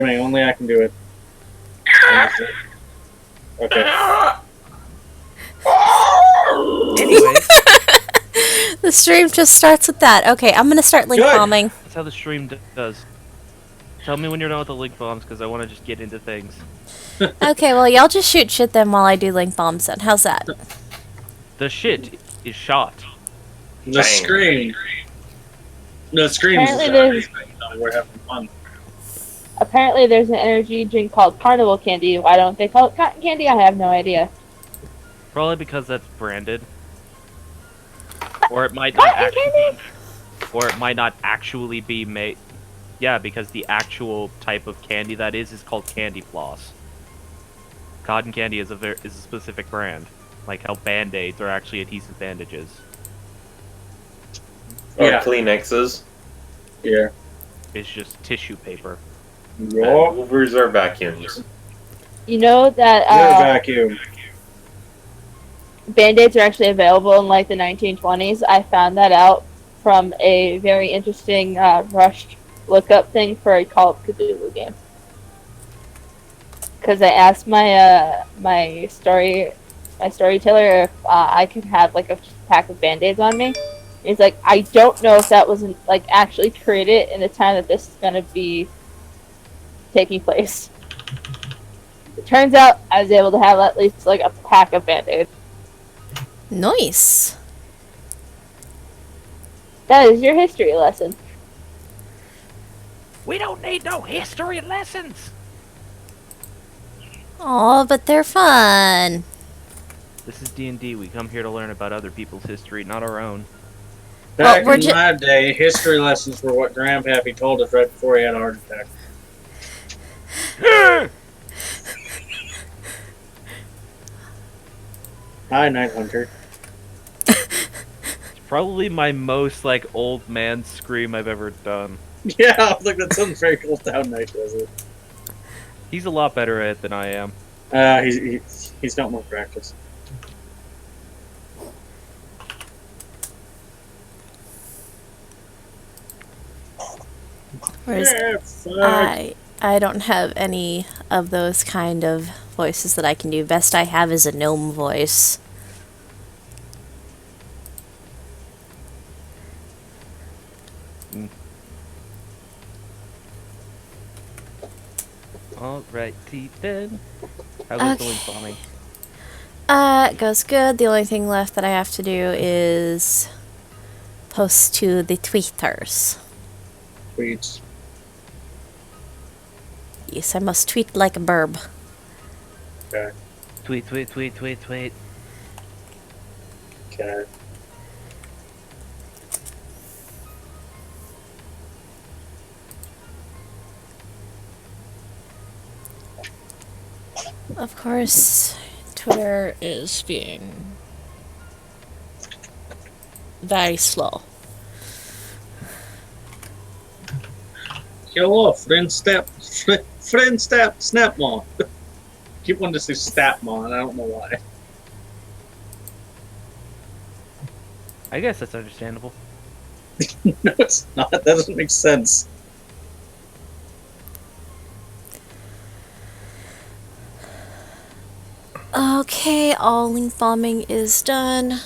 Only I can do it. Okay. Anyways, The stream just starts with that. Okay, I'm gonna start link Good. bombing. that's how the stream does. Tell me when you're done with the link bombs, because I want to just get into things. Okay, well, y'all just shoot shit then while I do link bombs then. How's that? The shit is shot. The scream. The screams. Apparently We're having fun. Apparently there's an energy drink called Carnival Candy. Why don't they call it Cotton Candy? I have no idea. Probably because that's branded. Or it might not Cotton actually, Candy? or it might not actually be made. Yeah, because the actual type of candy that is called candy floss. Cotton candy is a specific brand, like how Band-Aids are actually adhesive bandages. Or Yeah. Kleenexes. Yeah. It's just tissue paper. And Your Hoovers are vacuums. You know that vacuum. Band-Aids are actually available in like the 1920s. I found that out from a very interesting rushed lookup thing for a Call of Cthulhu game. Because I asked my storyteller if I could have like a pack of Band-Aids on me. He's like, I don't know if that was like actually created in the time that this is gonna be taking place. It turns out I was able to have at least like a pack of Band-Aids. Nice. That is your history lesson. We don't need no history lessons! Oh, but they're fun. This is D&D. We come here to learn about other people's history, not our own. Back we're in ju- my day, history lessons were what Grandpappy told us right before he had a heart attack. Hi, Night Hunter. It's probably my most, like, old man scream I've ever done. Yeah, I was like, that sounds very cool. How Night does it. He's a lot better at it than I am. He's got more practice. Whereas Yeah, fuck. I don't have any of those kind of voices that I can do. Best I have is a gnome voice. Alrighty then. How goes the Okay. link bombing? It goes good. The only thing left that I have to do is post to the tweeters. Tweets. Yes, I must tweet like a burb. Okay. Tweet, tweet, tweet, tweet, tweet. Okay. Of course, Twitter is being very slow. Hello, friend step, Snapmon. Keep wanting to say Snapmon, I don't know why. I guess that's understandable. No, it's not. That doesn't make sense. Okay, all link bombing is done.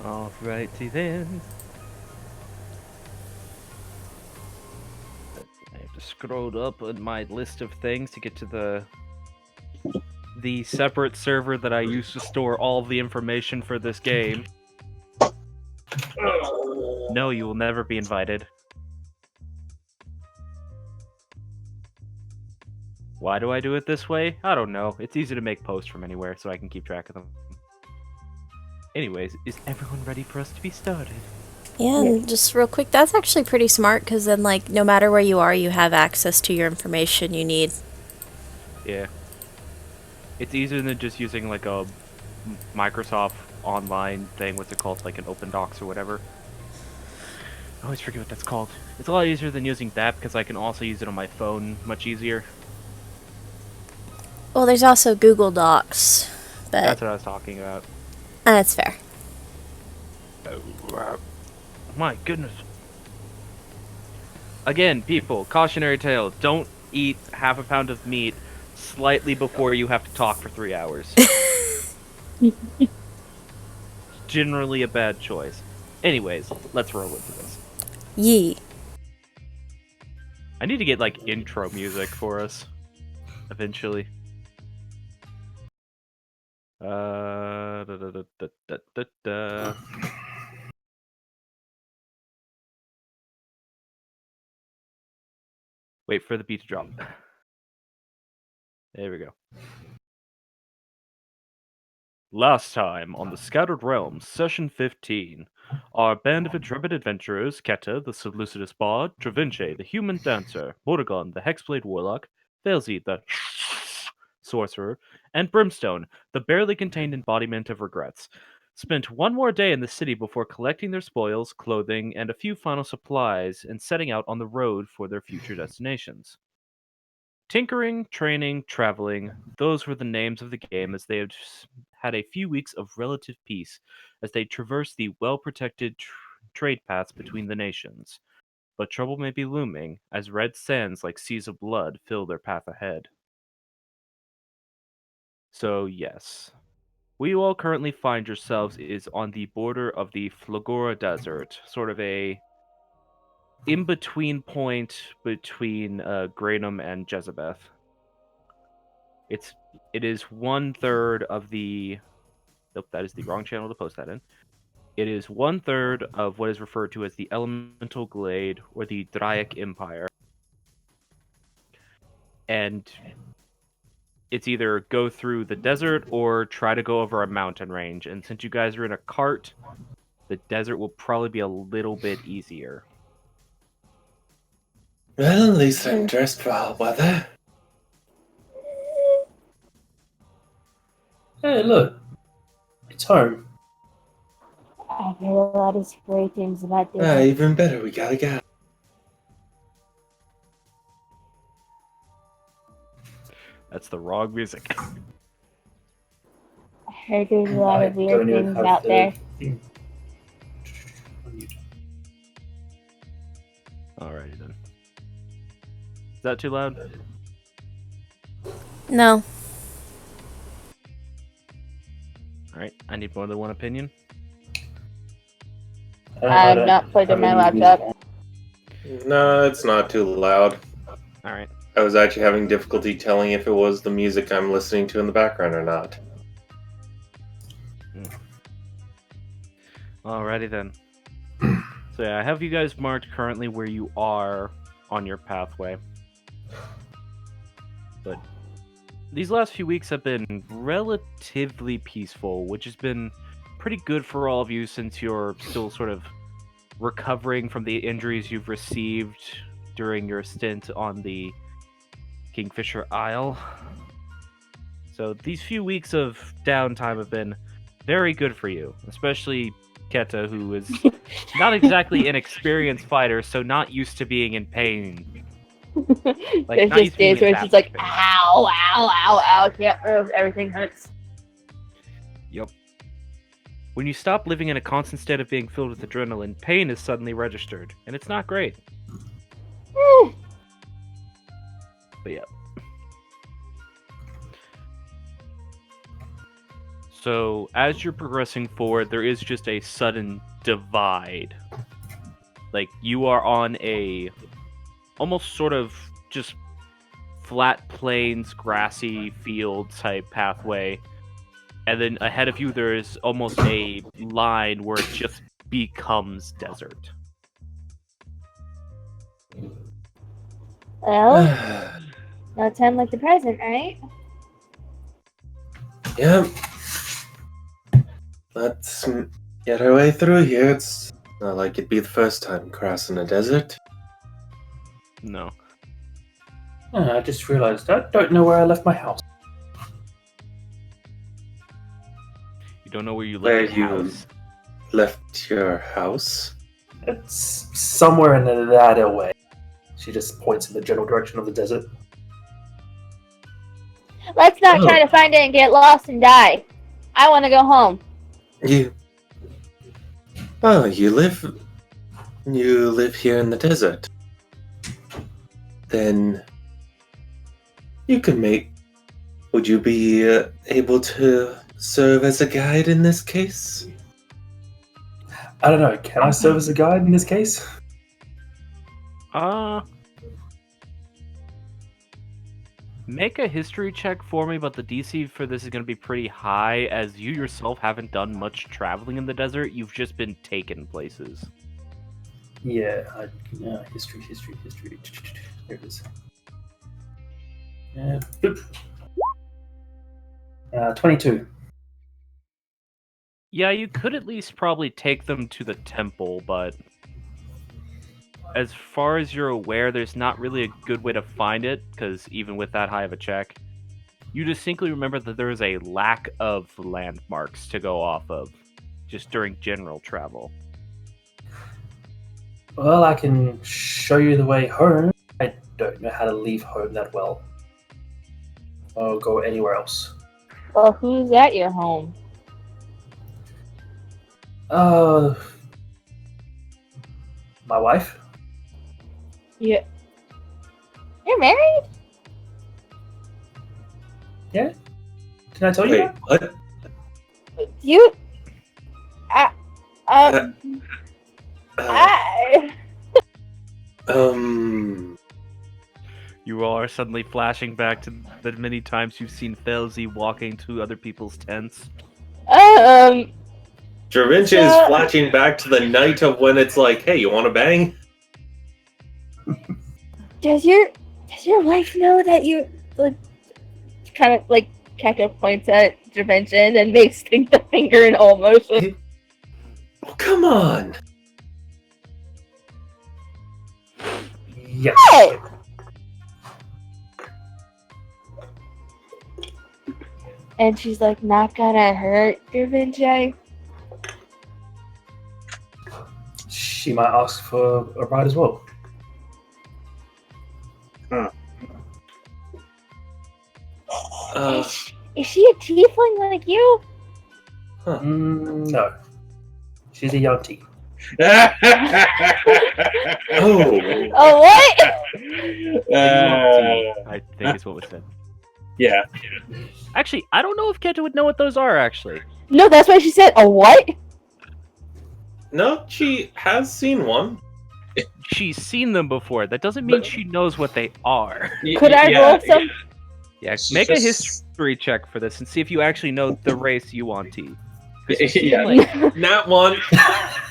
Alrighty then. I have to scroll up on my list of things to get to the separate server that I use to store all of the information for this game. No, you will never be invited. Why do I do it this way? I don't know. It's easy to make posts from anywhere, so I can keep track of them. Anyways, is everyone ready for us to be started? Yeah, and just real quick, that's actually pretty smart because then, like, no matter where you are, you have access to your information you need. Yeah. It's easier than just using, like, a Microsoft online thing. What's it called? Like an Open Docs or whatever. I always forget what that's called. It's a lot easier than using that because I can also use it on my phone much easier. Well, there's also Google Docs, but That's what I was talking about. that's fair. My goodness. Again, people, cautionary tale: don't eat half a pound of meat slightly before you have to talk for 3 hours. Generally a bad choice. Anyways, let's roll into this. Yee. I need to get like intro music for us eventually. Da, da, da, da, da, da, da. Wait for the beat to drop. There we go. Last time on the Scattered Realms, Session 15, our band of intrepid adventurers, Keta, the Seleucidus Bard, Travince, the Human Dancer, Mordegon, the Hexblade Warlock, Velzi, the Sorcerer, and Brimstone, the barely contained embodiment of regrets, spent one more day in the city before collecting their spoils, clothing, and a few final supplies and setting out on the road for their future destinations. Tinkering, training, traveling, those were the names of the game as they had a few weeks of relative peace as they traversed the well-protected trade paths between the nations. But trouble may be looming as red sands like seas of blood fill their path ahead. So yes, where you all currently find yourselves is on the border of the Flagora Desert, sort of a in-between point between Granum and Jezebeth. It is 1/3 of the. Nope, that is the wrong channel to post that in. It is 1/3 of what is referred to as the Elemental Glade or the Draic Empire, and it's either go through the desert or try to go over a mountain range. And since you guys are in a cart, the desert will probably be a little bit easier. Well, at least I'm dressed for hot weather. Hey, look. It's home. I hear a lot of great things about this. Even better, we gotta go. That's the wrong music. I heard there's a lot of Don't weird even things have out the there. thing. Alrighty then. Is that too loud? No. Alright, I need more than one opinion. I have not plugged in my laptop. No, it's not too loud. Alright. I was actually having difficulty telling if it was the music I'm listening to in the background or not. Alrighty then. So yeah, I have you guys marked currently where you are on your pathway. But these last few weeks have been relatively peaceful, which has been pretty good for all of you since you're still sort of recovering from the injuries you've received during your stint on the Kingfisher Isle. So these few weeks of downtime have been very good for you, especially Keta, who is not exactly an experienced fighter, so not used to being in pain. There's not used just to being days in where she's like, pain. ow, ow, ow, ow, can't move, everything hurts. Yep. When you stop living in a constant state of being filled with adrenaline, pain is suddenly registered, and it's not great. But yeah. So, as you're progressing forward, there is just a sudden divide. Like, you are on a almost sort of just flat plains, grassy field type pathway. And then ahead of you, there is almost a line where it just becomes desert. Well, no time like the present, right? Yep. Let's get our way through here. It's not like it'd be the first time crossing a desert. No. I just realized I don't know where I left my house. You don't know where you Where left your you- house. Left your house? It's somewhere in that way. She just points in the general direction of the desert. Let's not Oh. try to find it and get lost and die. I want to go home. Oh, you live here in the desert. then you can make. Would you be able to serve as a guide in this case? I don't know. Can I serve as a guide in this case? Make a history check for me, but the DC for this is going to be pretty high, as you yourself haven't done much traveling in the desert. You've just been taken places. Yeah. History. There it is. Boop. 22. Yeah, you could at least probably take them to the temple, but as far as you're aware, there's not really a good way to find it, because even with that high of a check, you distinctly remember that there is a lack of landmarks to go off of, just during general travel. Well, I can show you the way home. I don't know how to leave home that well. Or go anywhere else. Well, who's at your home? My wife? Yeah. You're married? Yeah? Did I tell you Wait, that? what? You? Uh, I... You all are suddenly flashing back to the many times you've seen Felzy walking to other people's tents. Dravinci is flashing back to the night of when it's like, hey, you want to bang? Does your wife know that you like kind of like Keka points at Dravention and makes the finger in all motion? Oh, come on! Yes. Hey! And she's like, not gonna hurt Dravenci. She might ask for a ride as well. Is she a tiefling like you? No. She's a Yanti. Oh! Oh, what? I think is what was said. Yeah. Actually, I don't know if Kenta would know what those are, actually. No, that's why she said, a what? No, she has seen one. She's seen them before. That doesn't mean she knows what they are. Could I roll some? Yeah, It's make a just- history check for this and see if you actually know the race you want to. Yeah. Not one.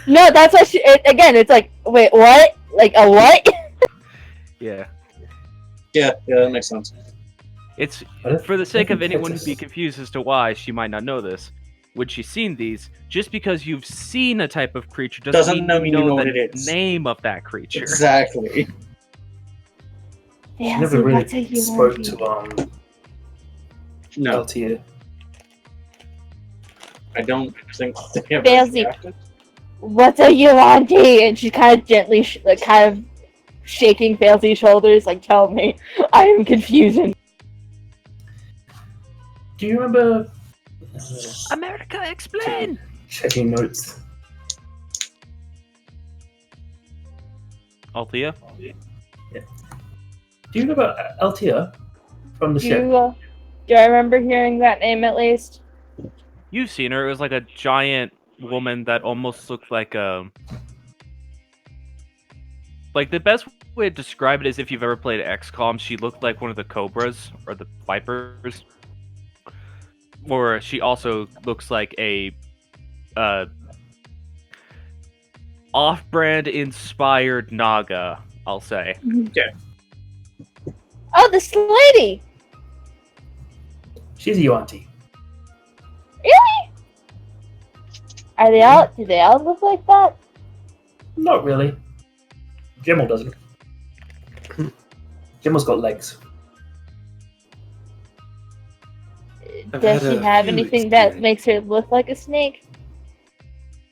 No, that's why again, it's like, wait, what? Like, a what? Yeah. Yeah, that makes sense. It's What if- for the sake what of if anyone it's- who'd be confused as to why she might not know this. Would she seen these? Just because you've seen a type of creature doesn't mean you know what the it is. name of that creature. Exactly. She Yeah, never so really that's how you spoke want to No, Altia. I don't think they have Fancy. reacted. What's a Yuanti? And she's kind of gently, kind of shaking Fancy's shoulders, like, tell me, I am confusing. Do you remember America, explain! checking notes? Althea? Do you remember Altia from the ship? Do I remember hearing that name at least? You've seen her. It was like a giant woman that almost looked like a... Like, the best way to describe it is if you've ever played XCOM, she looked like one of the Cobras, or the Vipers. Or she also looks like a... off-brand inspired Naga, I'll say. Oh, this lady! She's a Yuanti. Really? Do they all look like that? Not really. Gemmel doesn't. Gemmel's got legs. I've Does had she a have few anything that experience. makes her look like a snake?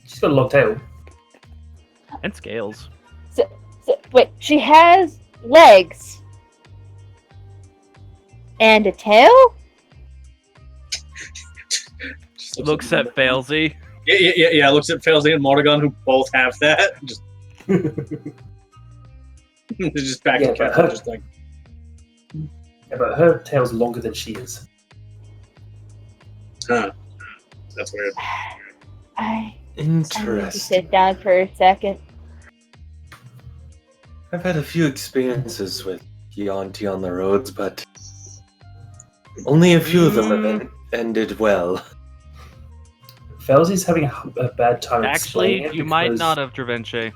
She's got a long tail. And scales. So, wait, she has legs and a tail? Just Looks at Failsy. Yeah. Looks at Failsy and Morrigan, who both have that. Just, just back Yeah, to but Captain, her- just like, Yeah, but her tail's longer than she is. Huh. That's weird. I need to Interesting. sit down for a second. I've had a few experiences with Yuan-Ti on the roads, but only a few of them have ended well. Felsy's having a bad time Actually, explaining it you might because- not have, Dravenche.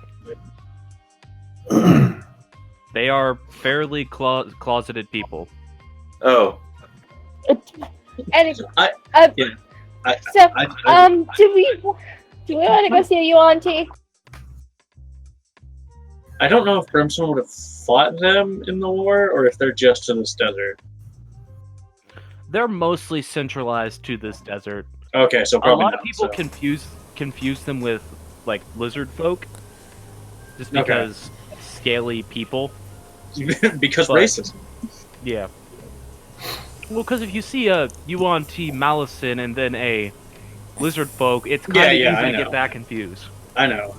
They are fairly closeted people. Oh, And I- yeah, so I- do we want to go see you on T? I don't know if Brimstone would have fought them in the war, or if they're just in this desert. They're mostly centralized to this desert. Okay, so A probably lot of not, people so. confuse them with like lizard folk, just Okay. because scaly people. because But- racism. Yeah. Well, because if you see a Yuan-Ti Malison and then a lizard folk, it's kind of Yeah, I easy to know. get that confused. I know.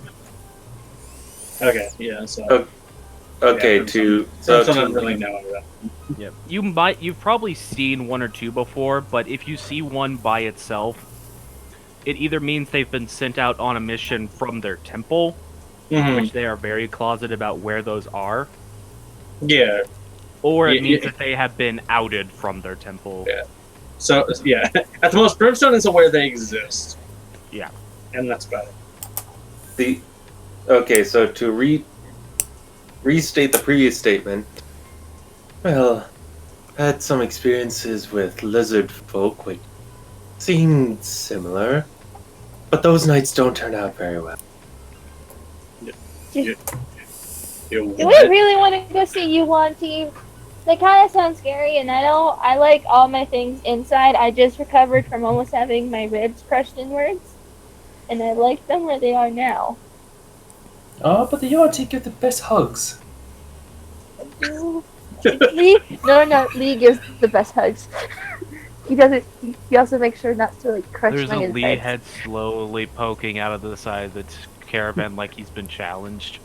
Okay, yeah, so. Oh, okay. Yeah, To Brimstone doesn't really know that. Yeah. You've probably seen one or two before, but if you see one by itself, it either means they've been sent out on a mission from their temple, Mhm. which they are very closeted about where those are, Yeah, or it Yeah, means yeah. that they have been outed from their temple. Yeah. so, yeah. At the most, Brimstone is aware they exist. Yeah. And that's about it. Okay, so to restate the previous statement, well, I had some experiences with lizard folk which seemed similar, but those nights don't turn out very well. You Do we what? really want to go see you on T? That kind of sounds scary, and I like all my things inside. I just recovered from almost having my ribs crushed inwards, and I like them where they are now. Oh, but the URT give the best hugs. Lee, no, Lee gives the best hugs. He does it. He also makes sure not to like crush There's my a Lee insides. head slowly poking out of the side of the caravan like he's been challenged.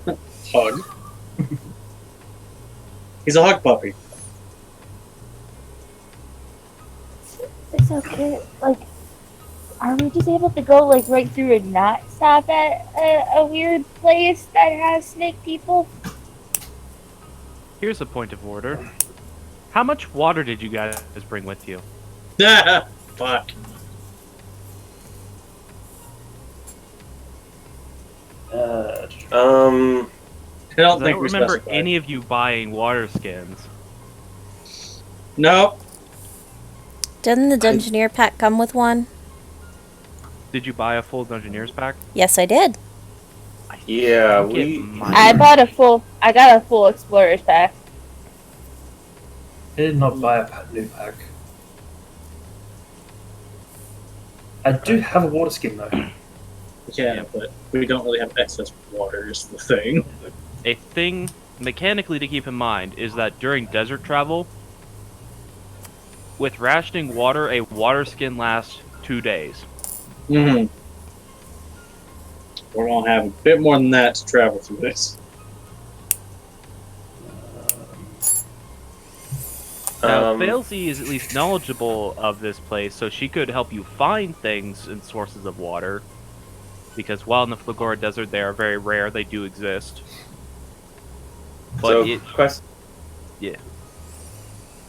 Hug. He's a hug puppy. It's okay. Like, are we just able to go like right through and not stop at a weird place that has snake people? Here's a point of order. How much water did you guys bring with you? Fuck. Um, I don't 'Cause I think don't we remember specified. any of you buying water skins. No. Didn't the Dungeoneer pack come with one? Did you buy a full Dungeoneers pack? Yes, I did. yeah, Get we. mine. I got a full explorer's pack. I did not buy a new pack. I do have a water skin though. Yeah, but we don't really have excess water, is the thing. A thing mechanically to keep in mind is that during desert travel, with rationing water, a water skin lasts 2 days. Mm-hmm. We're gonna have a bit more than that to travel through this. Now, Um, Failsy is at least knowledgeable of this place, so she could help you find things and sources of water. Because while in the Flagora Desert they are very rare, they do exist. But so, it, yeah.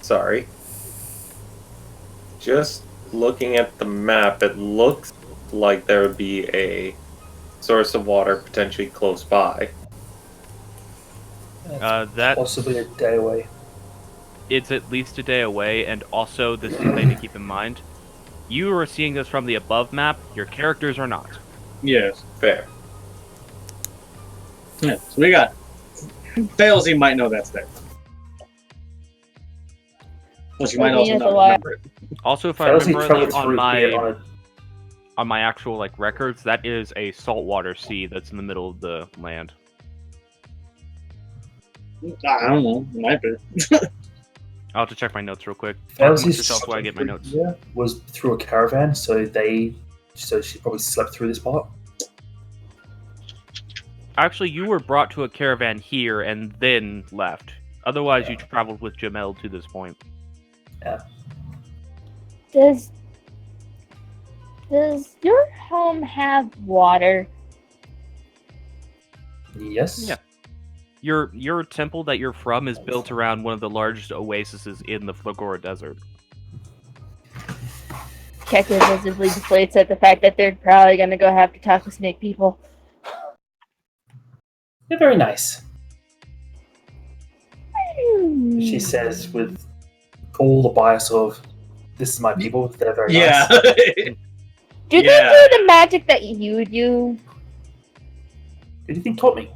Sorry. Just looking at the map, it looks like there would be a source of water potentially close by. That Possibly a day away. it's at least a day away, and also this is a thing to keep in mind. You are seeing this from the above map, your characters are not. Yes. Fair. Yeah. So we got Failsy might know that's there. Well, she might Well, also he not knows a lot. remember it. Also, if I Failsy remember traveled on through here my on a on my actual like records, that is a saltwater sea that's in the middle of the land. I don't know. Might be. I'll have to check my notes real quick. Talk amongst Failsy's yourself while I get my notes. Yeah, was through a caravan, so she probably slept through this part. Actually, you were brought to a caravan here and then left. Otherwise, you traveled with Jamel to this point. Yeah. Does your home have water? Yes. Yeah. Your temple that you're from is built around one of the largest oases in the Flagora Desert. Checker visibly deflates at the fact that they're probably gonna go have to talk to snake people. They're very nice. Hmm. She says with all the bias of, this is my people, they're very Yeah. nice. Do they Yeah. do the magic that you do? Who do you think taught me?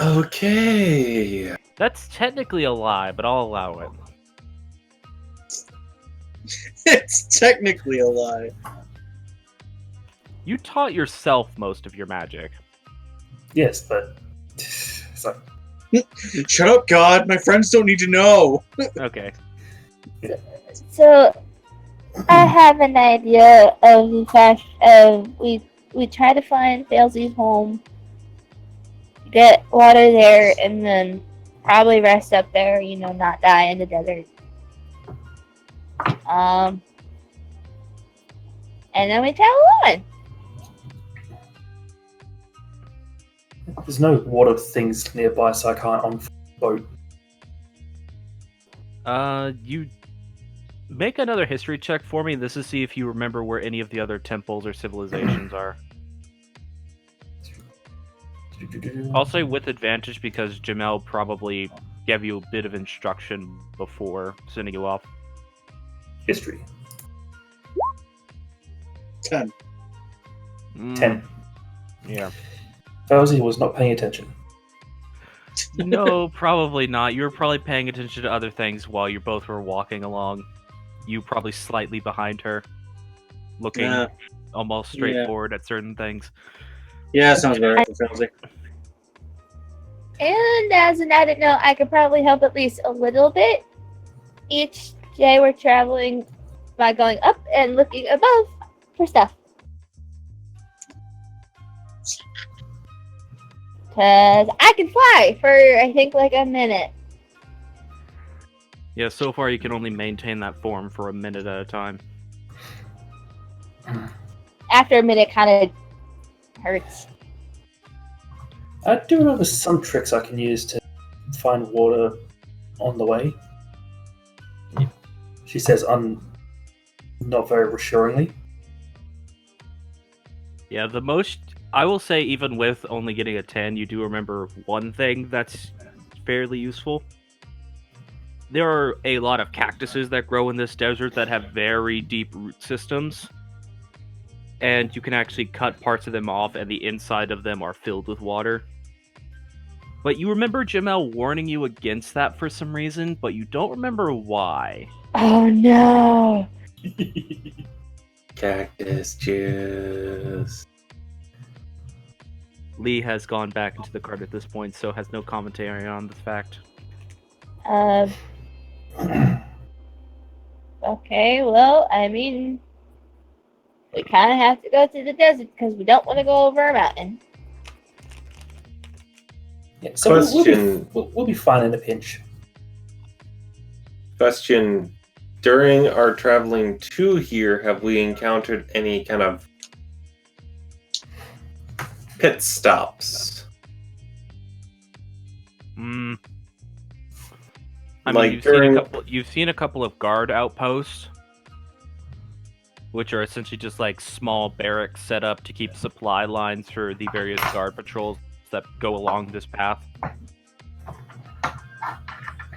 Okay. That's technically a lie, but I'll allow it. It's technically a lie. You taught yourself most of your magic. Yes, but it's like, Shut up, God. My friends don't need to know. Okay. So, I have an idea of the fact of we try to find Failsy's home, get water there, and then probably rest up there. You know, not die in the desert. And then we travel on. there's no water things nearby, so I can't on boat. You make another history check for me. This is see if you remember where any of the other temples or civilizations are. I'll say with advantage because Jamel probably gave you a bit of instruction before sending you off. History. 10. 10. Yeah. Fauzi was not paying attention. No, probably not. You were probably paying attention to other things while you both were walking along. You probably slightly behind her, looking Yeah. almost straightforward at certain things. Yeah, sounds about right. Sounds like. And as an added note, I could probably help at least a little bit. Each day we're traveling by going up and looking above for stuff. Because I can fly for, I think, like a minute. Yeah, so far you can only maintain that form for a minute at a time. After a minute, kind of hurts. I do remember some tricks I can use to find water on the way. She says not very reassuringly. Yeah, the most I will say, even with only getting a 10, you do remember one thing that's fairly useful. There are a lot of cactuses that grow in this desert that have very deep root systems. And you can actually cut parts of them off, and the inside of them are filled with water. But you remember Jamel warning you against that for some reason, but you don't remember why. Oh no! Cactus juice. Lee has gone back into the cart at this point, so has no commentary on the fact. Okay, well, I mean, we kind of have to go to the desert because we don't want to go over a mountain. Yeah, so Question. we'll be fine in a pinch. Question. During our traveling to here, have we encountered any kind of pit stops? I mean, Like you've seen a couple of guard outposts, which are essentially just like small barracks set up to keep supply lines for the various guard patrols that go along this path.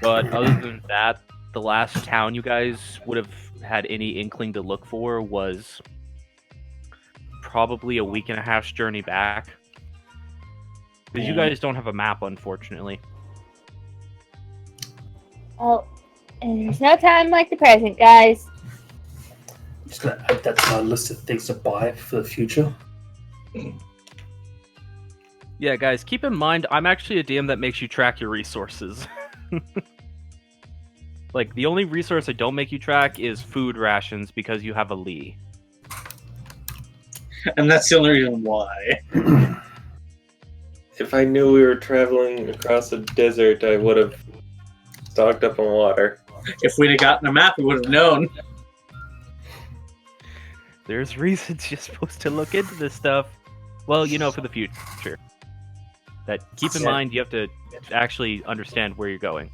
But other than that, the last town you guys would have had any inkling to look for was probably a week and a half's journey back. Because you guys don't have a map, unfortunately. Well, and there's no time like the present, guys. I'm just gonna add that to my list of things to buy for the future. Yeah, guys, keep in mind, I'm actually a DM that makes you track your resources. Like, the only resource I don't make you track is food rations because you have a Lee. And that's the only reason why. if I knew we were traveling across a desert, I would have stocked up on water. If we'd have gotten a map, we would have known. There's reasons you're supposed to look into this stuff. Well, you know, for the future. That keep in mind, you have to actually understand where you're going.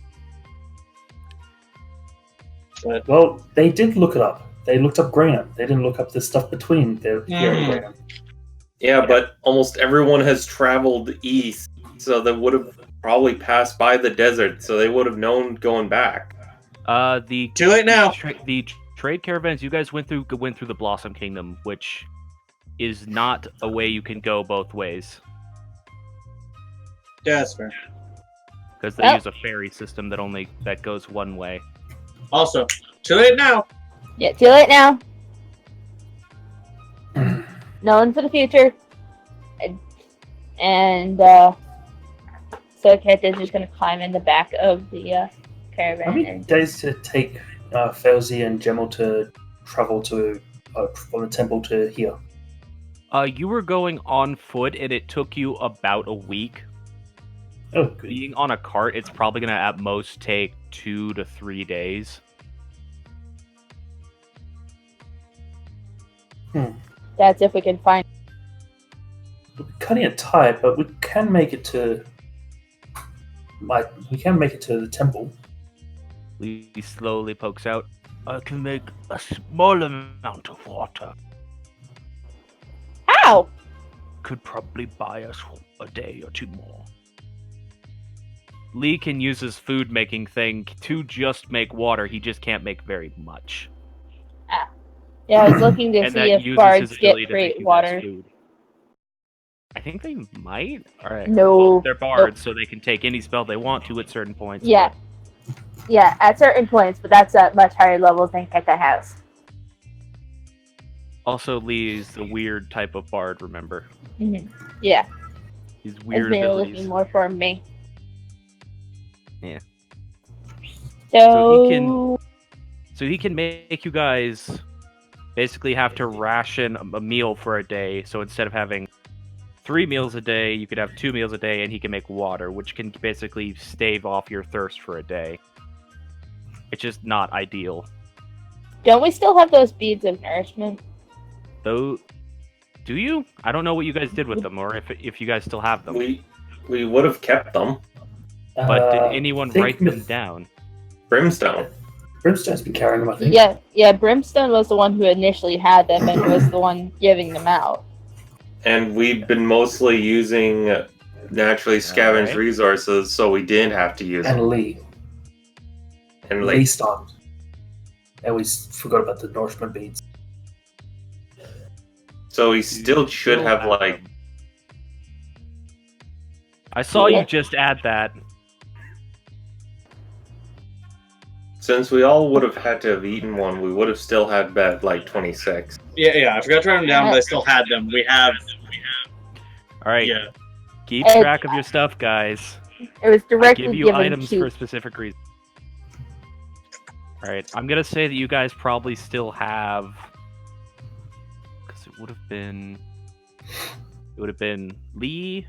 But Well, they did look it up. They looked up Greenham. They didn't look up the stuff between here and Greenham. Yeah, but almost everyone has traveled east, so they would have probably passed by the desert, so they would have known going back. The too late now. the trade caravans you guys went through the Blossom Kingdom, which is not a way you can go both ways Yeah, that's fair. because they Well- use a ferry system that goes one way. Also, too late now. Yeah, too late now. Known for the future. And so Kate is just gonna climb in the back of the caravan. How many And days did it take Felzy and Gemel to travel to from the temple to here? You were going on foot, and it took you about a week. Oh, good. Being on a cart, it's probably gonna at most take 2 to 3 days. that's if we can find. We're cutting it tight, but we can make it to. We can make it to the temple. He slowly pokes out. I can make a small amount of water. How? Could probably buy us a day or two more. Lee can use his food making thing to just make water. He just can't make very much. Yeah, I was looking to And see that if uses bards his get ability to free make you guys water. food. I think they might. All right. No. Well, they're bards, so they can take any spell they want to at certain points. Yeah. Yeah, at certain points, but that's at much higher levels than Keta has. Also, Lee is the weird type of bard. Remember, Yeah, he's it's weird mainly abilities. looking more for me. Yeah. So, So he can make you guys basically have to ration a meal for a day. So instead of having 3 meals a day, you could have 2 meals a day, and he can make water, which can basically stave off your thirst for a day. It's just not ideal. don't we still have those beads of nourishment? Though, do you? I don't know what you guys did with them, or if you guys still have them. We would have kept them. But did anyone think write them down? Brimstone. Brimstone's been carrying them, I think. Yeah, Brimstone was the one who initially had them and was the one giving them out. And we've been mostly using naturally scavenged Alright. resources, so we didn't have to use them. And Lee. And Lee like, stopped. And we forgot about the nourishment beads. so we still should Still have have like. them. I saw you just add that. Since we all would have had to have eaten one, we would have still had bed like 26. Yeah, I forgot to write them down, but I still had them. We have. All right, Yeah. keep And- track of your stuff, guys. It was I directly give you given items to. for a specific reason. All right, I'm gonna say that you guys probably still have, because it would have been Lee,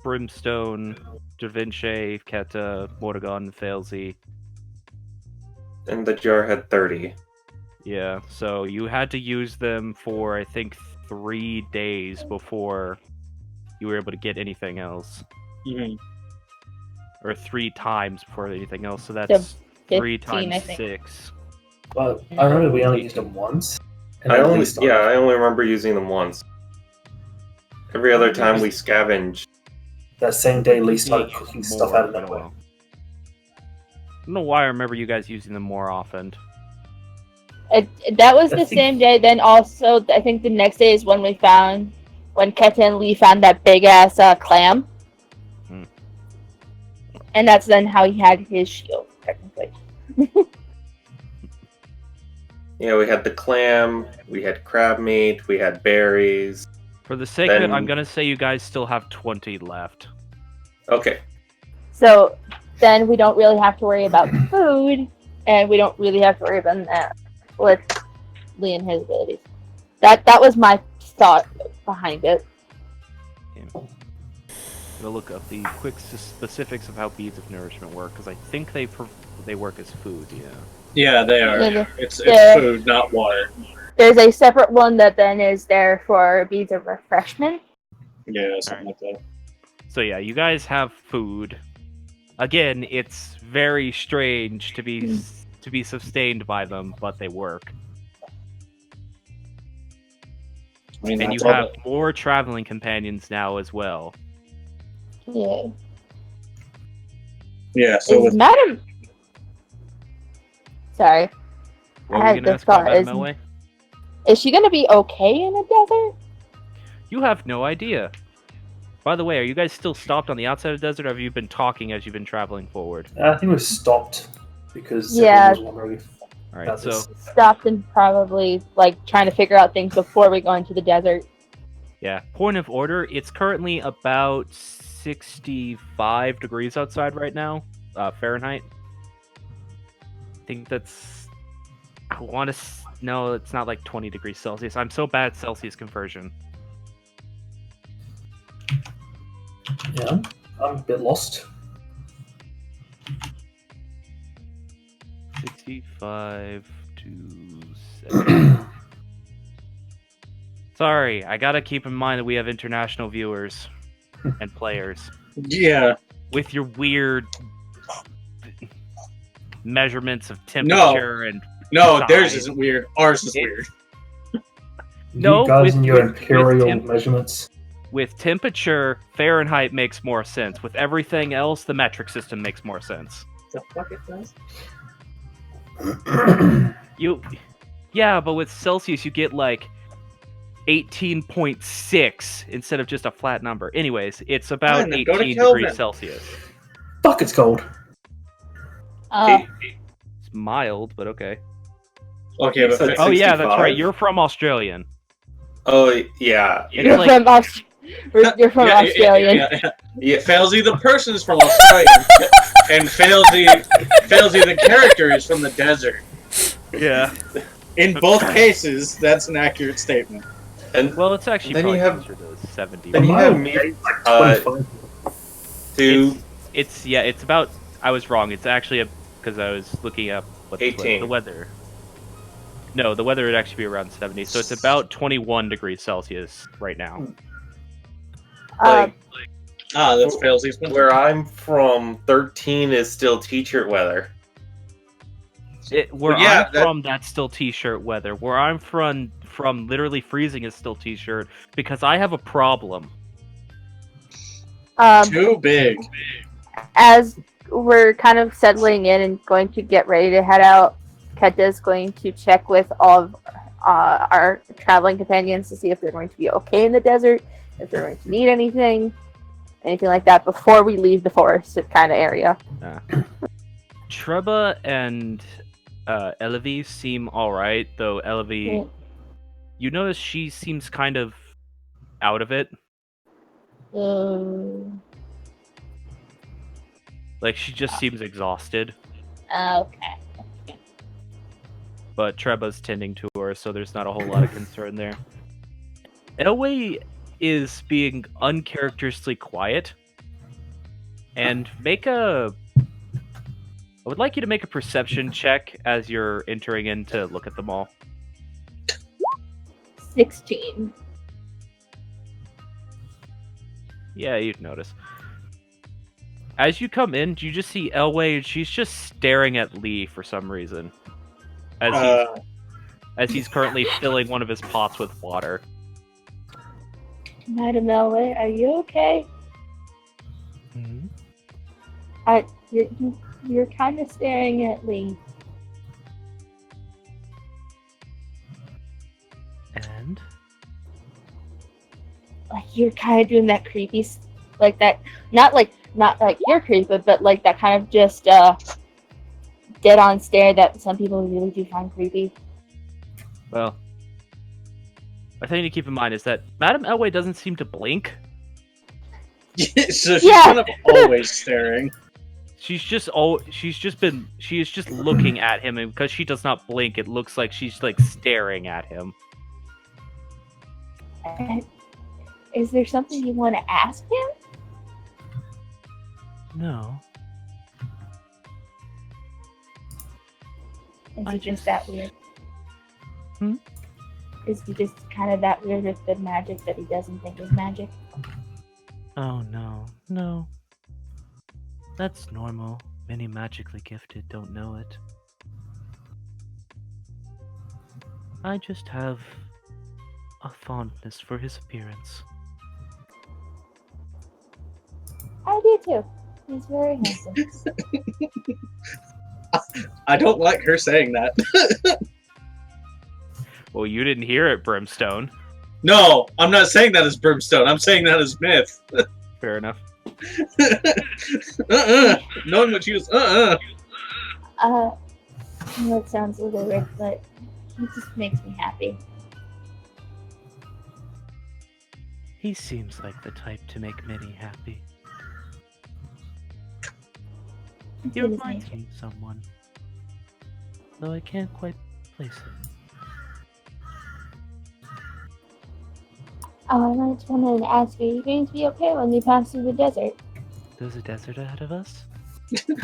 Brimstone, Da Vinci, Keta, Mordegon, Failsy. And the jar had 30. Yeah, so you had to use them for I think 3 days before you were able to get anything else, Mhm. or 3 times before anything else. So that's 3 15, I times think. 6. Well, I remember we only used them once. And I then only Lee stopped. I only remember using them once. Every other time we scavenged. That same day, Lee started Each cooking stuff more out of than nowhere. well. I don't know why I remember you guys using them more often. That was I the think- same day. Then also, I think the next day is when Keta and Lee found that big ass clam. Hmm. And that's then how he had his shield, technically. Yeah, we had the clam, we had crab meat, we had berries. For the sake of it, Then- I'm gonna say you guys still have 20 left. Okay. So then we don't really have to worry about food, and we don't really have to worry about that with Lee and his abilities. That was my thought behind it. gonna look up the quick specifics of how beads of nourishment work, because I think they work as food. Yeah. Yeah, they are. Yeah. It's Yeah. food, not water. There's a separate one that then is there for beads of refreshment. Yeah, something like that. So yeah, you guys have food. Again, it's very strange to be sustained by them, but they work. I mean, And you that's all have more traveling companions now as well. Yeah. Yeah, so Is with Madam... Sorry. What I were you had gonna this ask about thought. Madame Elway? Is she gonna be okay in a desert? You have no idea. By the way, are you guys still stopped on the outside of the desert, or have you been talking as you've been traveling forward? I think we stopped because Yeah. everyone was wondering Alright, about so this. Stopped and probably like trying to figure out things before we go into the desert. yeah, point of order, it's currently about 65 degrees outside right now, Fahrenheit. I think that's... I want to... No, it's not like 20 degrees Celsius. I'm so bad at Celsius conversion. Yeah, I'm a bit lost. 65 to 70. Sorry, I gotta keep in mind that we have international viewers and players. yeah, With your weird measurements of temperature and... no, theirs Size. isn't weird. Ours is It- weird. No, you guys with- and your with imperial temp- measurements. With temperature, Fahrenheit makes more sense. With everything else, the metric system makes more sense. The fuck it does? Yeah, but with Celsius, you get like 18.6 instead of just a flat number. Anyways, it's about Fine, then go to 18 Kelvin. degrees Celsius. Fuck, it's cold. It's mild, but okay. Okay, but So- Oh yeah, that's 65? right. You're from Australian. Oh yeah, It's You're like- from You're from Australian. yeah. Failsy the person is from Australia, and Failsy the character is from the desert. Yeah. In both cases, that's an accurate statement. And Well, it's actually Then you probably have- closer to 70. then you Am I have okay? me It's like 25. to It's about... I was wrong. It's actually because I was looking up what 18. the weather. No, the weather would actually be around 70, so it's about 21 degrees Celsius right now. like Ah, that's Failsy's one. where I'm from. 13 is still t-shirt weather. Where Yeah, I'm from, that's still t-shirt weather. Where I'm from literally freezing is still t-shirt because I have a problem. Too big. As we're kind of settling in and going to get ready to head out, Keta's going to check with all of our traveling companions to see if they're going to be okay in the desert, if they're going to need anything like that before we leave the forest kind of area. Treba and Elevie seem alright, though Elevie, Yeah. you notice she seems kind of out of it. Like, she just seems exhausted. Okay. But Treba's tending to her, so there's not a whole lot of concern there. Elway is being uncharacteristically quiet. And I would like you to make a perception check as you're entering in to look at them all. 16. Yeah, you'd notice. As you come in, you just see Elway, and she's just staring at Lee for some reason. As he's currently filling one of his pots with water. Madam Elway, are you okay? You're kind of staring at Lee. And? Like you're kind of doing that creepy, like that. Not like you're creepy, but like that kind of just dead on stare that some people really do find creepy. Well, a thing to keep in mind is that Madame Elway doesn't seem to blink. So she's Yeah. kind of always staring. She is just looking at him, and because she does not blink, it looks like she's like staring at him. Is there something you want to ask him? No. Is I he just just- that weird? Hmm? Is he just kind of that weird with the magic that he doesn't think is magic? Oh no, no. That's normal. Many magically gifted don't know it. I just have a fondness for his appearance. I do too. He's very handsome. I don't like her saying that. Well, you didn't hear it, Brimstone. No, I'm not saying that as Brimstone. I'm saying that as Myth. Fair enough. Knowing what she was. I know it sounds a little weird, but he just makes me happy. He seems like the type to make many happy. He It is reminds nature. me of someone, though I can't quite place it. I just wanted to ask you, are you going to be okay when we pass through the desert? There's a desert ahead of us?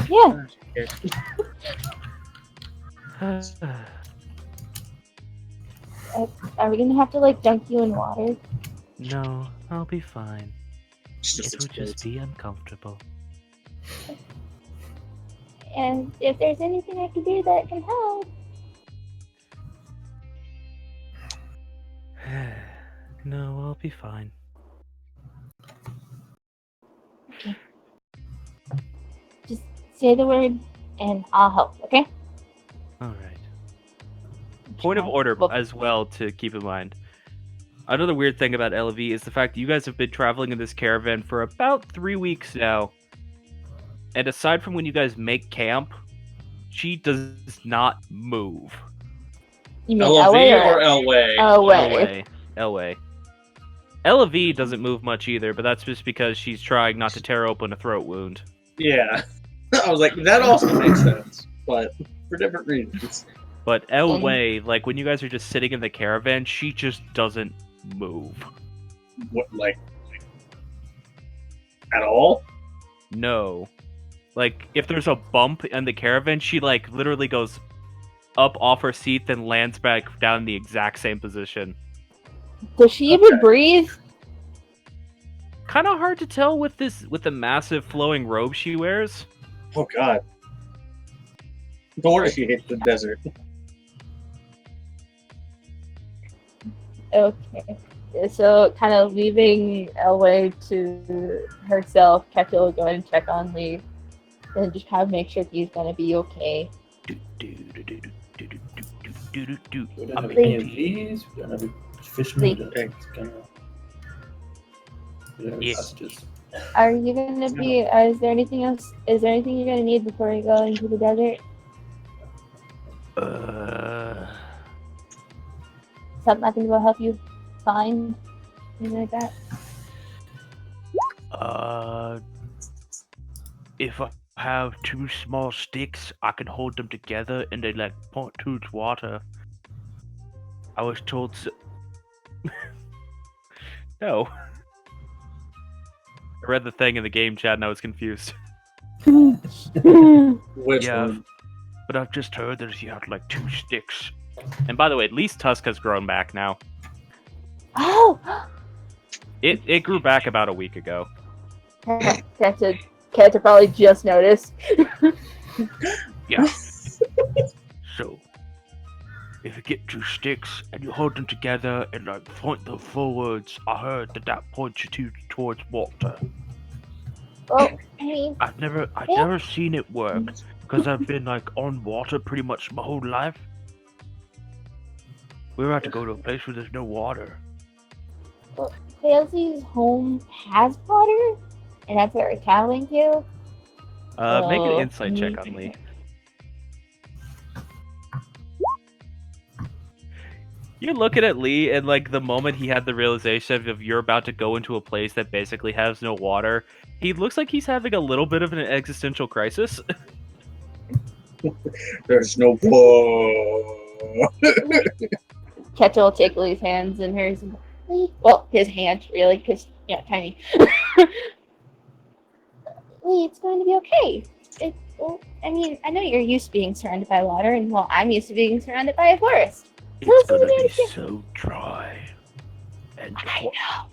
Yeah. Are we going to have to, like, dunk you in water? No, I'll be fine. She It just would just explodes. be uncomfortable. And if there's anything I can do that can help, No, I'll be fine. just say the word and I'll help, okay? Alright. Point of order Well, as well to keep in mind. Another weird thing about LV is the fact that you guys have been traveling in this caravan for about 3 weeks now. And aside from when you guys make camp, she does not move. you mean LOV LA or Elway? Elway. Elway. LV doesn't move much either, but that's just because she's trying not to tear open a throat wound. Yeah. I was like, that also makes sense, but for different reasons. But Elway, like when you guys are just sitting in the caravan, she just doesn't move. What, like, at all? No. Like, if there's a bump in the caravan, she, like, literally goes up off her seat, then lands back down in the exact same position. Does she even breathe? Kind of hard to tell with the massive flowing robe she wears. Oh god. No wonder she hates the desert. Okay. So, kind of leaving Elway to herself, Ketchel will go ahead and check on Lee and just kind of make sure he's gonna be okay. We don't I'm have any of eating. these. We don't have a fisherman. We don't have Yeah. passages. Are you gonna be? Is there anything else? Is there anything you're gonna need before you go into the desert? Something I think will help you find anything like that. If I have 2 small sticks, I can hold them together and they like point towards water. I was told so. No. I read the thing in the game chat and I was confused. Which Yeah. one? But I've just heard that he had like 2 sticks. And by the way, at least Tusk has grown back now. Oh, It grew back about a week ago. Ketchel probably just noticed. Yeah. So, if you get 2 sticks and you hold them together and like point them forwards, I heard that points you towards water. Well, I mean, I've never seen it work because I've been like on water pretty much my whole life. We're about to go to a place where there's no water. Halsey's home has water, and that's where we're traveling to. Make an Oh, insight check on Lee. You're looking at Lee, and like the moment he had the realization of you're about to go into a place that basically has no water, he looks like he's having a little bit of an existential crisis. There's no whoa. Ketchel will take Lee's hands in hers. And, well, his hand, really, because, yeah, tiny. Lee, it's going to be okay. Well, I mean, I know you're used to being surrounded by water, and well, I'm used to being surrounded by a forest. It's gonna gonna be be so dry and I hot. know.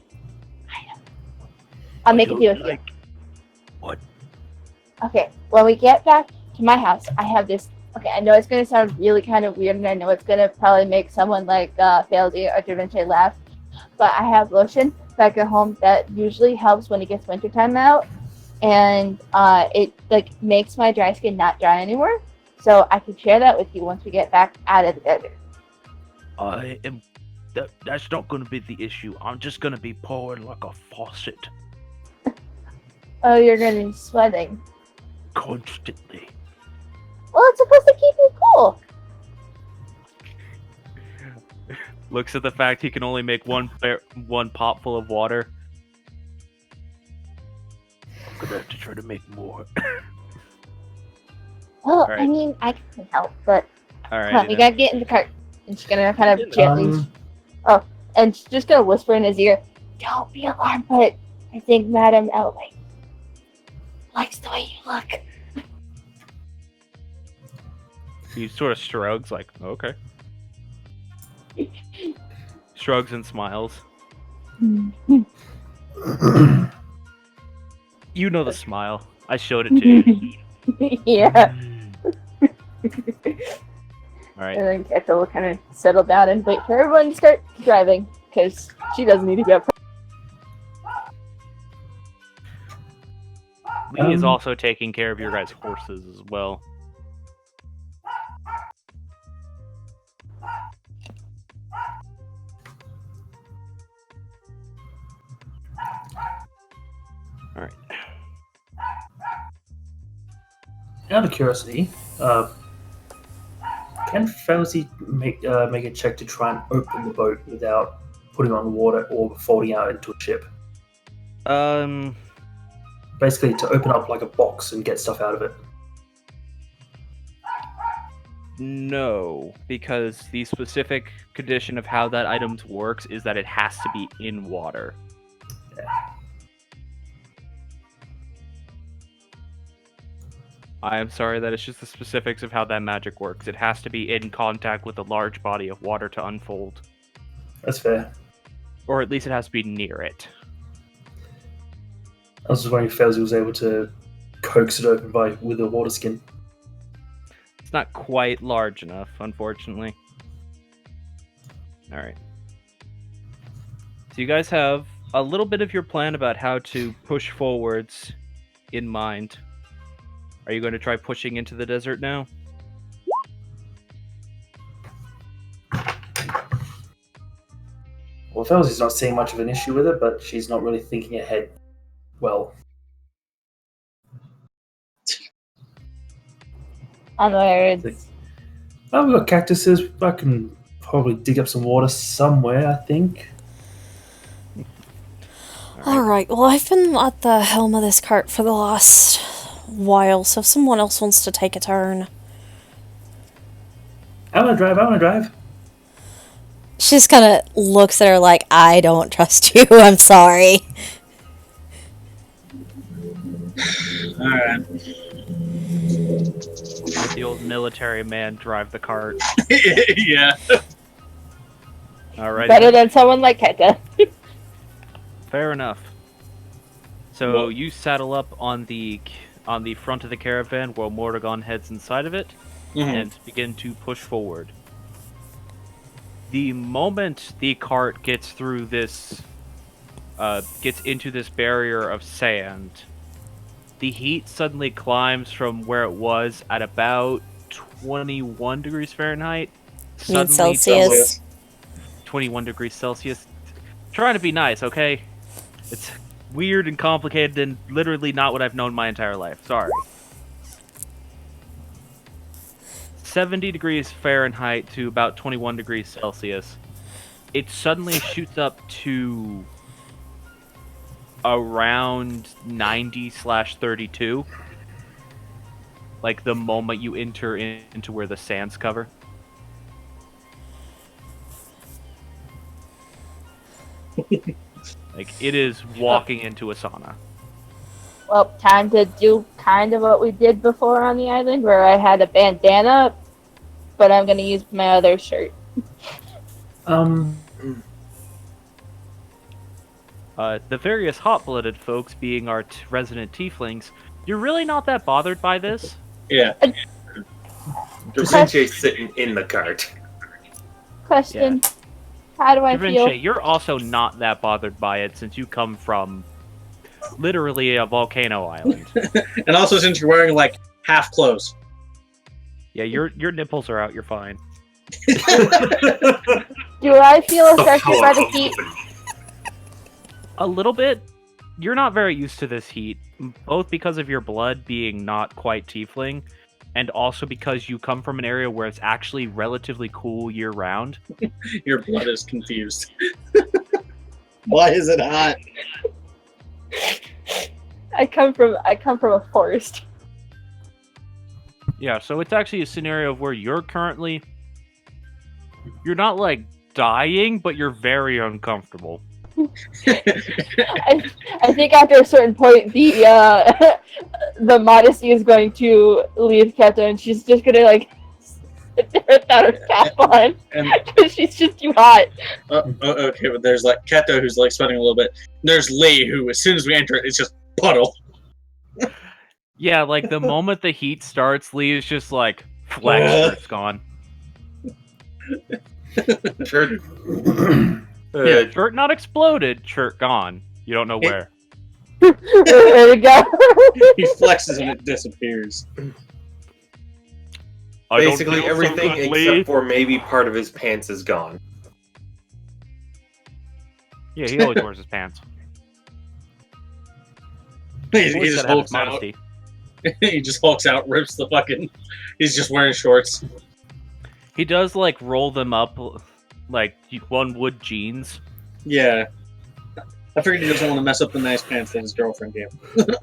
I'll make a don't deal with you. like- What? Okay, when we get back to my house, I have this. Okay, I know it's gonna sound really kind of weird, and I know it's gonna probably make someone like Failsy or Davinci laugh, but I have lotion back at home that usually helps when it gets wintertime out, and it like makes my dry skin not dry anymore. So I can share that with you once we get back out of the desert. I am. That's not gonna be the issue. I'm just gonna be pouring like a faucet Oh, you're gonna be sweating. constantly. Well, it's supposed to keep you cool. Looks at the fact he can only make one pot full of water. I'm gonna have to try to make more. Well, Alright. I mean, I can help, but All come on, right. we gotta get in the cart. And she's gonna kind of gently, Um, and she's just gonna whisper in his ear, "Don't be alarmed, but I think Madame Elway likes the way you look." He sort of shrugs, like, okay. Shrugs and smiles. You know the smile. I showed it to you. Yeah. All right. And then Keto will kind of settle down and wait for everyone to start driving, because she doesn't need to be up. Lee is also taking care of your guys' horses as well. All right. Out of curiosity, can Failsy make a check to try and open the boat without putting on water or folding out into a ship? Basically, to open up like a box and get stuff out of it. No, because the specific condition of how that item works is that it has to be in water. I am sorry, that is just the specifics of how that magic works. It has to be in contact with a large body of water to unfold. That's fair. Or at least it has to be near it. I was just wondering if Failsy was able to coax it open with a water skin. It's not quite large enough, unfortunately. Alright. So you guys have a little bit of your plan about how to push forwards in mind. Are you going to try pushing into the desert now? Well, Failsy's not seeing much of an issue with it, but she's not really thinking ahead well. On the words. Oh, we've got cactuses. I can probably dig up some water somewhere, I think. Alright, well, I've been at the helm of this cart for the last while, so if someone else wants to take a turn. I want to drive. She just kind of looks at her like, I don't trust you, I'm sorry. Alright. Let the old military man drive the cart. Yeah. Alright. Better than someone like Keta. Fair enough. So Well- you saddle up on the front of the caravan while Mordegon heads inside of it and begin to push forward. The moment the cart gets through this, gets into this barrier of sand, the heat suddenly climbs from where it was at about 21 degrees Fahrenheit. You mean Suddenly Celsius? 21 degrees Celsius. Trying to be nice, okay? It's weird and complicated and literally not what I've known my entire life. Sorry. 70 degrees Fahrenheit to about 21 degrees Celsius. It suddenly shoots up to around 90/32. Like the moment you enter into where the sands cover. Like, it is walking into a sauna. well, time to do kind of what we did before on the island, where I had a bandana, but I'm gonna use my other shirt. The various hot-blooded folks being our resident tieflings, you're really not that bothered by this? Yeah. Dravince's sitting in the cart. Question: How do I feel? Dravince, you're also not that bothered by it since you come from literally a volcano island. And also, since you're wearing like half clothes. Yeah, your nipples are out, you're fine. Do I feel affected by the heat? A little bit. You're not very used to this heat, both because of your blood being not quite tiefling, and also because you come from an area where it's actually relatively cool year-round. Your blood is confused. Why is it hot? I come from a forest. Yeah, so it's actually a scenario of where you're currently... You're not, like, dying, but you're very uncomfortable. I think after a certain point, the the modesty is going to leave Keto, and she's just gonna like sit there without her cap on because she's just too hot. Okay, but there's like Keto who's like sweating a little bit. There's Lee who, as soon as we enter it, it's just puddle. Yeah, like the moment the heat starts, Lee is just like, flex, it's gone. Sure. Yeah, shirt not exploded, shirt gone. You don't know where. There we go. He flexes and it disappears. Basically, everything except for maybe part of his pants is gone. Yeah, he always wears his pants. He just hulks out. He just hulks out, rips the fucking... He's just wearing shorts. He does, like, roll them up like one would jeans. Yeah. I figured he doesn't want to mess up the nice pants that his girlfriend gave him.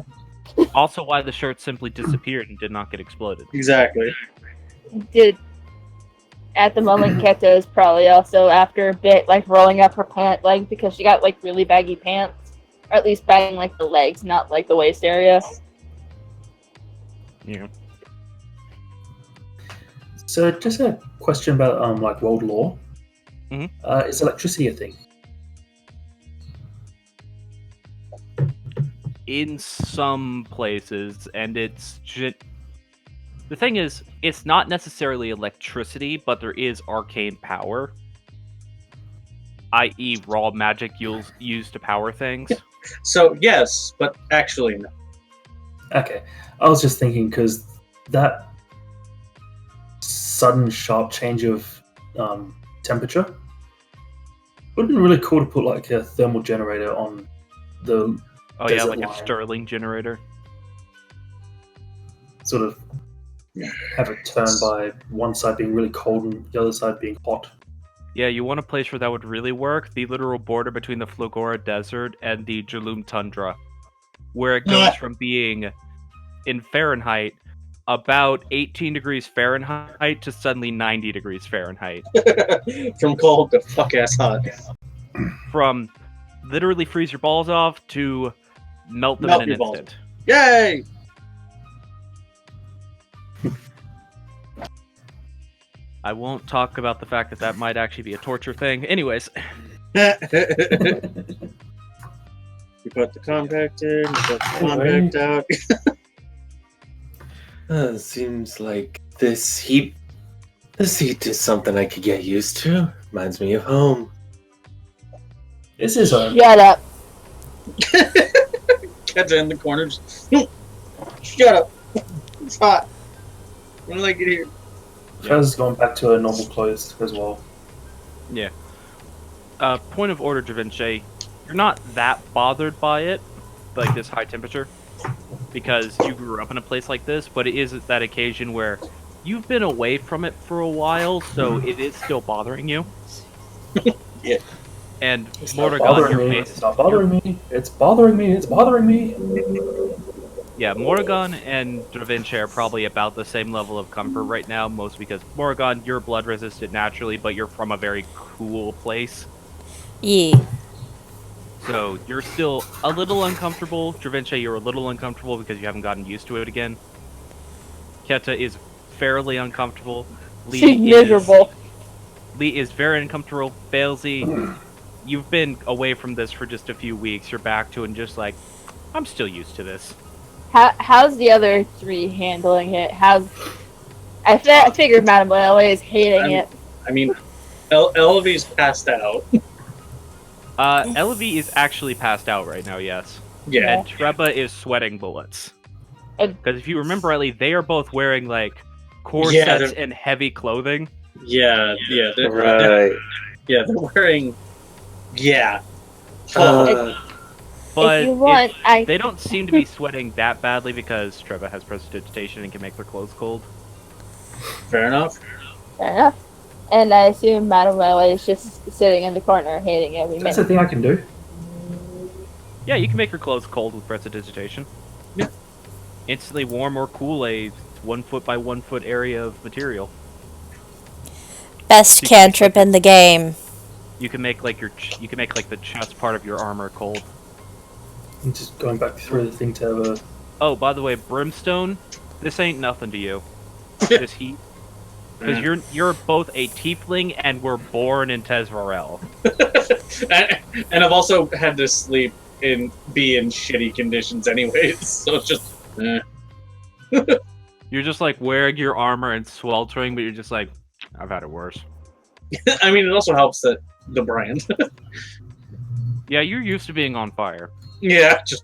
Also why the shirt simply disappeared and did not get exploded. Exactly. Dude, at the moment, Keto is probably also after a bit like rolling up her pant leg because she got like really baggy pants, or at least bagging like the legs, not like the waist area. Yeah. So, just a question about like world law. Mm-hmm. Is electricity a thing? In some places, and it's the thing is, it's not necessarily electricity, but there is arcane power, i.e., raw magic you'll use to power things. So yes, but actually no. Okay, I was just thinking because that sudden sharp change of temperature would have been really cool to put like a thermal generator on the Oh yeah, desert like a line. Stirling generator. Sort of have it turn by one side being really cold and the other side being hot. Yeah, you want a place where that would really work? The literal border between the Flagora Desert and the Jalum Tundra, where it goes from being, in Fahrenheit, about 18 degrees Fahrenheit to suddenly 90 degrees Fahrenheit. From cold to fuck-ass hot. From literally freeze your balls off to melt them in an instant. Yay! I won't talk about the fact that that might actually be a torture thing. Anyways. You put the compact in, you put the compact out. Seems like this heat is something I could get used to. Reminds me of home. This is a Shut up. Cat's in the corner. Just, shut up. It's hot. When did I get here? Kaz going back to her normal clothes as well. Yeah. Point of order, Dravince. You're not that bothered by it, like this high temperature, because you grew up in a place like this, but it is that occasion where you've been away from it for a while, so it is still bothering you. Yeah. And It's not Mordegon, bothering your me. face... It's not bothering me. It's bothering me. It's bothering me. Yeah, Mordegon and Dravince are probably about the same level of comfort right now, mostly because Mordegon, you're blood resistant naturally, but you're from a very cool place. Yeah. So you're still a little uncomfortable. Dravince, you're a little uncomfortable because you haven't gotten used to it again. Keta is fairly uncomfortable. She's miserable. Lee is very uncomfortable. Bailsy, you've been away from this for just a few weeks. You're back to it and just like, I'm still used to this. How's the other three handling it? I figured Madame Lele is hating it. I mean, Elvi's passed out. Elvie is actually passed out right now, yes. Yeah. And Treba is sweating bullets. And- Because if you remember rightly, they are both wearing, like, corsets they're- and heavy clothing. Yeah. Right. Yeah, they're wearing. Yeah. But if you want, they don't seem to be sweating that badly because Treba has prestidigitation and can make their clothes cold. Fair enough. Fair enough. And I assume Madame Lele is just sitting in the corner hating every That's a minute. thing I can do. Yeah, you can make your clothes cold with prestidigitation. Yeah. Instantly warm or cool a 1 foot by 1 foot area of material. Best cantrip in the game. You can make like the chest part of your armor cold. I'm just going back through the thing to have a. Oh, by the way, Brimstone, this ain't nothing to you. This heat. Because you're both a tiefling and were born in Tezvarel. And I've also had to be in shitty conditions anyways, so it's just. You're just like wearing your armor and sweltering, but you're just like, I've had it worse. I mean, it also helps that the brand. Yeah, you're used to being on fire. Yeah, just.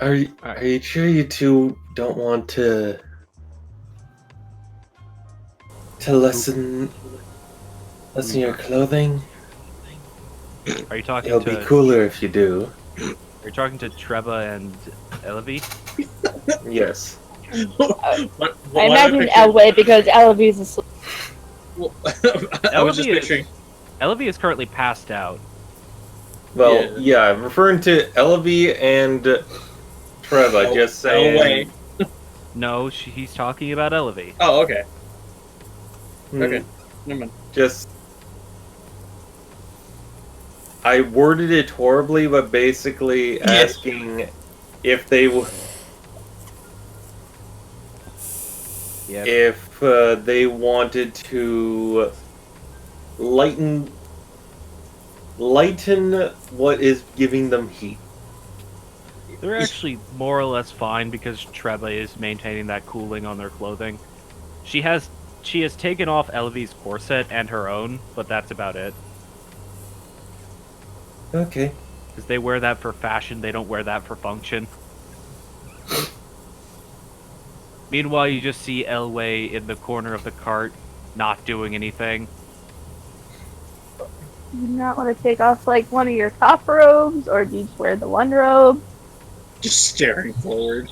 Are you sure you two don't want to lessen your clothing? Are you talking It'll to? be cooler if you do. You're talking to Treba and Elevie? Yes. I imagine Elway because Elvy's asleep. I was just Elevie picturing. Elevie is currently passed out. Well, yeah, I'm referring to Elvie and Treba, just saying. Elway. No, he's talking about Elevie. Oh, okay. Hmm, Okay. Never mind. Just. I worded it horribly, but basically asking if they Yeah. if they wanted to lighten what is giving them heat. They're actually more or less fine because Treba is maintaining that cooling on their clothing. She has taken off Elevie's corset and her own, but that's about it. Okay. Because they wear that for fashion, they don't wear that for function. Meanwhile, you just see Elway in the corner of the cart, not doing anything. Do you not want to take off like one of your top robes, or do you just wear the one robe? Just staring forward.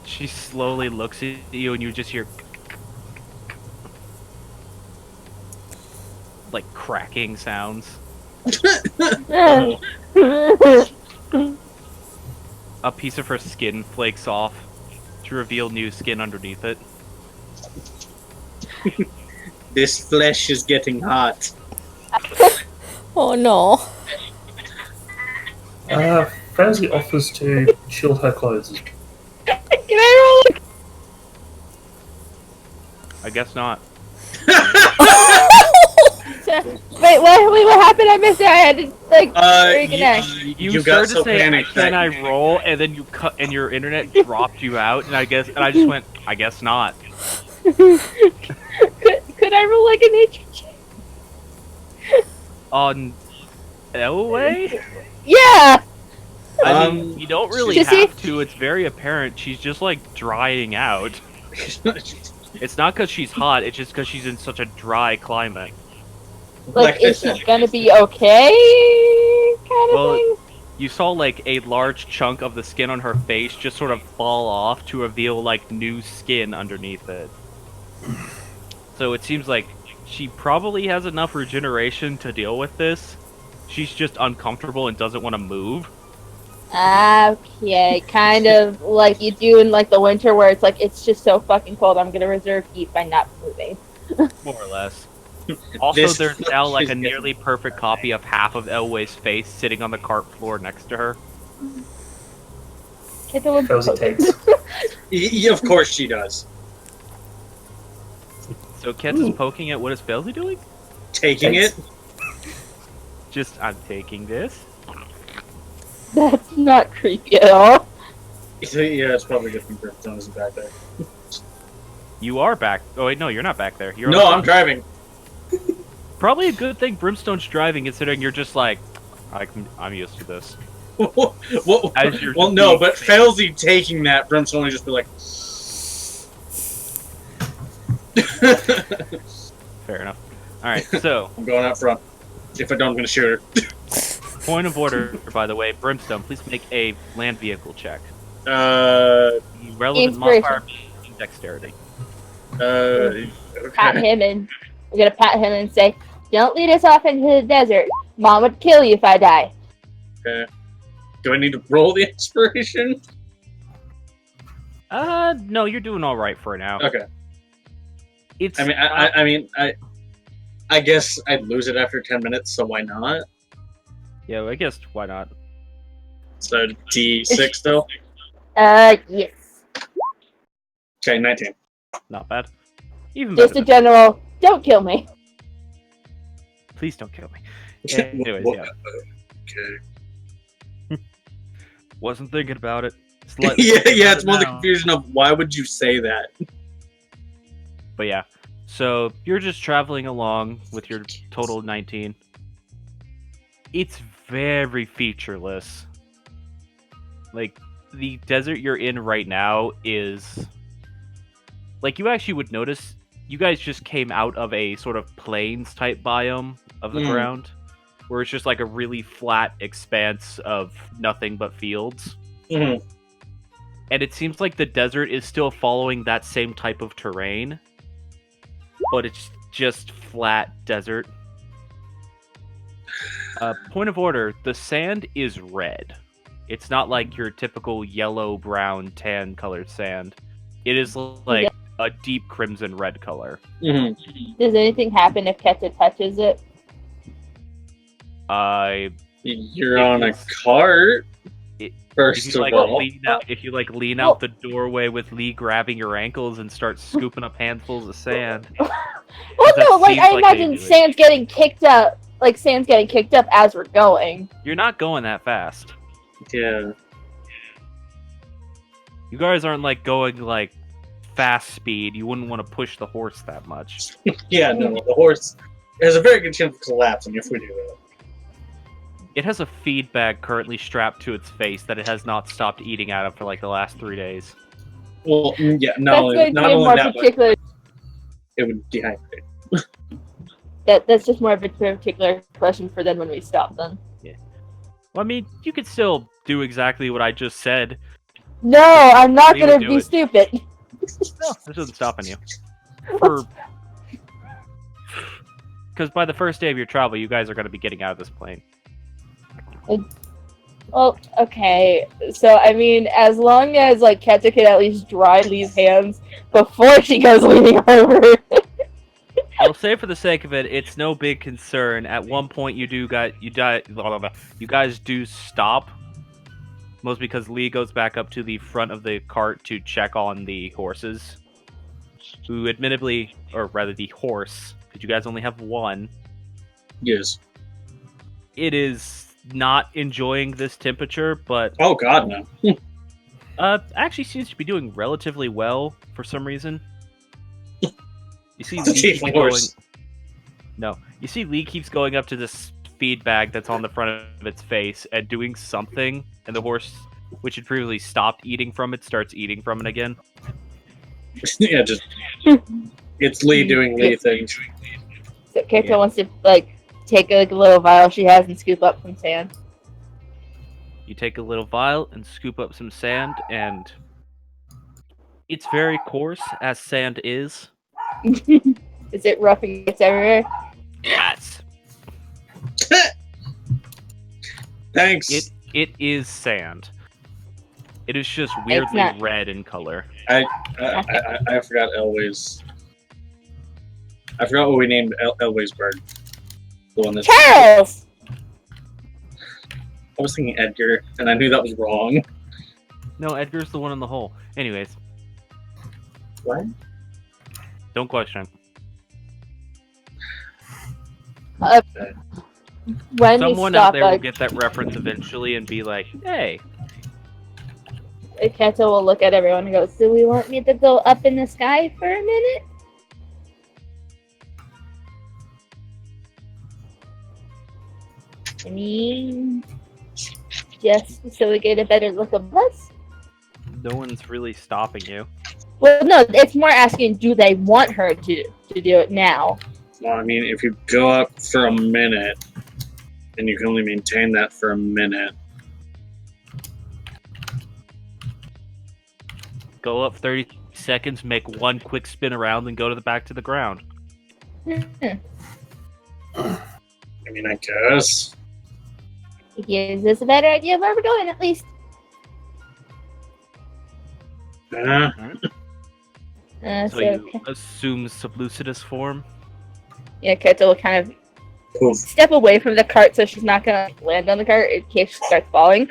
She slowly looks at you and you just hear like cracking sounds. A piece of her skin flakes off to reveal new skin underneath it. This flesh is getting hot. Oh no. Francie offers to chill her clothes. Can I roll? I guess not. Wait, what happened? I missed it. I had to reconnect. You got started so to say, panicked can that I roll? And then you cut, and your internet dropped you out, and I just went, I guess not. Could I roll like a nature check? On Elway? Yeah. I mean, you don't really to see- have to. It's very apparent. She's just like drying out. It's not because she's hot. It's just because she's in such a dry climate. Like, is she gonna be okay? Kind of Well, thing. you saw like a large chunk of the skin on her face just sort of fall off to reveal like new skin underneath it. So it seems like she probably has enough regeneration to deal with this. She's just uncomfortable and doesn't want to move. Okay, kind of like you do in like the winter where it's like it's just so fucking cold. I'm gonna reserve heat by not moving. More or less. Also, This- there's now like a she's nearly perfect copy of half of Elway's face sitting on the cart floor next to her. Kenta would Cozy takes. Of course she does. So Kenta's poking at what is Belzy doing? Taking it. Just, I'm taking this. That's not creepy at all. Yeah, it's probably good from Brimstone isn't back there. You are back. Oh wait, no, you're not back there. You're No, on I'm driving. Probably a good thing Brimstone's driving, considering you're just like, I'm used to this. well, As you're well, no, being- but Failsy taking that, Brimstone would just be like. Fair enough. All right, so I'm going out front. If I don't, I'm gonna shoot her. point of order, by the way, Brimstone, please make a land vehicle check. Uh, The relevant Inspiration. modifier being dexterity. okay. Pat him and we're gonna pat him and say, "Don't lead us off into the desert. Mom would kill you if I die." Do I need to roll the inspiration? No, you're doing all right for now. Okay. It's. I mean, I guess I'd lose it after 10 minutes, so why not? Yeah, I guess why not? So D6 still. Yes. Okay, 19. Not bad. Even Just better. a general. Don't kill me. Please don't kill me. Anyways, yeah. Okay. Wasn't thinking about it. Slightly yeah, thinking yeah. about It's it more the now. confusion of why would you say that? But yeah, so you're just traveling along with your total 19. It's very featureless. Like, the desert you're in right now is... Like, you actually would notice, you guys just came out of a sort of plains-type biome of the ground, where it's just like a really flat expanse of nothing but fields. Mhm. And it seems like the desert is still following that same type of terrain, but it's just flat desert. Point of order, the sand is red. It's not like your typical yellow, brown, tan colored sand. It is like a deep crimson red color. Mhm. Does anything happen if Keta touches it? You're It on a is- cart. If First you of like all, lean out the doorway with Lee grabbing your ankles and start scooping up handfuls of sand. Well, that no, like seems I like they imagine do it. sand's getting kicked up. Like sand's getting kicked up as we're going. You're not going that fast. yeah. You guys aren't like going like fast speed. You wouldn't want to push the horse that much. Yeah, no, the horse has a very good chance of collapsing if we do that. It has a feed bag currently strapped to its face that it has not stopped eating out of for like the last 3 days. Well, yeah, That's not going only, to not be only more that, but particular. it would dehydrate. That's just more of a particular question for then when we stop them. Well, I mean, you could still do exactly what I just said. No, I'm not We gonna would do be it. stupid. No, this isn't stopping you. Because by the first day of your travel, you guys are going to be getting out of this plane. Well, okay. So I mean, as long as like Keta can at least dry Lee's hands before she goes leaning over. I'll say for the sake of it, it's no big concern. At one point, you guys do stop. Most because Lee goes back up to the front of the cart to check on the horses. Who admittedly, or rather the horse, because you guys only have one, Yes. it is not enjoying this temperature, but Oh God, no. actually seems to be doing relatively well for some reason. You see It's a Lee keeps tiefling going. horse. No, you see Lee keeps going up to this feed bag that's on the front of its face and doing something, and the horse, which had previously stopped eating from it, starts eating from it again. Yeah, just it's Lee doing Lee things. So Keta Yeah. wants to like take like a little vial she has and scoop up some sand. You take a little vial and scoop up some sand, and it's very coarse, as sand is. Is it rough and gets everywhere? Yes, Thanks. it is sand. It is just weirdly not- red in color. I forgot Elway's I forgot what we named Elway's bird. The one that's. Charles! I was thinking Edgar, and I knew that was wrong. No, Edgar's the one in the hole. Anyways, What? don't question. When Someone we out stop, there will get that reference eventually and be like, hey. Kenta will look at everyone and go, "Do we want me to go up in the sky for a minute?" I mean, just so we get a better look of us. No one's really stopping you. Well, no, it's more asking, do they want her to do it now? Well, I mean, if you go up for a minute, and you can only maintain that for a minute. Go up 30 seconds, make one quick spin around, then go to the back to the ground. I mean, I guess. It gives us a better idea of where we're going, at least. Yeah. So you assume sublucidus form? Yeah, Kenta will kind of Oof. step away from the cart so she's not gonna land on the cart in case she starts falling.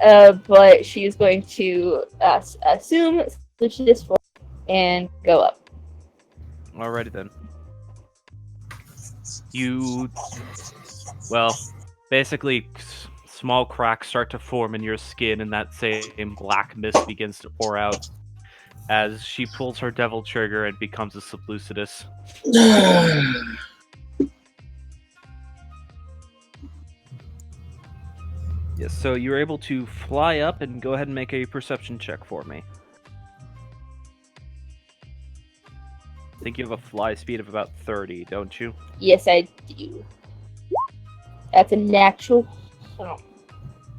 But she's going to assume this form and go up. Alrighty then. You, well, basically, small cracks start to form in your skin, and that same black mist begins to pour out as she pulls her devil trigger and becomes a sublucidus. Yes, so you're able to fly up and go ahead and make a perception check for me. I think you have a fly speed of about 30, don't you? Yes, I do. That's a natural.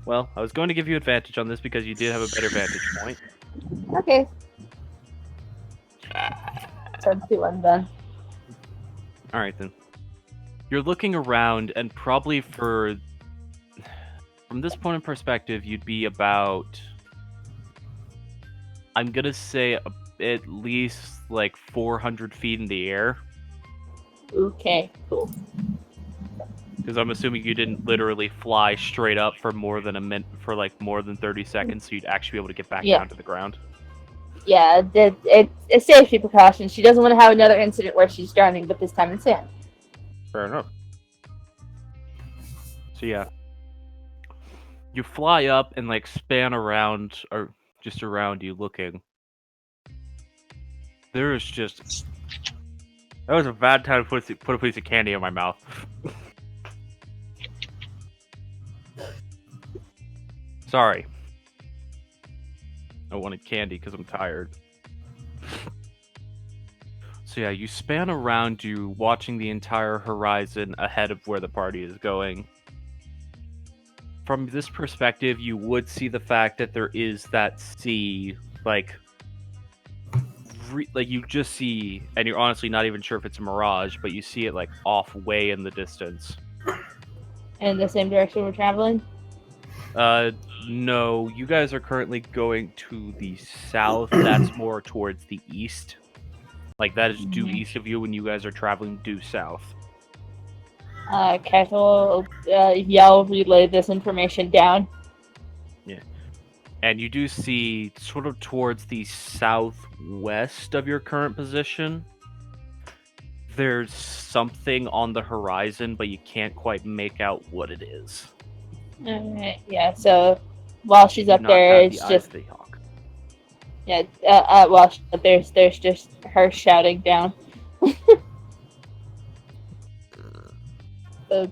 Well, I was going to give you advantage on this because you did have a better vantage point. Okay. Turn 2, I'm done. Alright then. You're looking around, and probably from this point in perspective, you'd be about, I'm gonna say at least like 400 feet in the air. Okay, cool. Because I'm assuming you didn't literally fly straight up for more than a minute, for like more than 30 seconds, so you'd actually be able to get back down to the ground. Yeah, it's safety precautions. She doesn't want to have another incident where she's drowning, but this time in sand. Fair enough. So yeah. You fly up and like span around, or just around you looking. There is just... That was a bad time to put a piece of candy in my mouth. Sorry. I wanted candy because I'm tired. So yeah, you span around you, watching the entire horizon ahead of where the party is going. From this perspective, you would see the fact that there is that sea, like you just see, and you're honestly not even sure if it's a mirage, but you see it like off way in the distance. In the same direction we're traveling? No, you guys are currently going to the south. That's more towards the east. Like, that is due east of you when you guys are traveling due south. Kettle, yell, relay this information down. Yeah. And you do see, sort of towards the southwest of your current position, there's something on the horizon, but you can't quite make out what it is. Alright, yeah, so while she's up there, it's just... Yeah, while she's up there, there's just her shouting down. So,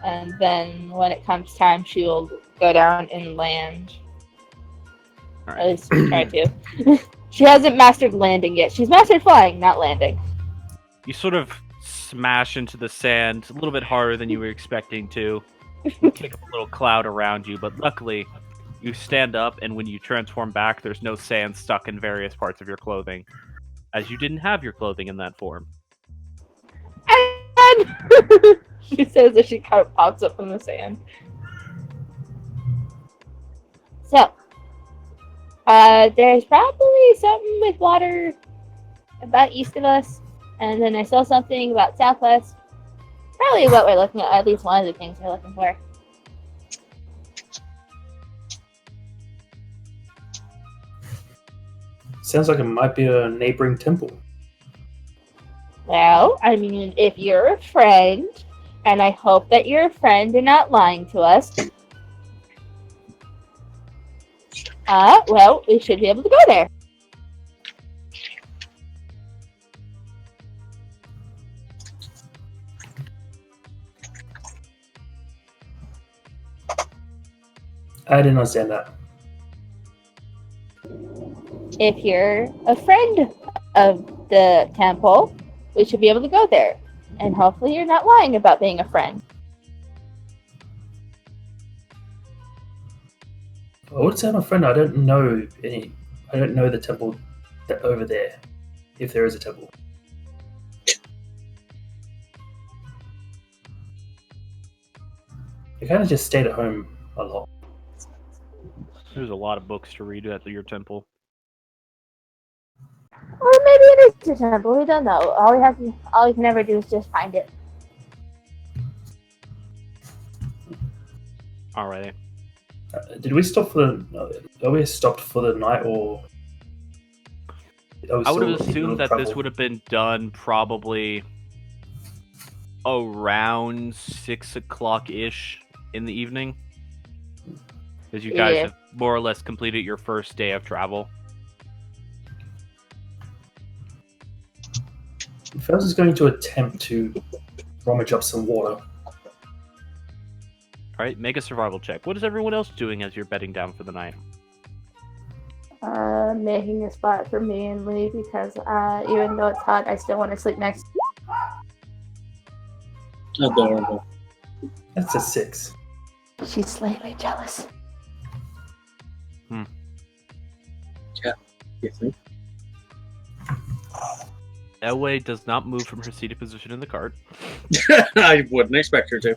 and then when it comes time, she'll go down and land. All At least try to. She hasn't mastered landing yet. She's mastered flying, not landing. You sort of smash into the sand a little bit harder than you were expecting to. You kick up a little cloud around you, but luckily you stand up, and when you transform back, there's no sand stuck in various parts of your clothing, as you didn't have your clothing in that form. And she says as she kind of pops up from the sand. So, There's probably something with water about east of us, and then I saw something about southwest. Probably what we're looking at least one of the things we're looking for. Sounds like it might be a neighboring temple. Well, I mean, if you're a friend, and I hope that you're a friend and not lying to us, well, we should be able to go there. I didn't understand that. If you're a friend of the temple, we should be able to go there. And hopefully you're not lying about being a friend. I would say I'm a friend. I don't know any. I don't know the temple over there, if there is a temple. I kind of just stayed at home a lot. There's a lot of books to read at your temple. Or maybe it is a temple. We don't know. All we can ever do is just find it. Alrighty. Did we stop for the? Are we stopped for the night, or? I would have assumed that this would have been done probably around 6 o'clock ish in the evening, because you guys have more or less completed your first day of travel. Fels is going to attempt to rummage up some water. Alright, make a survival check. What is everyone else doing as you're bedding down for the night? Making a spot for me and Lee because even though it's hot, I still want to sleep next. Adorable. That's a 6. She's slightly jealous. You think? Elway does not move from her seated position in the cart. I wouldn't expect her to.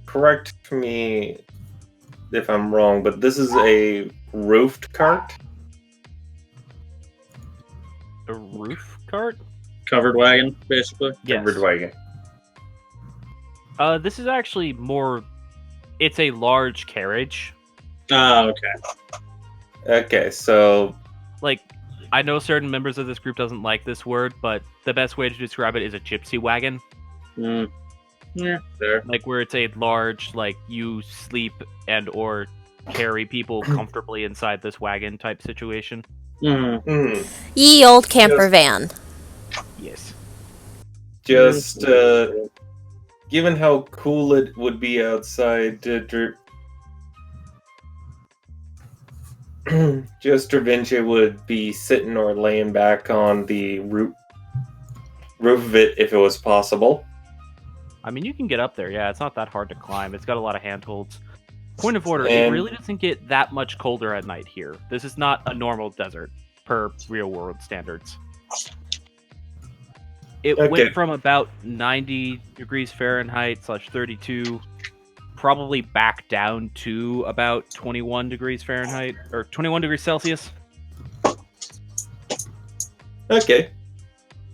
Correct me if I'm wrong, but this is a roofed cart? A roof cart? Covered wagon, basically. Yes. Covered wagon. This is actually more... It's a large carriage. Ah, okay. Okay, so... Like, I know certain members of this group doesn't like this word, but the best way to describe it is a gypsy wagon. Yeah, there. Like, where it's a large, like, you sleep and or carry people comfortably inside this wagon type situation. Ye old camper van. Yes. Just, given how cool it would be outside, just Dravinci would be sitting or laying back on the roof of it if it was possible. I mean, you can get up there, yeah. It's not that hard to climb. It's got a lot of handholds. Point of order, it And- really doesn't get that much colder at night here. This is not a normal desert, per real-world standards. It Okay. went from about 90 degrees Fahrenheit / 32, probably back down to about 21 degrees Fahrenheit, or 21 degrees Celsius. Okay.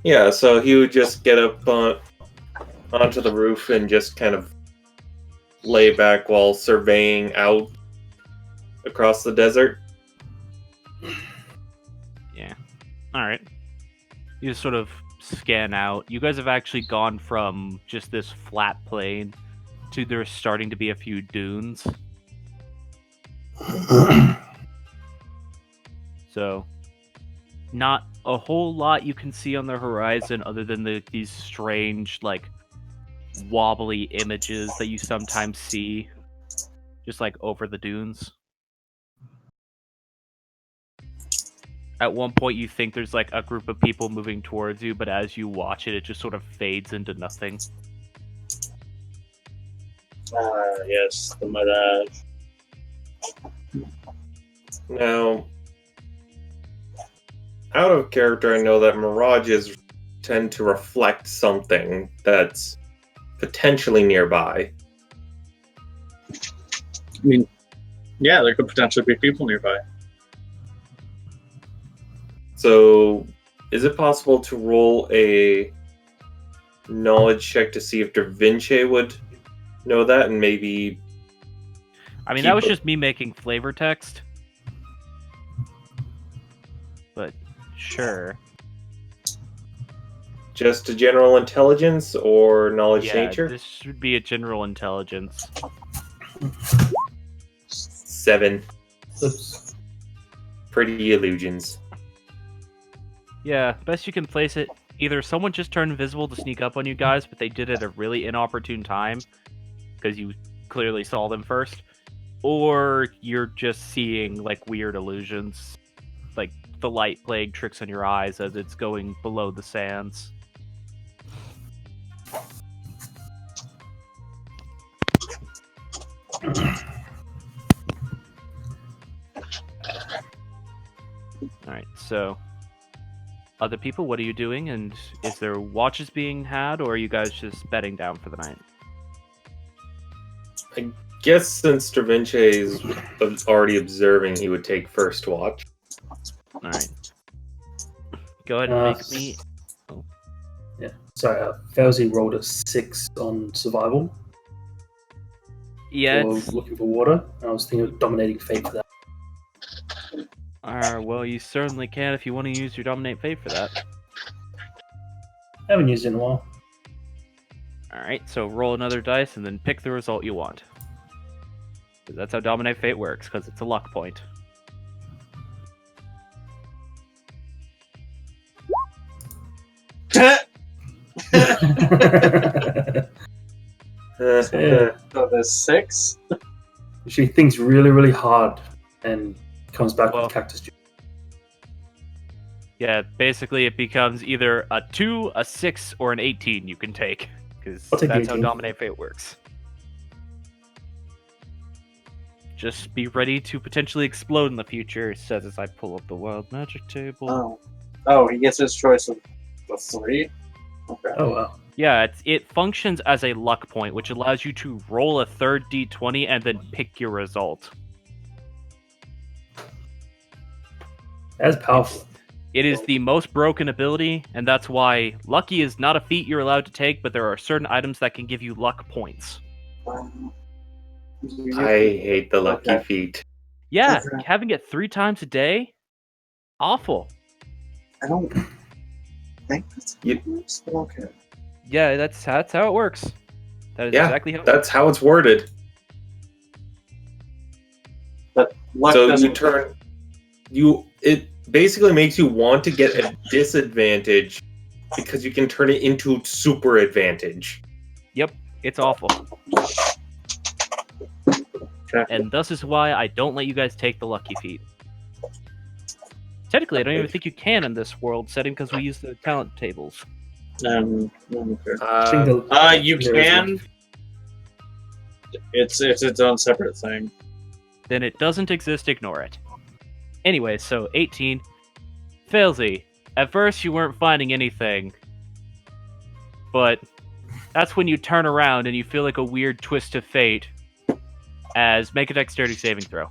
Yeah, so he would just get up onto the roof and just kind of lay back while surveying out across the desert. Yeah. Alright. You just sort of scan out. You guys have actually gone from just this flat plain to there's starting to be a few dunes. So, not a whole lot you can see on the horizon other than these strange, like, wobbly images that you sometimes see just, like, over the dunes. At one point, you think there's, like, a group of people moving towards you, but as you watch it, it just sort of fades into nothing. Yes, the Mirage. Now, out of character, I know that mirages tend to reflect something that's potentially nearby. I mean, yeah, there could potentially be people nearby. So, is it possible to roll a knowledge check to see if Da Vinci would know that and maybe... I mean, Keep that was it. just me making flavor text. But, sure. Just a general intelligence or knowledge Yeah, nature? this should be a general intelligence. 7. Oops. Pretty illusions. Yeah, best you can place it. Either someone just turned invisible to sneak up on you guys, but they did it at a really inopportune time, because you clearly saw them first, or you're just seeing, like, weird illusions. Like, the light playing tricks on your eyes as it's going below the sands. Alright, so... Other people, what are you doing? And is there watches being had, or are you guys just bedding down for the night? Guess since Da Vinci is already observing, he would take first watch. Alright. Go ahead and make me... Sorry, Fauzi rolled a 6 on survival. Yeah, For it's... looking for water. I was thinking of dominating fate for that. well, you certainly can if you want to use your Dominate Fate for that. I haven't used it in a while. Alright, so roll another dice and then pick the result you want. 'Cause that's how Dominate Fate works, because it's a luck point. Yeah. So there's 6. She thinks really, really hard and comes back Well- with cactus juice. Yeah, basically it becomes either a 2, a 6, or an 18 you can take. Because I'll take the that's how 18. Dominate Fate works. Just be ready to potentially explode in the future, it says as I pull up the wild magic table. Oh, he gets his choice of the 3? Okay. Oh, wow. Yeah, it functions as a luck point, which allows you to roll a third d20 and then pick your result. That's powerful. It is the most broken ability, and that's why Lucky is not a feat you're allowed to take, but there are certain items that can give you luck points. I hate the lucky Okay. feat. Yeah, Okay. having it 3 times a day? Awful. I don't think that's You- but okay. Yeah, that's how it works. That is Yeah, exactly how it That's how it's worded. But luck So doesn't... you turn... It basically makes you want to get a disadvantage because you can turn it into super advantage. It's awful. Okay. And thus is why I don't let you guys take the lucky feat. Technically, I don't even think you can in this world setting because we use the talent tables. Okay. I think the- You there is can. one. It's its own separate thing. Then it doesn't exist, ignore it. Anyway, so 18. Failsy. At first you weren't finding anything. But that's when you turn around and you feel like a weird twist of fate. As make a dexterity saving throw.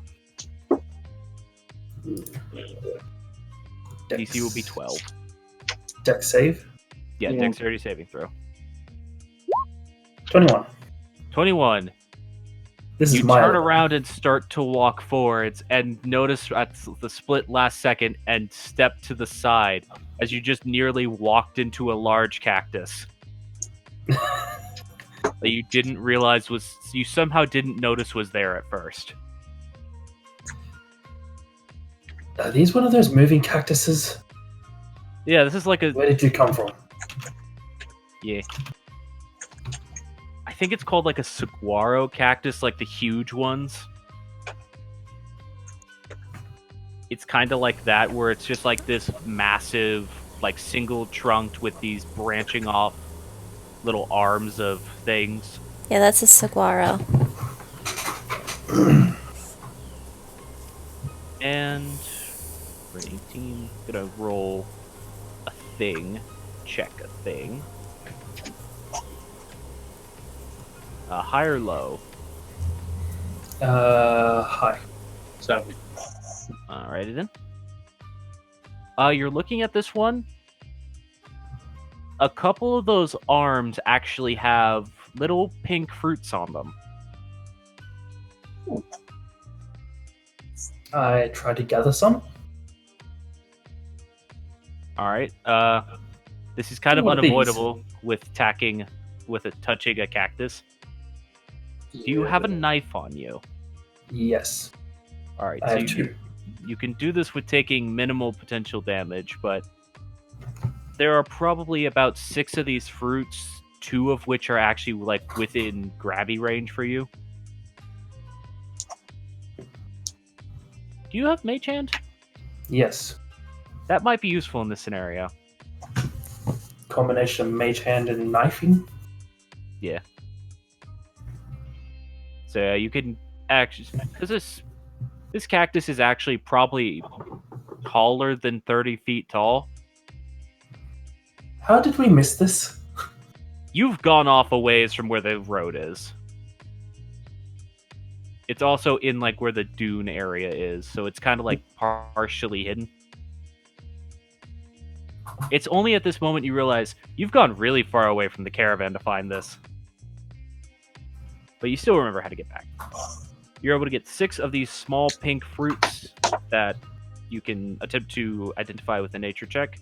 DC will be 12. Dex save. Yeah, Yeah. dexterity saving throw. 21. 21. This is You my turn level. around and start to walk forwards and notice at the split last second and step to the side as you just nearly walked into a large cactus that you didn't realize you somehow didn't notice was there at first. Are these one of those moving cactuses? Yeah, this is like a Where did you come from? yeah. I think it's called like a saguaro cactus, like the huge ones. It's kind of like that, where it's just like this massive, like single trunked with these branching off little arms of things. Yeah, that's a saguaro. And for 18, gonna roll a thing, check a thing. High or low? Hi. 7. Alrighty then. You're looking at this one. A couple of those arms actually have little pink fruits on them. I tried to gather some. Alright. This is kind of What are these? unavoidable with touching a cactus. Do you have a knife on you? Yes, Alright, I so have two. you can do this with taking minimal potential damage, but there are probably about 6 of these fruits, 2 of which are actually like within grabby range for you. Do you have Mage Hand? Yes. That might be useful in this scenario. Combination of mage hand and knifing. So you can actually, because this cactus is actually probably taller than 30 feet tall. How did we miss this? You've gone off a ways from where the road is. It's also in like where the dune area is, so it's kind of like partially hidden. It's only at this moment you realize you've gone really far away from the caravan to find this. But you still remember how to get back. You're able to get 6 of these small pink fruits that you can attempt to identify with a nature check.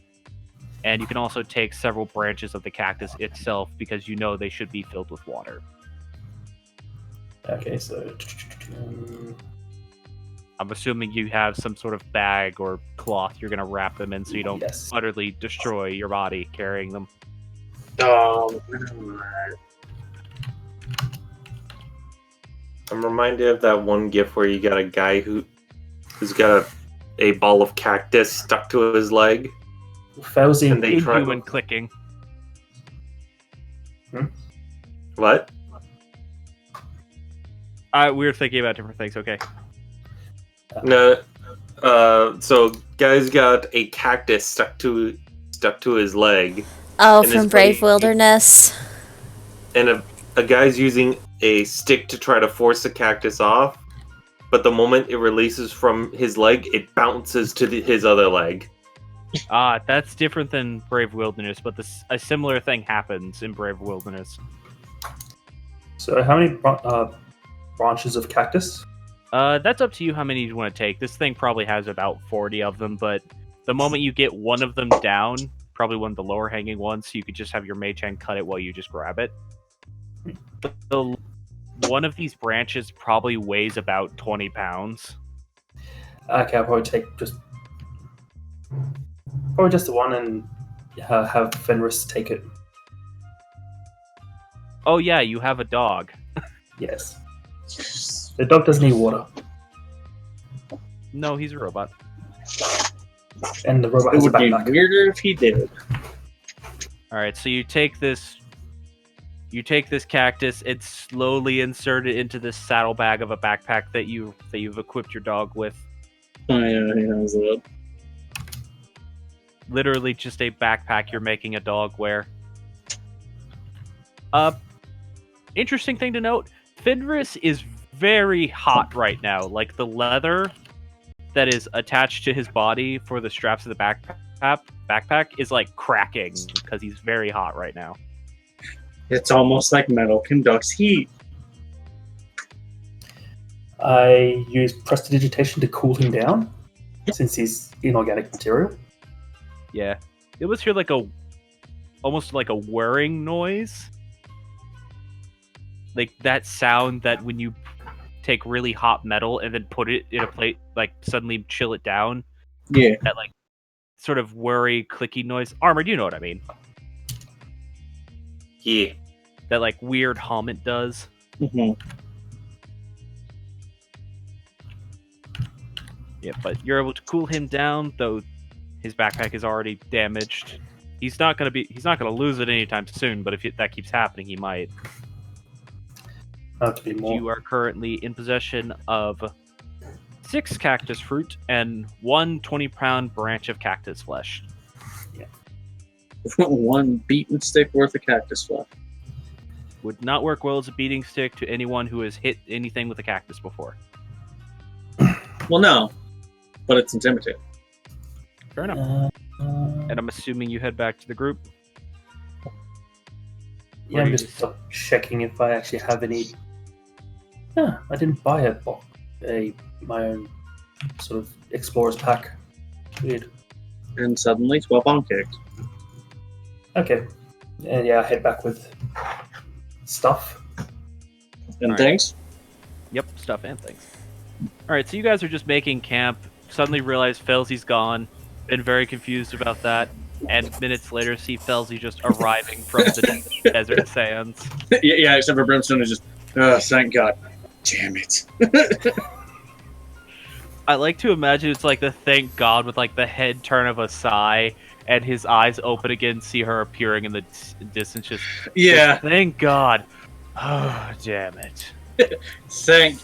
And you can also take several branches of the cactus itself because you know they should be filled with water. Okay, so I'm assuming you have some sort of bag or cloth you're going to wrap them in so you don't yes. utterly destroy your body carrying them. I'm reminded of that one gif where you got a guy who's got a ball of cactus stuck to his leg. Fauzi, And they try- Inhuman clicking. What? We were thinking about different things, okay. No. So guy's got a cactus stuck to his leg, Oh, And from his Brave buddy- Wilderness. and a guy's using a stick to try to force the cactus off. But the moment it releases from his leg, it bounces to his other leg. That's different than Brave Wilderness, but a similar thing happens in Brave Wilderness. So how many branches of cactus? That's up to you how many you want to take. This thing probably has about 40 of them, but the moment you get one of them down, probably one of the lower hanging ones, you could just have your mage hand cut it while you just grab it. One of these branches probably weighs about 20 pounds. Okay, I'll probably take just the one and have Fenris take it. Oh yeah, you have a dog. Yes. The dog doesn't need water, No, he's a robot. and the robot It has a would be backpack. weirder if he did. Alright, so you take this cactus and slowly insert it into this saddlebag of a backpack that you've equipped your dog with. Oh, yeah, he has that. Literally just a backpack you're making a dog wear. Interesting thing to note, Fenris is very hot right now. Like the leather that is attached to his body for the straps of the backpack is like cracking because he's very hot right now. It's almost like metal conducts heat. I use prestidigitation to cool him down, since he's inorganic material. Yeah. It was here like almost like a whirring noise. Like that sound that when you take really hot metal and then put it in a plate, like suddenly chill it down. Yeah. That like sort of whirry, clicky noise. Armored, you know what I mean. Yeah. That like weird hum it does. Mm-hmm. Yeah, but you're able to cool him down, though his backpack is already damaged. He's not gonna lose it anytime soon, but if that keeps happening, he might. Not to be more. You are currently in possession of 6 cactus fruit and 1 20-pound branch of cactus flesh. One beaten stick worth of cactus flesh. Would not work well as a beating stick to anyone who has hit anything with a cactus before. Well, no, but it's intimidating. Fair enough. And And I'm assuming you head back to the group. yeah, I'm just checking if I actually have any. Yeah, I didn't buy my own sort of explorer's pack. Weird. And suddenly, 12 on kicked. Okay, and yeah, I head back with stuff. And Alright. things. Yep, stuff and things. Alright, so you guys are just making camp, suddenly realize Felzy's gone, been very confused about that, and minutes later see Felzy just arriving from the desert sands. Yeah, except for Brimstone is just, oh, thank God. Damn it. I like to imagine it's like the thank God with like the head turn of a sigh, and his eyes open again, see her appearing in the distance, just thank God. Oh, damn it. Thank.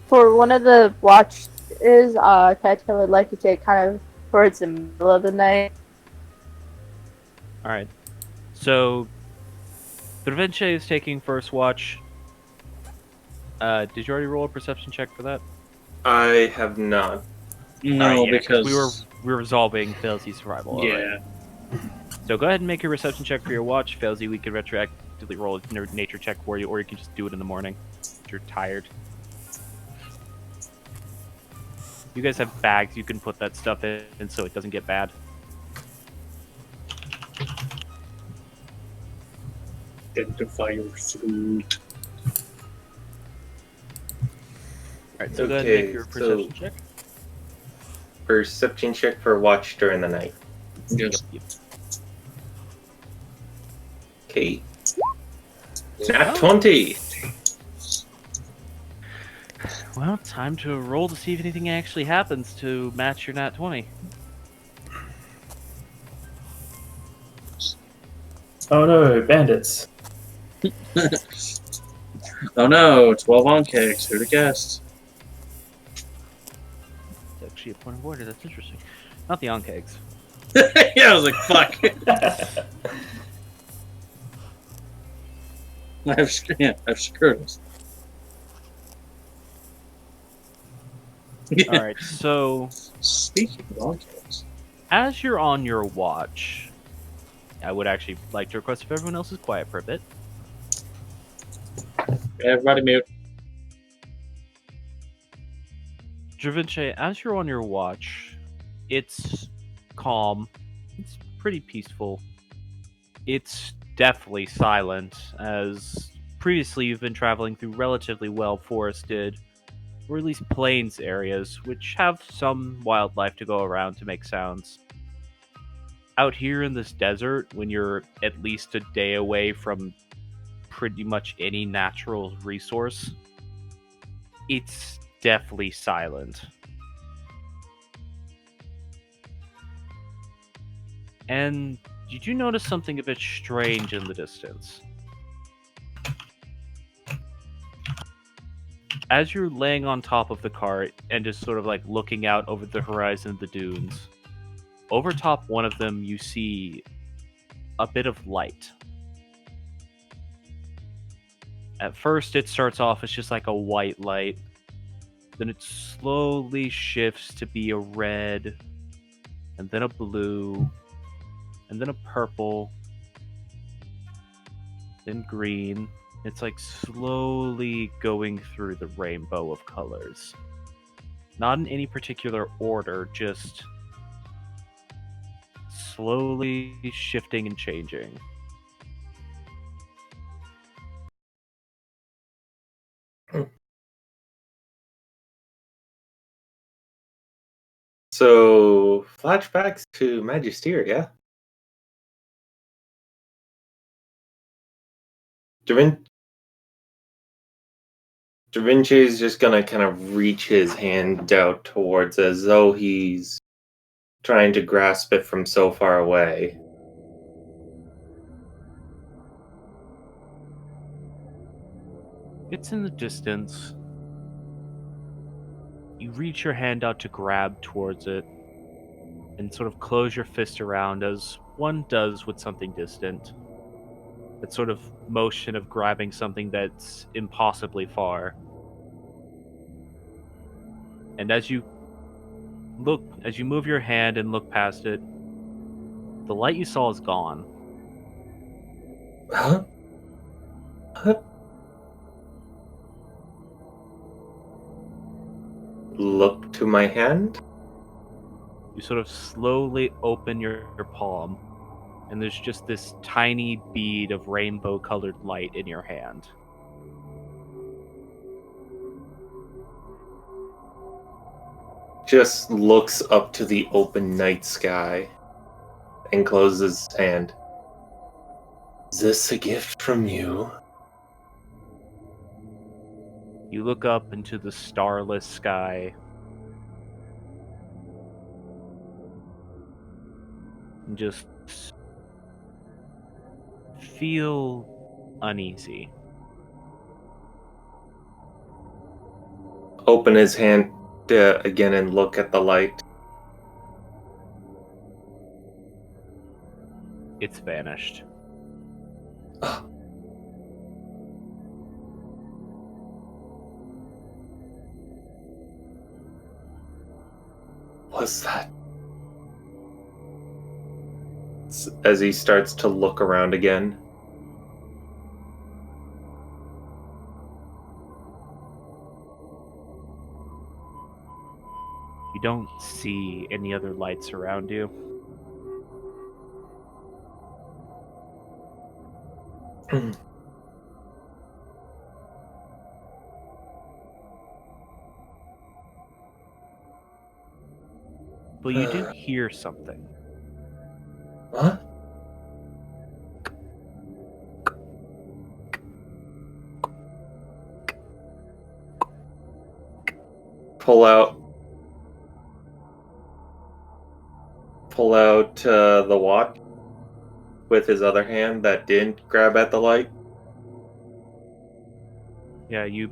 For one of the watches, Caterpillar would like to take kind of towards the middle of the night. Alright. So, Dravince is taking first watch. Did you already roll a perception check for that? I have not. No, Alright, yeah, because we were resolving Felzy's survival. Yeah. Alright. So go ahead and make your reception check for your watch. Felzy, we can retroactively roll a nature check for you, or you can just do it in the morning if you're tired. You guys have bags you can put that stuff in so it doesn't get bad. Identify your food. Alright, so go ahead and make your so- perception check. Perception check for watch during the night. Yes. Okay. Nat 20! Well, time to roll to see if anything actually happens to match your nat 20. Oh no, bandits! Oh no, 12 on kicks. Who'd have guessed? It's actually a point of order. That's interesting. Not the onkegs. Yeah, I was like, fuck. I've screwed us. Alright, so Speaking of on kicks. as you're on your watch, I would actually like to request if everyone else is quiet for a bit. Everybody mute. Dravince, as you're on your watch, it's calm. It's pretty peaceful. It's definitely silent, as previously you've been traveling through relatively well-forested, or at least plains areas, which have some wildlife to go around to make sounds. Out here in this desert, when you're at least a day away from pretty much any natural resource, it's definitely silent. And did you notice something a bit strange in the distance? As you're laying on top of the cart and just sort of like looking out over the horizon of the dunes, over top one of them you see a bit of light. At first it starts off as just like a white light, then it slowly shifts to be a red, and then a blue, and then a purple, then green. It's like slowly going through the rainbow of colors. Not in any particular order, just slowly shifting and changing. So, flashbacks to Magisteria. Da Vinci is just gonna kind of reach his hand out towards as though he's trying to grasp it from so far away. It's in the distance. You reach your hand out to grab towards it, and sort of close your fist around as one does with something distant. That sort of motion of grabbing something that's impossibly far. And as you move your hand and look past it, the light you saw is gone. Huh? What? Look to my hand? You sort of slowly open your palm, and there's just this tiny bead of rainbow-colored light in your hand. Just looks up to the open night sky and closes his hand. Is this a gift from you? You look up into the starless sky and just feel uneasy. Open his hand again and look at the light. It's vanished. What's that? As he starts to look around again. You don't see any other lights around you. But you do hear something. What? Pull out the watch with his other hand that didn't grab at the light. Yeah, you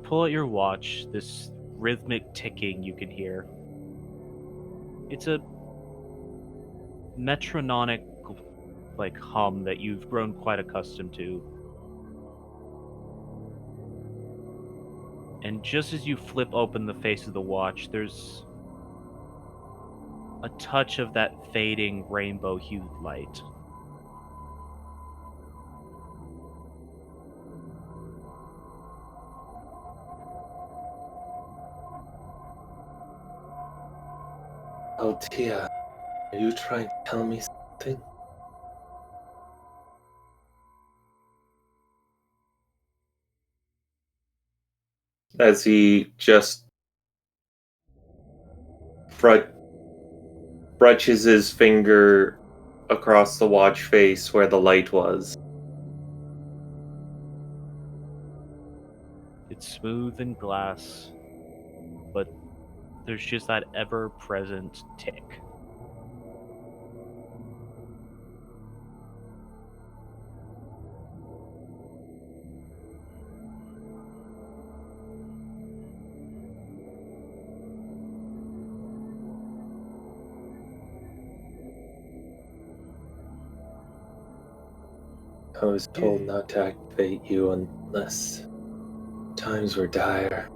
pull out your watch, this rhythmic ticking you can hear. It's a metronomic like hum that you've grown quite accustomed to. And just as you flip open the face of the watch, there's a touch of that fading rainbow-hued light. Altia, are you trying to tell me something? As he just brushes his finger across the watch face where the light was. It's smooth and glass, but there's just that ever-present tick. I was told not to activate you unless times were dire.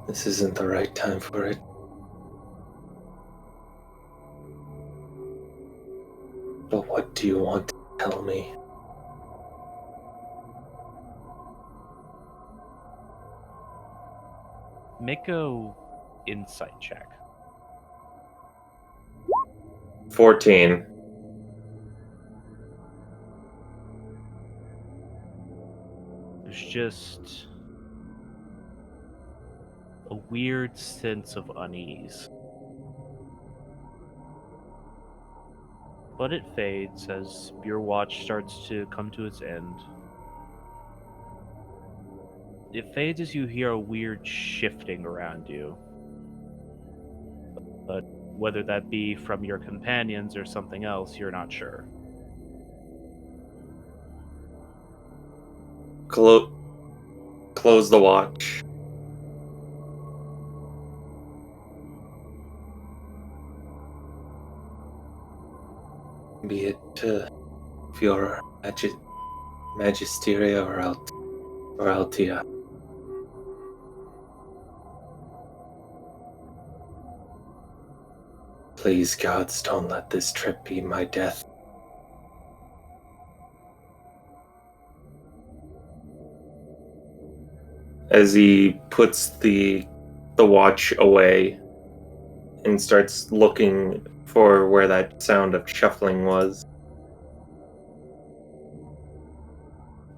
This isn't the right time for it. But what do you want to tell me? Make a insight check. 14. There's just a weird sense of unease. But it fades as your watch starts to come to its end. It fades as you hear a weird shifting around you. But whether that be from your companions or something else, you're not sure. Close the watch. Be it if you're Magisteria or Altia. Please, gods, don't let this trip be my death. As he puts the watch away and starts looking for where that sound of shuffling was.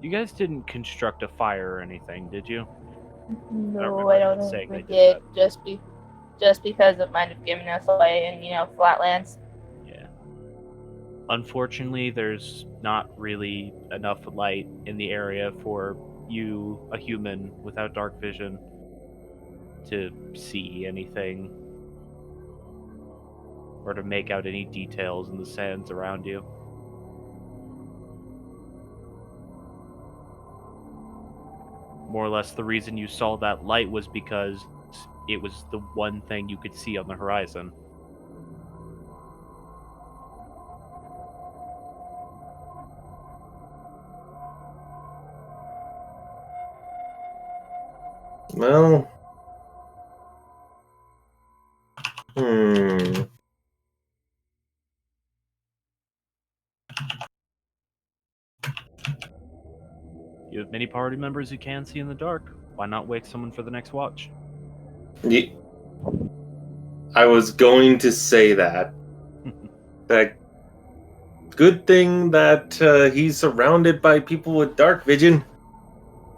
You guys didn't construct a fire or anything, did you? No, I don't saying think they we did did. Just because it might have given us away in, flatlands. Yeah. Unfortunately, there's not really enough light in the area for you, a human without dark vision, to see anything or to make out any details in the sands around you. More or less, the reason you saw that light was because it was the one thing you could see on the horizon. Well, You have many party members who can see in the dark. Why not wake someone for the next watch? I was going to say that. That good thing that he's surrounded by people with dark vision.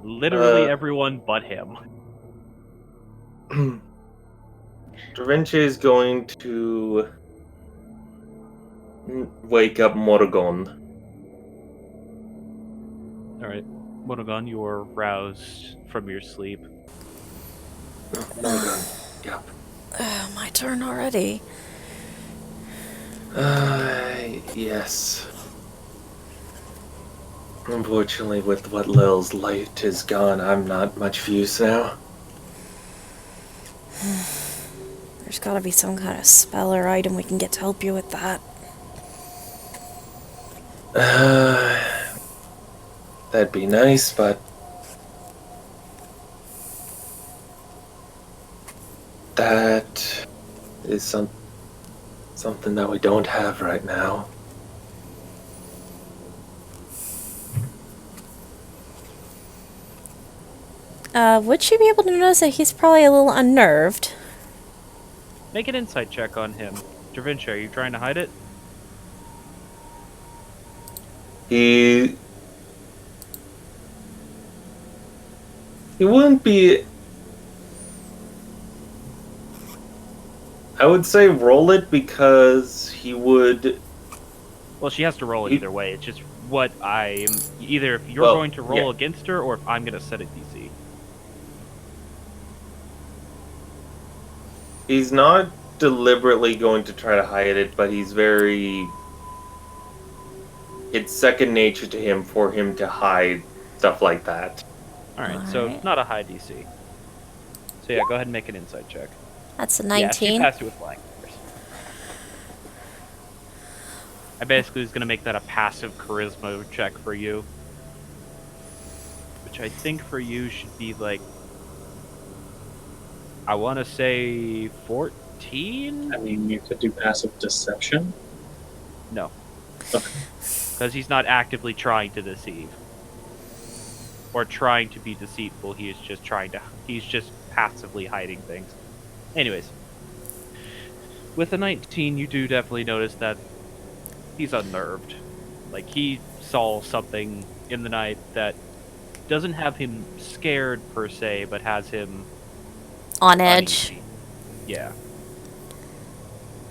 Literally everyone but him. Dravenche is going to wake up Morgon. Alright, Monogon, you are roused from your sleep. Morgon, yep. My turn already. Yes. Unfortunately, with what Lil's light is gone, I'm not much use now. There's gotta be some kind of spell or item we can get to help you with that. That'd be nice, but that is something that we don't have right now. Would she be able to notice that he's probably a little unnerved? Make an insight check on him. Dravenche, are you trying to hide it? He wouldn't be. I would say roll it because he would. Well, she has to roll it either way. It's just what I'm... Either if you're going to roll against her, or if I'm going to set a DC. He's not deliberately going to try to hide it, but he's very... It's second nature to him for him to hide stuff like that. Alright, so not a high DC. So yeah, go ahead and make an insight check. That's a Yeah, she 19. passed you with flying colors. I basically was going to make that a passive charisma check for you. Which I think for you should be like... I want to say 14? I mean, you could do passive deception. No. Okay. Because he's not actively trying to deceive. Or trying to be deceitful, he is just he's just passively hiding things. Anyways. With a 19, you do definitely notice that he's unnerved. Like, he saw something in the night that doesn't have him scared per se, but has him On edge. uneasy. Yeah.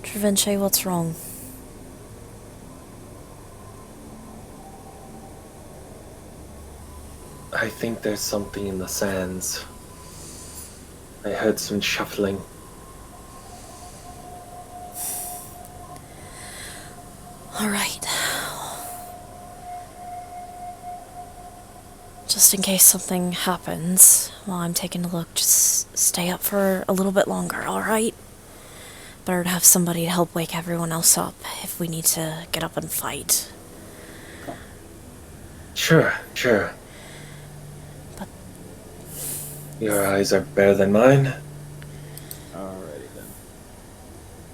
Dravenche, what's wrong? I think there's something in the sands. I heard some shuffling. Alright. Just in case something happens while I'm taking a look, just stay up for a little bit longer, alright? Better to have somebody to help wake everyone else up if we need to get up and fight. Sure. But- Your eyes are better than mine. Alrighty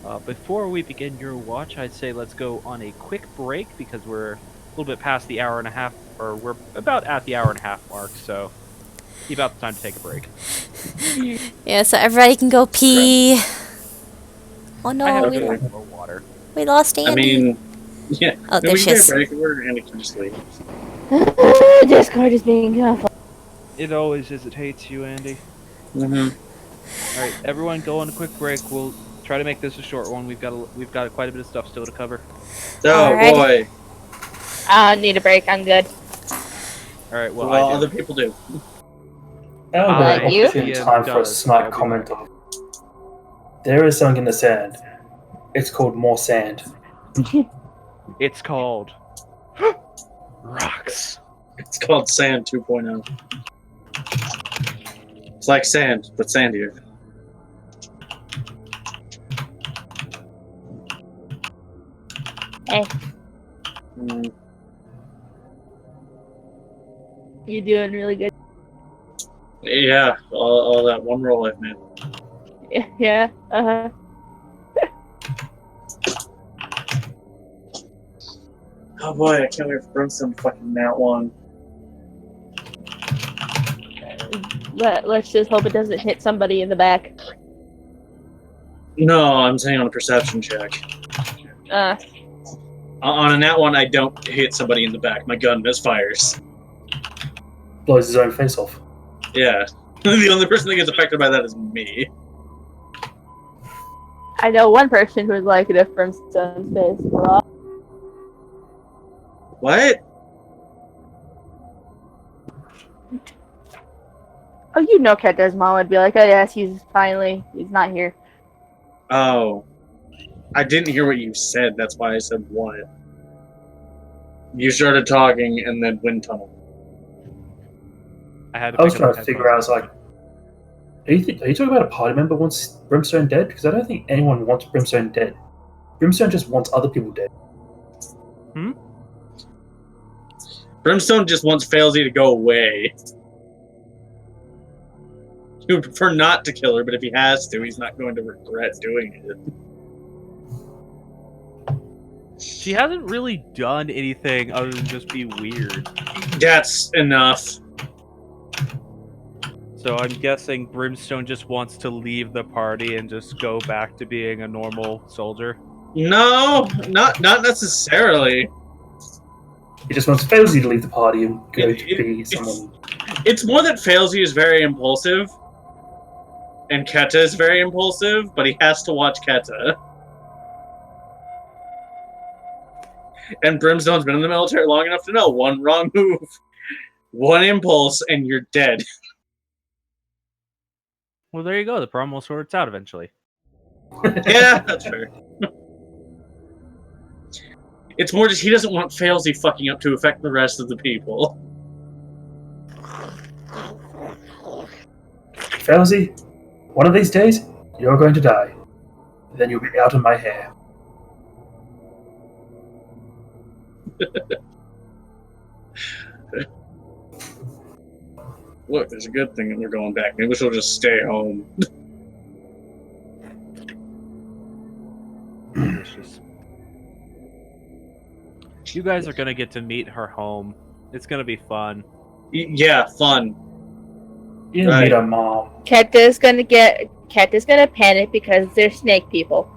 then. Before we begin your watch, I'd say let's go on a quick break because we're a little bit past the hour and a half, or we're about at the hour and a half mark, so about the time to take a break. Yeah, so everybody can go pee. Oh I no, have we, a bit more water. we lost Andy. I mean, yeah. Oh, we there can she get is. a break or Andy can just leave. Discord is being awful. It always hesitates you, Andy. Mm-hmm. Alright, everyone go on a quick break. We'll try to make this a short one. We've got quite a bit of stuff still to cover. Oh Alright. boy. I don't need a break. I'm good. Alright, well, Well, I do. other people do. However, you? opportune time for a snide comment of there is something in the sand. It's called more sand. It's called rocks. It's called Sand 2.0. It's like sand, but sandier. Hey, Mm. you're doing really good. Yeah, all that one roll I've made. Yeah. Uh-huh. Oh boy, I can't wait for Brimstone to fucking mount one. Let's just hope it doesn't hit somebody in the back. No, I'm saying on a perception check. On a nat one, I don't hit somebody in the back. My gun misfires. Blows his own face off. Yeah. The only person that gets affected by that is me. I know one person who would like it if Brimstone's face were off. What? Oh, you know Keta's mom would be like, oh yes, he's not here. Oh. I didn't hear what you said, that's why I said what. You started talking and then wind tunnel. I had to I was pick up trying to my figure out, I headphones. was like, are you talking about a party member wants Brimstone dead? Because I don't think anyone wants Brimstone dead. Brimstone just wants other people dead. Brimstone just wants Failsy to go away. He would prefer not to kill her, but if he has to, he's not going to regret doing it. She hasn't really done anything other than just be weird. That's enough. So I'm guessing Brimstone just wants to leave the party and just go back to being a normal soldier. No, not necessarily. He just wants Failsy to leave the party and go to be someone. It's more that Failsy is very impulsive, and Keta is very impulsive, but he has to watch Keta. And Brimstone's been in the military long enough to know one wrong move, one impulse, and you're dead. Well, there you go. The problem will sort itself out eventually. Yeah, that's fair. It's more just he doesn't want Failsy fucking up to affect the rest of the people. Failsy, one of these days, you're going to die. Then you'll be out of my hair. Look, there's a good thing that we're going back. Maybe she'll just stay home. Delicious. You guys are gonna get to meet her home. It's gonna be fun. Yeah, fun. You Right. need a mom. Keta's gonna panic because they're snake people.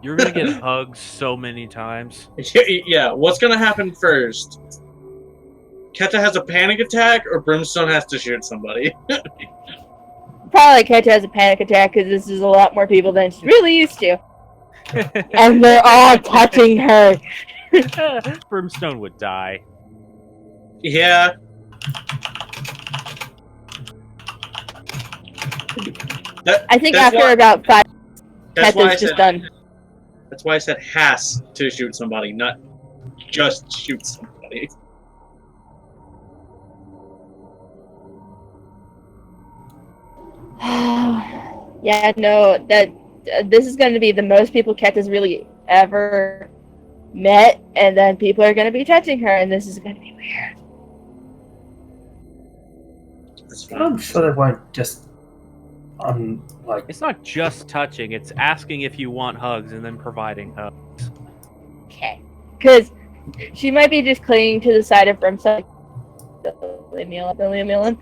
You're gonna get hugged so many times. Yeah, what's gonna happen first? Keta has a panic attack, or Brimstone has to shoot somebody? Probably Keta has a panic attack because this is a lot more people than she's really used to. And they're all touching her. Brimstone would die. Yeah. I think That's after why- about 5, That's why I Keta's just said done. That's why I said has to shoot somebody, not just shoot somebody. Yeah, no, this is going to be the most people Ket has really ever met, and then people are going to be touching her, and this is going to be weird. That's I'm fine. sure they won't just like It's not just touching, it's asking if you want hugs and then providing hugs. Okay. Because she might be just clinging to the side of Brimstone. Million.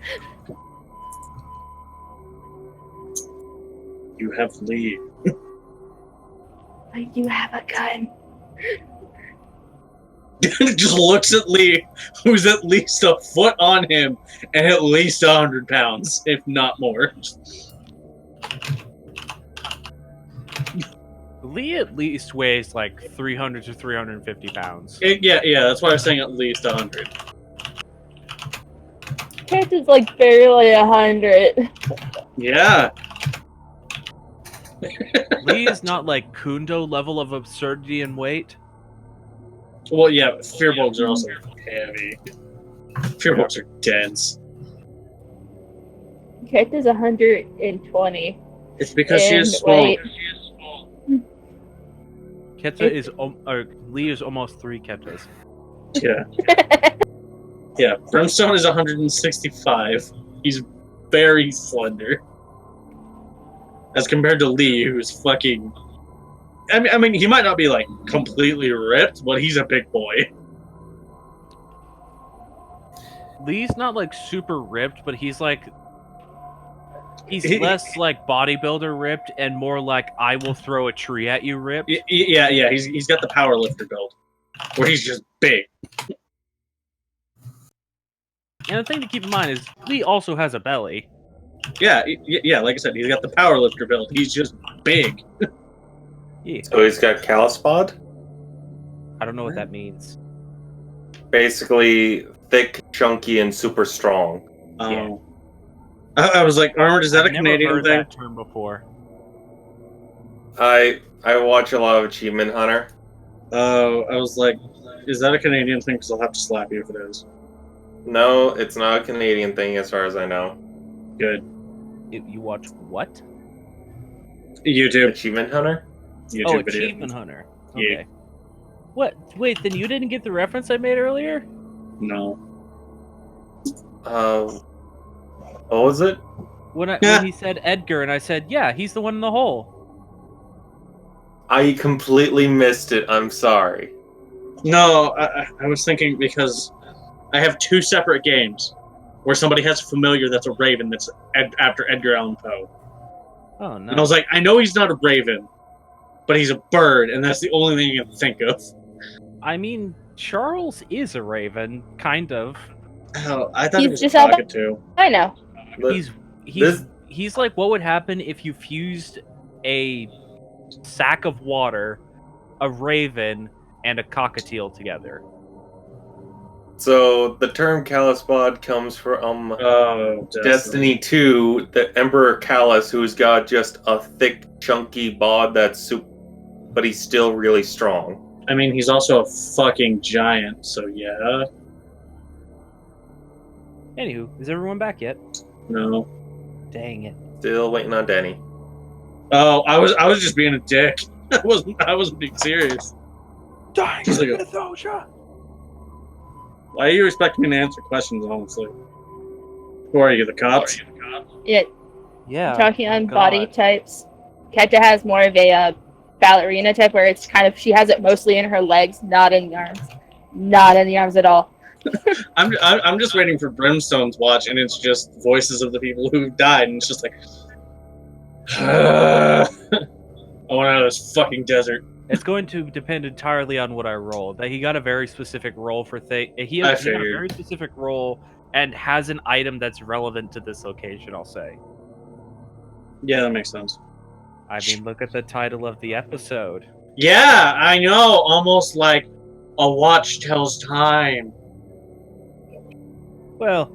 You have Lee. I do have a gun. Just looks at Lee, who's at least a foot on him and at least 100 pounds, if not more. Lee at least weighs like 300 to 350 pounds. Yeah, that's why I was saying at least 100. Ket is like barely 100. Yeah. Lee is not like Kundo level of absurdity and weight. Well, yeah, but fearbolgs are also heavy. Fearbolgs are dense. Ket is 120. It's because she is And small. wait. Keta is, or Lee is almost 3 Ketas. Yeah. Yeah, Brimstone is 165. He's very slender. As compared to Lee, who's fucking... I mean, he might not be, like, completely ripped, but he's a big boy. Lee's not like super ripped, but he's like... He's less like bodybuilder ripped and more like I will throw a tree at you ripped. Yeah, he's got the powerlifter build, where he's just big. And the thing to keep in mind is Lee also has a belly. Yeah, like I said, he's got the powerlifter build. He's just big. Yeah. So he's got Calispod? I don't know what that means. Basically, thick, chunky, and super strong. Yeah. I was like, Armored, is that I've a never Canadian heard thing? that term before. I watch a lot of Achievement Hunter. Oh, I was like, is that a Canadian thing? Because I'll have to slap you if it is. No, it's not a Canadian thing as far as I know. Good. You watch what? YouTube. Achievement Hunter? YouTube video. Achievement Hunter. Yeah. Okay. What? Wait, then you didn't get the reference I made earlier? No. What was it? When he said Edgar, and I said, yeah, he's the one in the hole. I completely missed it. I'm sorry. No, I was thinking because I have 2 separate games where somebody has a familiar that's a raven that's after Edgar Allan Poe. Oh, no. And I was like, I know he's not a raven, but he's a bird, and that's the only thing I can think of. I mean, Charles is a raven, kind of. Oh, I thought he He's was just talking to. I know. But He's like what would happen if you fused a sack of water, a raven, and a cockatiel together. So the term Calispod comes from Oh, Destiny 2, the Emperor Callus, who's got just a thick, chunky bod but he's still really strong. I mean, he's also a fucking giant, so yeah. Anywho, is everyone back yet? No. Dang it. Still waiting on Denny. Oh, I was just being a dick. I wasn't being serious. Dang He's like it, Mythosha! Why are you expecting me to answer questions, honestly? Who are you, the cops? Yeah, Yeah. talking on God. body types. Keta has more of a ballerina type where it's kind of, she has it mostly in her legs, not in the arms. Not in the arms at all. I'm just waiting for Brimstone's watch, and it's just voices of the people who've died, and it's just like, I want out of this fucking desert. It's going to depend entirely on what I roll. That he got a very specific role for thing. He I got a figured. very specific role and has an item that's relevant to this location. I'll say. Yeah, that makes sense. I mean, look at the title of the episode. Yeah, I know. Almost like a watch tells time. Well,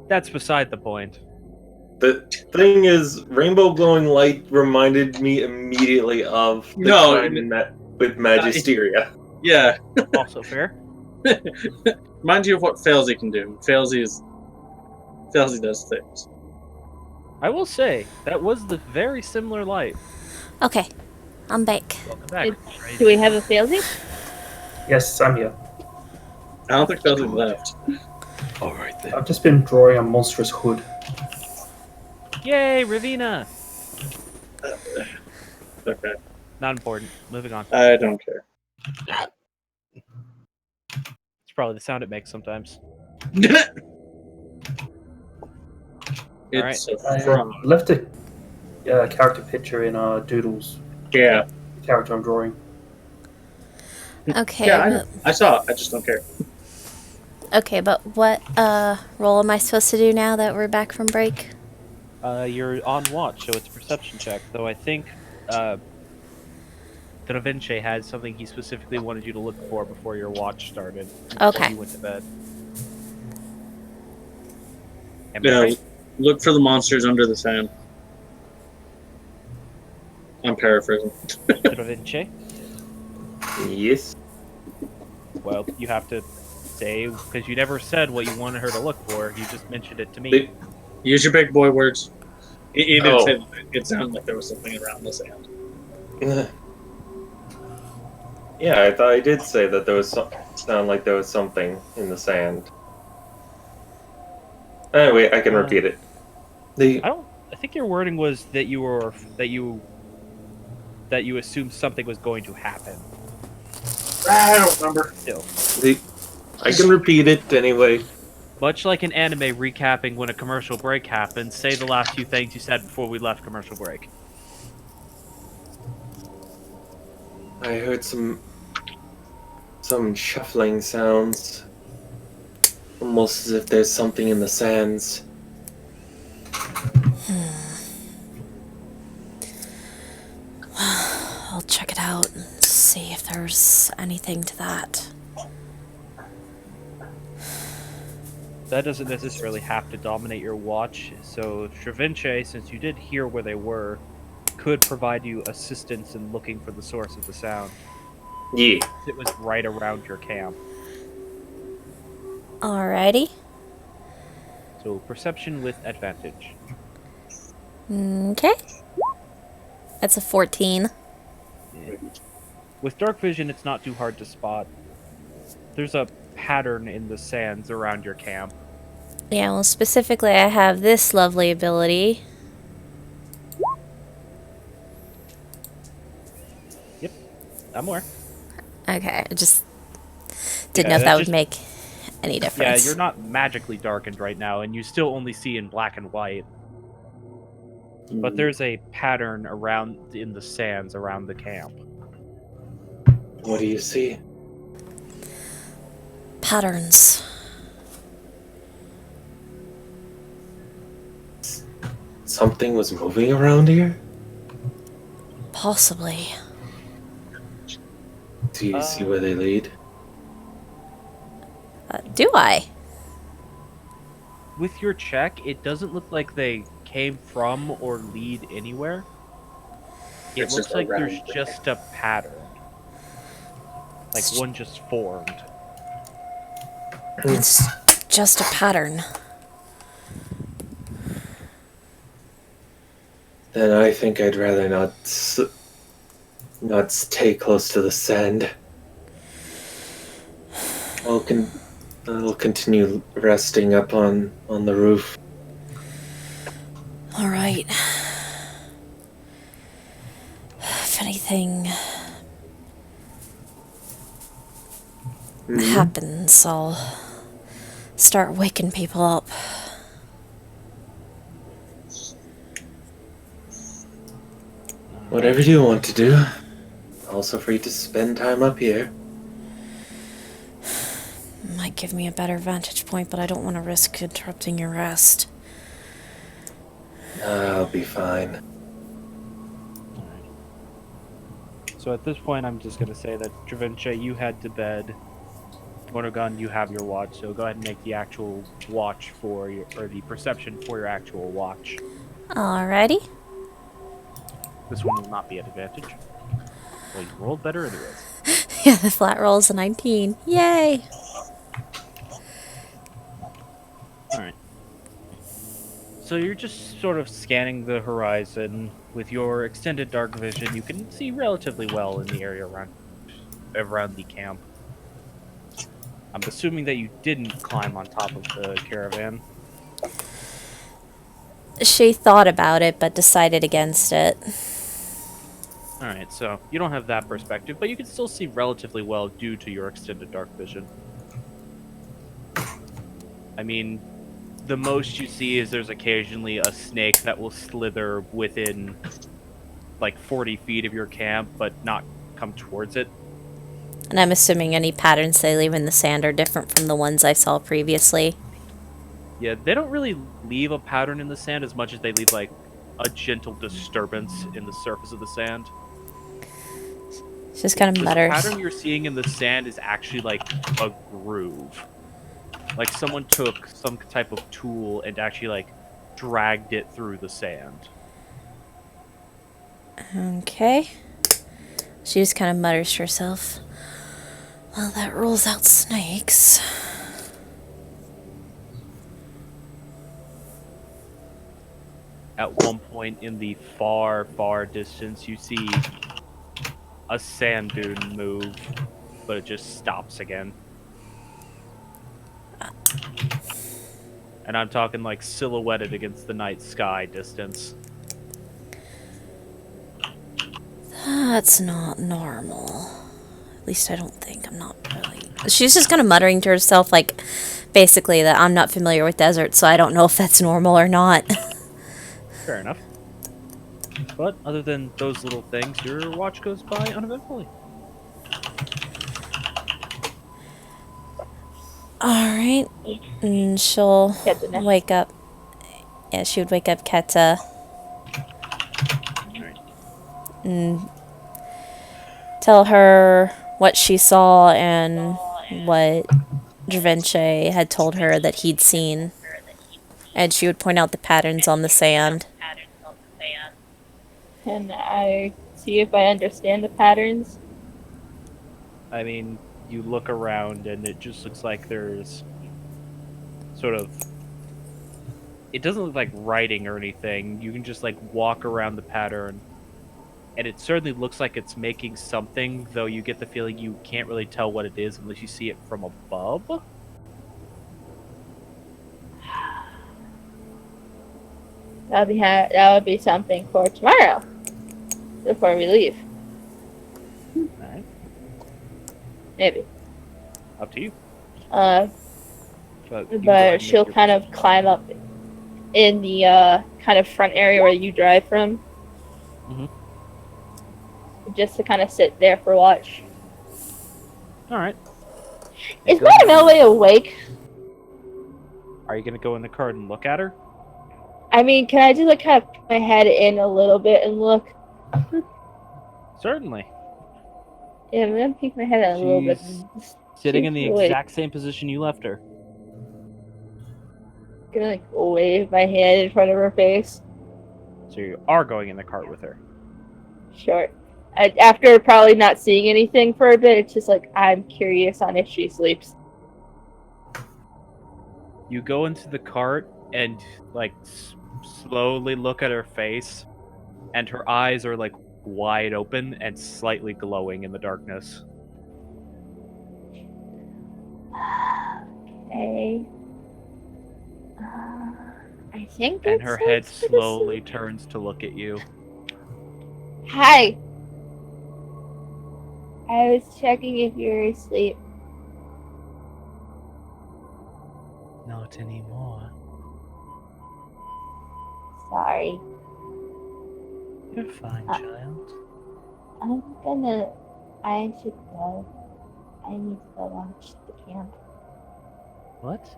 that's beside the point. The thing is, Rainbow Glowing Light reminded me immediately of the time with Magisteria. Yeah. Also fair. Reminds you of what Failsy can do. Failsy does things. I will say that was the very similar light. Okay, I'm back. Welcome back. Do we have a failsafe? Yes, I'm here. I don't think Felton left. All right then. I've just been drawing a monstrous hood. Yay, Ravina! Okay. Not important. Moving on. I don't care. It's probably the sound it makes sometimes. It's I a frog. left a character picture in Doodles. Yeah. Character I'm drawing. Okay, Yeah, I saw it. I just don't care. okay, but what role am I supposed to do now that we're back from break? You're on watch, so it's a perception check. Though I think Da Vinci had something he specifically wanted you to look for before your watch started. Before Okay. you went to bed. Am I Yeah, right? look for the monsters under the sand. I'm paraphrasing. Da Vinci? Yes. Well, you have to say, because you never said what you wanted her to look for. You just mentioned it to me. They- Use your big boy words. It didn't Oh. say, it sounded like there was something around the sand. Yeah, I thought I did say that there was sound like there was something in the sand. Anyway, I can repeat it. I think your wording was that you assumed something was going to happen. I don't remember. Still, I can repeat it anyway. much like an anime recapping when a commercial break happens, say the last few things you said before we left commercial break. I heard some shuffling sounds. Almost as if there's something in the sands. I'll check it out and see if there's anything to that. That doesn't necessarily have to dominate your watch, so Stravince, since you did hear where they were, could provide you assistance in looking for the source of the sound. Yeah. It was right around your camp. Alrighty. So perception with advantage. Okay. That's a 14. With dark vision, it's not too hard to spot. There's a pattern in the sands around your camp. Yeah, well, specifically, I have this lovely ability. I'm aware. Okay, I just didn't Yeah, know if that that would just- make any Yeah, difference. you're not magically darkened right now, and you still only see in black and white. But there's a pattern around in the sands around the camp. What do you see? Patterns. Something was moving around here? Possibly. Do you see where they lead? Do I? With your check, it doesn't look like they came from or lead anywhere. It It's looks just like there's around. just a pattern. Like one just formed. It's just a pattern. Then I think I'd rather not stay close to the sand. I'll continue resting up on the roof. Alright. If anything happens, I'll start waking people up. Whatever you want to do. Also free to spend time up here. Might give me a better vantage point, but I don't want to risk interrupting your rest. I'll be fine. So at this point, I'm just going to say that Travince, you head to bed. Monogun, you have your watch, so go ahead and make the actual watch for your, or the perception for your actual watch. Alrighty. This one will not be at advantage. Well, you rolled better anyways. Yeah, the flat roll's a 19. Yay! Alright. So so you're just sort of scanning the horizon. With your extended dark vision, you can see relatively well in the area around the camp. I'm assuming that you didn't climb on top of the caravan. She thought about it, but decided against it. Alright, so you don't have that perspective, but you can still see relatively well due to your extended dark vision. I mean, the most you see is there's occasionally a snake that will slither within like 40 feet of your camp, but not come towards it. And I'm assuming any patterns they leave in the sand are different from the ones I saw previously. Yeah, they don't really leave a pattern in the sand as much as they leave like a gentle disturbance in the surface of the sand. She just kind of The mutters. pattern you're seeing in the sand is actually like a groove. Like someone took some type of tool and actually like dragged it through the sand. Okay. She just kind of mutters to herself. Well, that rules out snakes. At one point in the far, far distance, you see a sand dune move, but it just stops again. And I'm talking like silhouetted against the night sky distance. That's not normal. At least I don't think. I'm not really. She's just kind of muttering to herself, like, basically that I'm not familiar with deserts, so I don't know if that's normal or not. Fair enough. But other than those little things, your watch goes by uneventfully. Alright. And she'll Get the next. wake up. Yeah, she would wake up Keta Alright. and tell her what she saw and what Dravenche had told her that he'd seen. And she would point out the patterns on the sand. Can I see if I understand the patterns? I mean, you look around and it just looks like there's sort of... It doesn't look like writing or anything. You can just like walk around the pattern and it certainly looks like it's making something, though you get the feeling you can't really tell what it is unless you see it from above. That would be something for tomorrow, before we leave. Alright, Maybe. up to you. But You can go ahead and make she'll your kind of perception. climb up in the kind of front area where you drive from. Mhm. Just to kind of sit there for watch. Alright. Is Go Madame ahead. Elway awake? Are you going to go in the car and look at her? I mean, can I just like kind of put my head in a little bit and look? Certainly. Yeah, I'm gonna peek my head in a little bit. She's and just Sitting see in if the she's awake. exact same position you left her. Gonna like wave my hand in front of her face. So you are going in the cart with her. Sure. After probably not seeing anything for a bit, it's just like I'm curious on if she sleeps. You go into the cart and like slowly look at her face, and her eyes are like wide open and slightly glowing in the darkness. Okay. I think. And it's her safe head to slowly sleep. turns to look at you. Hi. I was checking if you were asleep. Not anymore. Sorry. You're fine, child. I should go. I need to go watch the camp. What?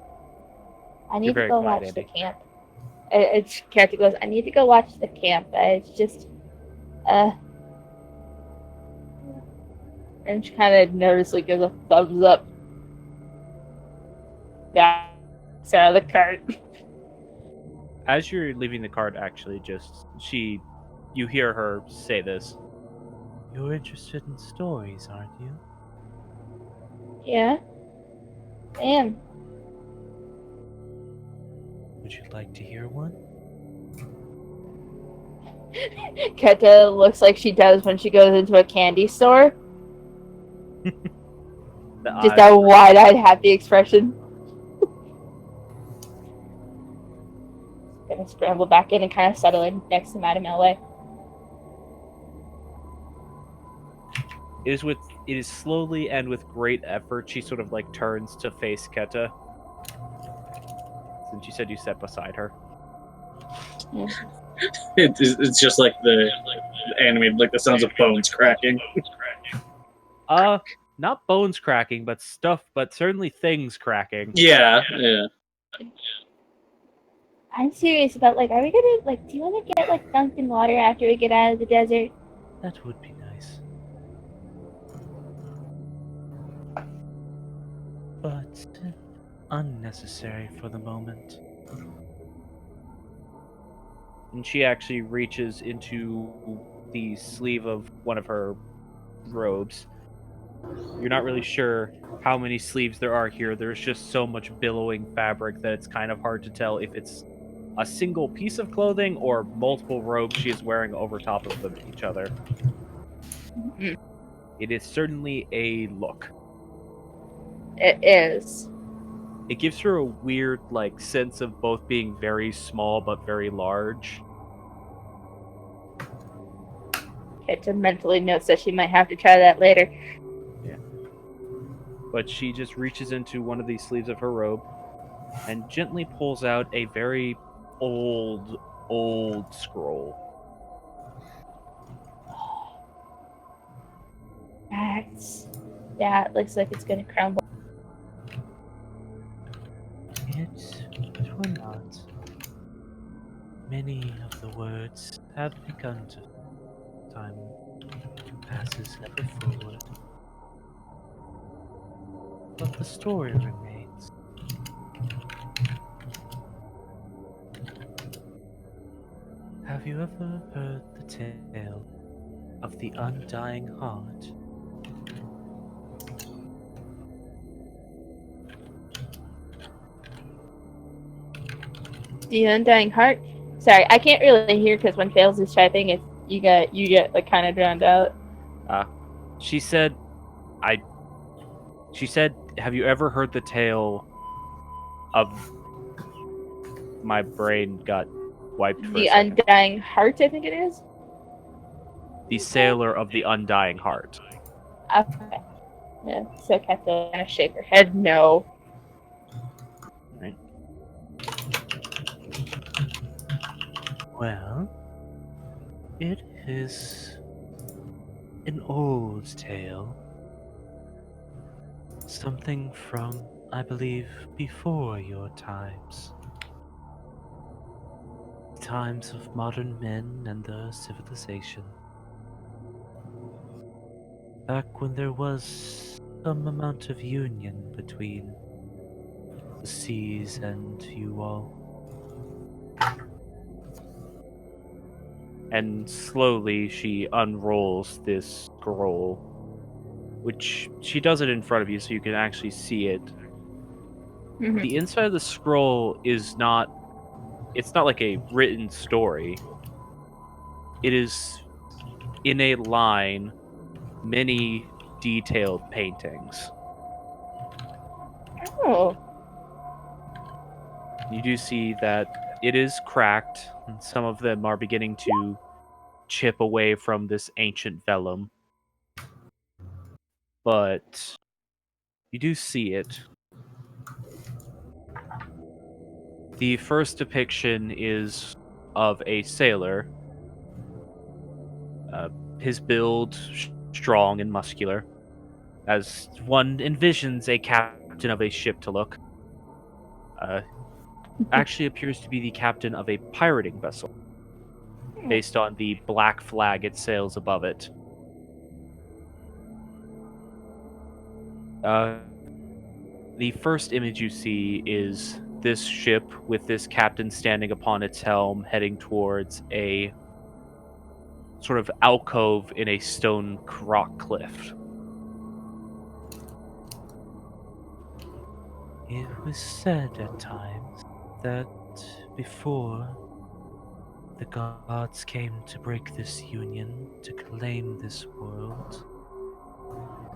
I need You're to very go quiet, watch the Andy. camp. It's Kathy goes, I need to go watch the camp. It's just, and she kind of nervously gives a thumbs up. Yeah, it's out of the cart. As you're leaving the cart, actually, you hear her say this. You're interested in stories, aren't you? Yeah, I am. Would you like to hear one? Keta looks like she does when she goes into a candy store. The Just eyes. a wide-eyed, happy expression. Gonna scramble back in and kind of settle in next to Madame Elway. It is slowly and with great effort she sort of like turns to face Keta. Since you said you sat beside her. It's just like the animated, like the sounds of bones cracking. Not bones cracking, but certainly things cracking. Yeah. I'm serious about, like, are we gonna, like, do you want to get, like, dunked in water after we get out of the desert? That would be nice. But unnecessary for the moment. And she actually reaches into the sleeve of one of her robes. You're not really sure how many sleeves there are here. There's just so much billowing fabric that it's kind of hard to tell if it's a single piece of clothing or multiple robes she is wearing over top of each other. It is certainly a look. It is. It gives her a weird, like, sense of both being very small but very large. Keta mentally notes that she might have to try that later. But she just reaches into one of these sleeves of her robe and gently pulls out a very old scroll. That looks like it's gonna crumble. It will not. Many of the words have begun to. Time passes ever forward. But the story remains. Have you ever heard the tale of the undying heart? The Undying Heart. Sorry, I can't really hear because when Fails is typing, it's you get like kind of drowned out. She said, She said, have you ever heard the tale of my brain got wiped for The a second? Undying Heart, I think it is. The Sailor of the Undying Heart. Okay. Yeah, so Keta kind of shake her head no. Right. Well, it is an old tale. Something from, I believe, before your times. Times of modern men and their civilization. Back when there was some amount of union between the seas and you all. And slowly she unrolls this scroll, which she does it in front of you so you can actually see it. Mhm. The inside of the scroll is not, it's not like a written story. It is, in a line, many detailed paintings. Oh. You do see that it is cracked, and some of them are beginning to chip away from this ancient vellum. But you do see it. The first depiction is of a sailor. His build strong and muscular, as one envisions a captain of a ship to look. Actually appears to be the captain of a pirating vessel, based on the black flag it sails above it. The first image you see is this ship with this captain standing upon its helm, heading towards a sort of alcove in a stone rock cliff. It was said at times that before The gods came to break this union, to claim this world,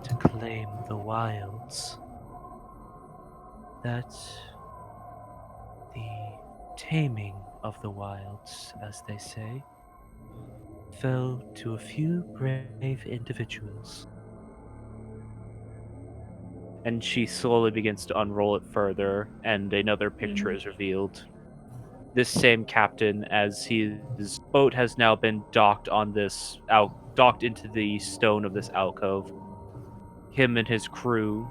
to claim the wilds. That the taming of the wilds, as they say, fell to a few brave individuals. And she slowly begins to unroll it further, and another picture is revealed. This same captain, as his boat has now been docked on this docked into the stone of this alcove. Him and his crew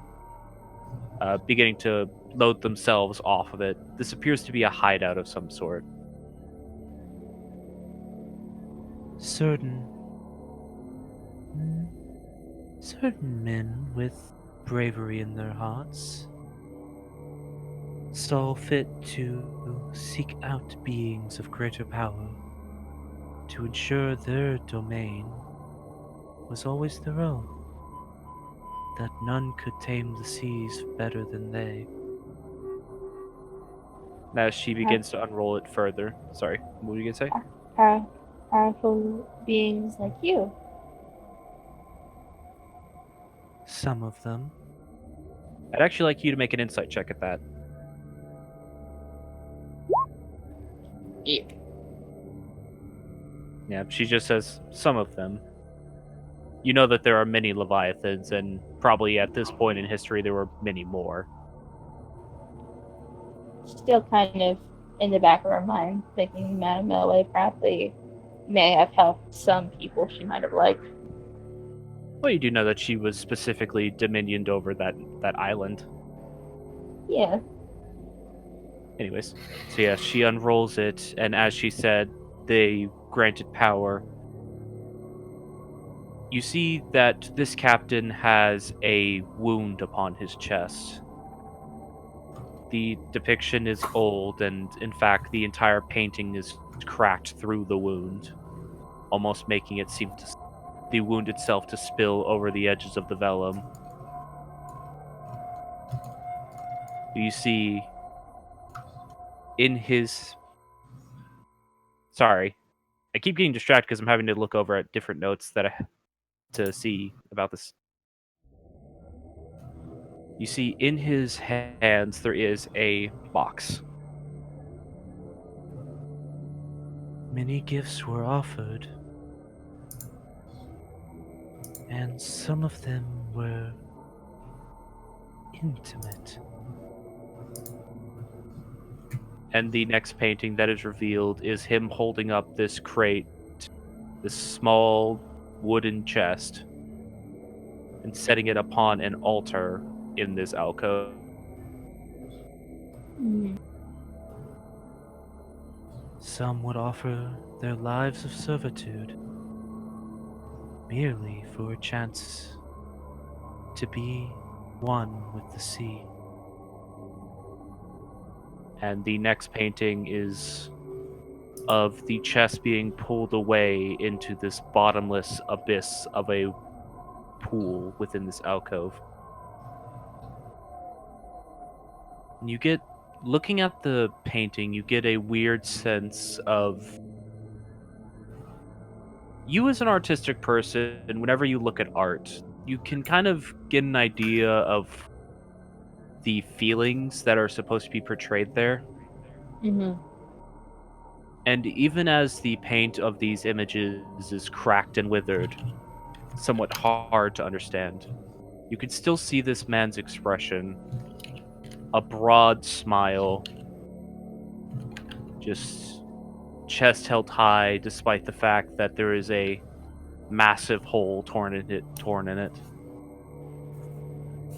beginning to load themselves off of it. This appears to be a hideout of some sort. Certain men with bravery in their hearts saw fit to seek out beings of greater power to ensure their domain was always their own, that none could tame the seas better than they. As she begins to unroll it further. Sorry, what were you going to say? Powerful beings like you. Some of them. I'd actually like you to make an insight check at that. Yeah. Yeah, she just says, some of them. You know that there are many Leviathans, and probably at this point in history there were many more. Still kind of in the back of her mind, thinking Madame Melway probably may have helped some people she might have liked. Well, you do know that she was specifically dominioned over that island. Yeah. Anyways, so yeah, she unrolls it, and as she said, they granted power. You see that this captain has a wound upon his chest. The depiction is old, and in fact, the entire painting is cracked through the wound, almost making it seem to the wound itself to spill over the edges of the vellum. You see in his... Sorry. I keep getting distracted because I'm having to look over at different notes to see about this. You see in his hands there is a box. Many gifts were offered, and some of them were intimate. And the next painting that is revealed is him holding up this crate, this small wooden chest, and setting it upon an altar in this alcove. Some would offer their lives of servitude merely for a chance to be one with the sea. And the next painting is of the chest being pulled away into this bottomless abyss of a pool within this alcove. And you get, looking at the painting, you get a weird sense of... You as an artistic person, whenever you look at art, you can kind of get an idea of the feelings that are supposed to be portrayed there. Mm-hmm. And even as the paint of these images is cracked and withered, somewhat hard to understand, you can still see this man's expression. A broad smile, just chest held high despite the fact that there is a massive hole torn in it.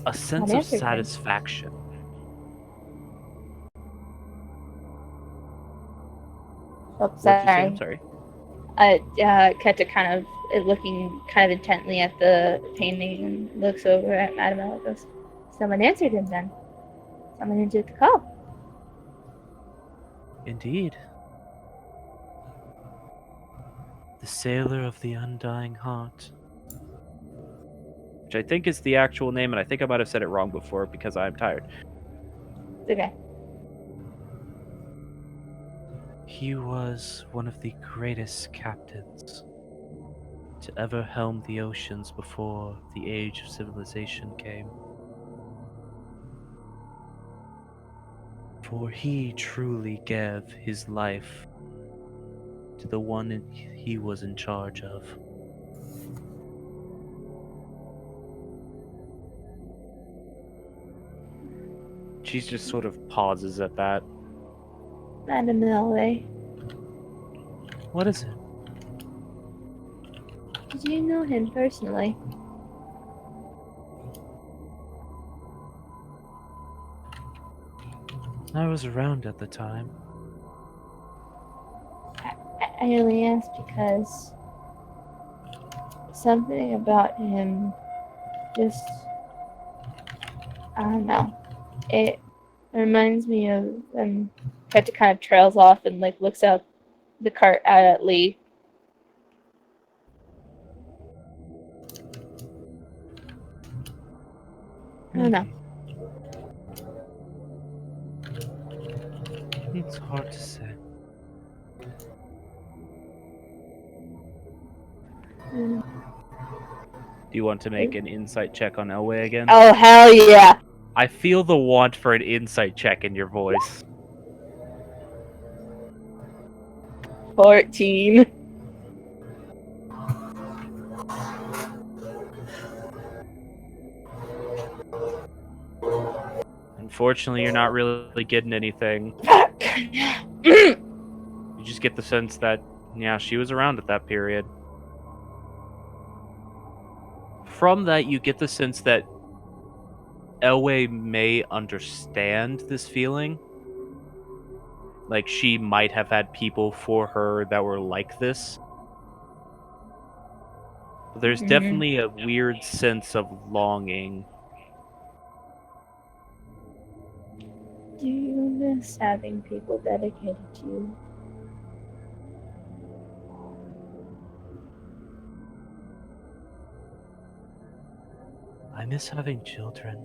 A sense of interesting. satisfaction. Oh, What'd you say? sorry. I'm sorry. Keta kind of looking kind of intently at the painting and looks over at Madame Ella and goes, someone answered him then. Someone answered the call. Indeed. The sailor of the undying heart. Which I think is the actual name, and I think I might have said it wrong before because I'm tired. It's okay. He was one of the greatest captains to ever helm the oceans before the age of civilization came. For he truly gave his life to the one he was in charge of. She just sort of pauses at that. Madam Elway, What is it? did you know him personally? I was around at the time. I only asked because something about him just, I don't know. It reminds me of Keta kind of trails off and like looks out the cart at Lee. I don't know. Maybe. It's hard to say. Mm. Do you want to make an insight check on Elway again? Oh hell yeah! I feel the want for an insight check in your voice. 14. Unfortunately, you're not really getting anything. Fuck. You just get the sense that, yeah, she was around at that period. From that, you get the sense that Elway may understand this feeling. Like, she might have had people for her that were like this. But there's Mhm. definitely a weird sense of longing. Do you miss having people dedicated to you? I miss having children.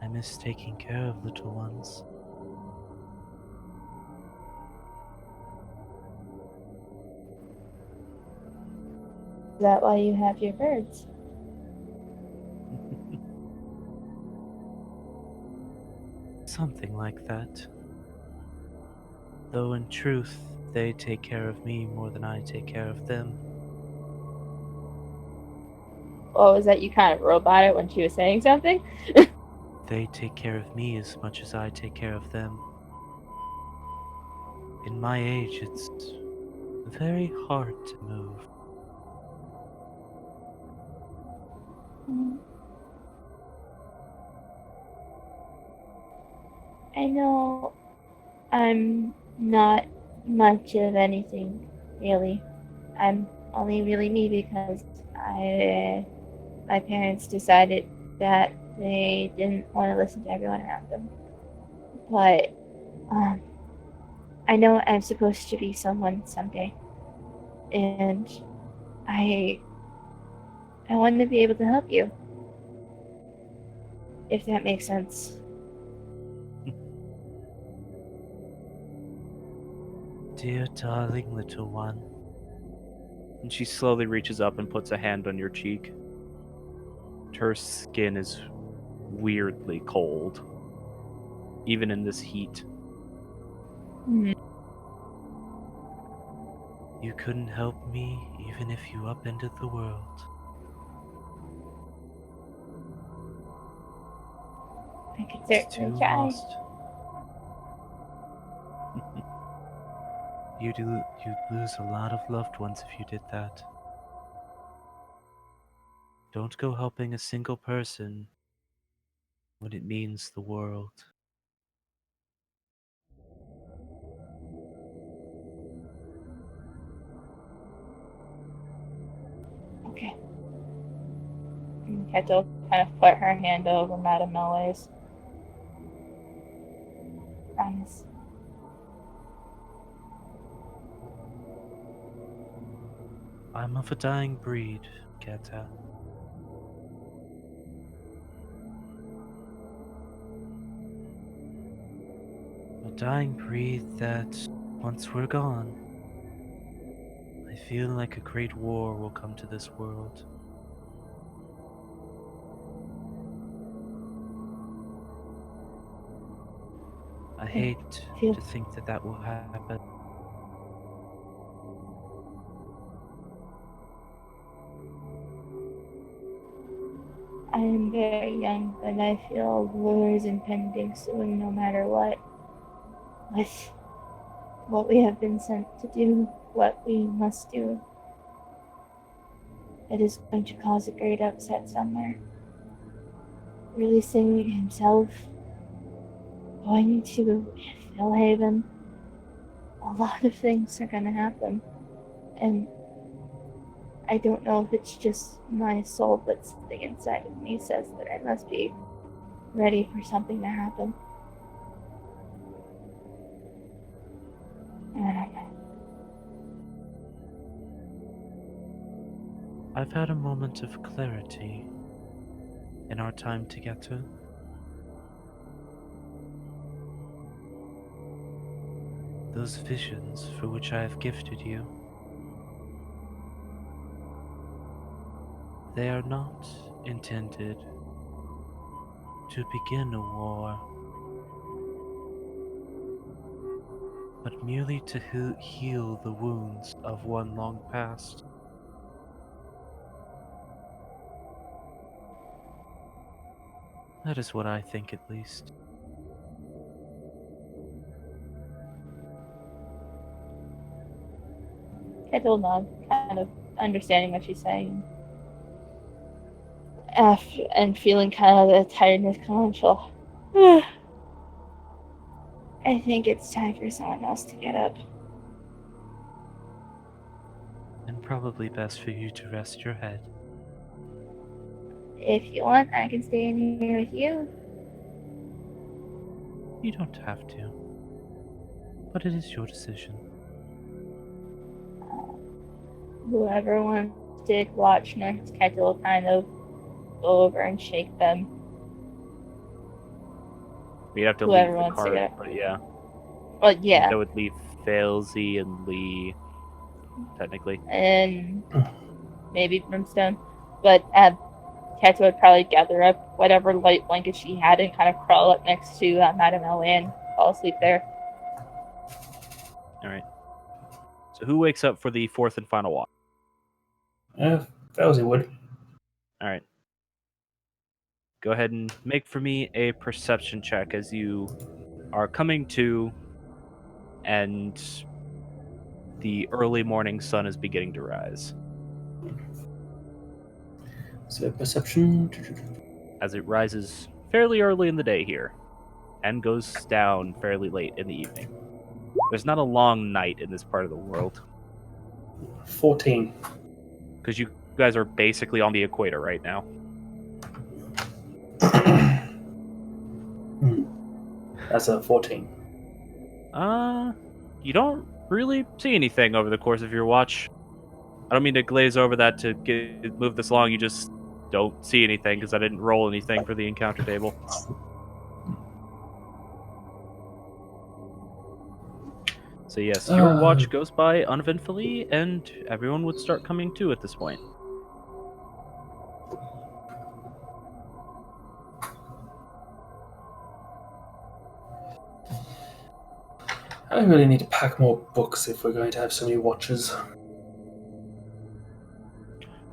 I miss taking care of little ones. Is that why you have your birds? Something like that. Though in truth, they take care of me more than I take care of them. Oh, was that you kind of roboted when she was saying something? They take care of me as much as I take care of them. In my age, it's very hard to move. I know I'm not much of anything, really. I'm only really me because my parents decided that they didn't want to listen to everyone around them. But I know I'm supposed to be someone someday, and I want to be able to help you, if that makes sense. Dear darling little one, And she slowly reaches up and puts a hand on your cheek. Her skin is weirdly cold, even in this heat. you couldn't help me even if you upended the world. I could It's certainly too try. lost. You'd lose a lot of loved ones if you did that. Don't go helping a single person when it means the world. Okay. And Keto kind of put her hand over Madame Elway's. Promise. I'm of a dying breed, Keta. dying breed that, once we're gone, I feel like a great war will come to this world. I hate feel- to think that that will happen. I am very young, but I feel war is impending soon, no matter what. With what we have been sent to do, what we must do, it is going to cause a great upset somewhere. Releasing himself, going to Hillhaven, a lot of things are going to happen. And I don't know if it's just my soul, but something inside of me says that I must be ready for something to happen. I don't know. I've had a moment of clarity in our time together. Those visions for which I have gifted you, they are not intended to begin a war, but merely to heal the wounds of one long past. That is what I think, at least. Kettle nod, kind of understanding what she's saying. After, and feeling kind of the tiredness come on, she'll. I think it's time for someone else to get up. And probably best for you to rest your head. If you want, I can stay in here with you. You don't have to, but it is your decision. Whoever wants to watch Nurse Kettle will kind of go over and shake them. We'd have to Whoever leave the wants to cart, go. but yeah. But yeah, That would leave Failsy and Lee, technically. and maybe Brimstone. But Kettle would probably gather up whatever light blanket she had and kind of crawl up next to Madame Elway and fall asleep there. Alright. So who wakes up for the fourth and final watch? Fauzi would. Alright. Go ahead and make for me a perception check as you are coming to and the early morning sun is beginning to rise. So perception. As it rises fairly early in the day here and goes down fairly late in the evening. There's not a long night in this part of the world 14. because you guys are basically on the equator right now. That's a 14. You don't really see anything over the course of your watch. I don't mean to glaze over that to move this along. You just don't see anything because I didn't roll anything for the encounter table. So yes, your watch goes by uneventfully, and everyone would start coming to at this point. I really need to pack more books if we're going to have so many watches.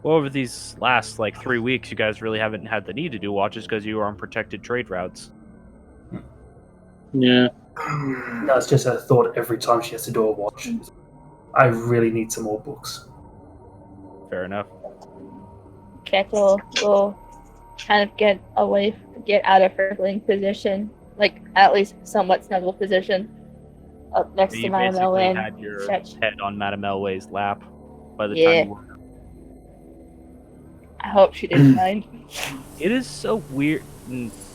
Well, over these last 3 weeks, you guys really haven't had the need to do watches because you are on protected trade routes. Yeah. That's just a thought every time she has to do a watch. I really need some more books. Fair enough. Kettle will kind of get out of her sling position, like at least somewhat snuggle position, up next to You Madame basically Elway. had your Stretch. head on Madame Elway's lap by the Yeah. time you were. I hope she didn't mind. It is so weird.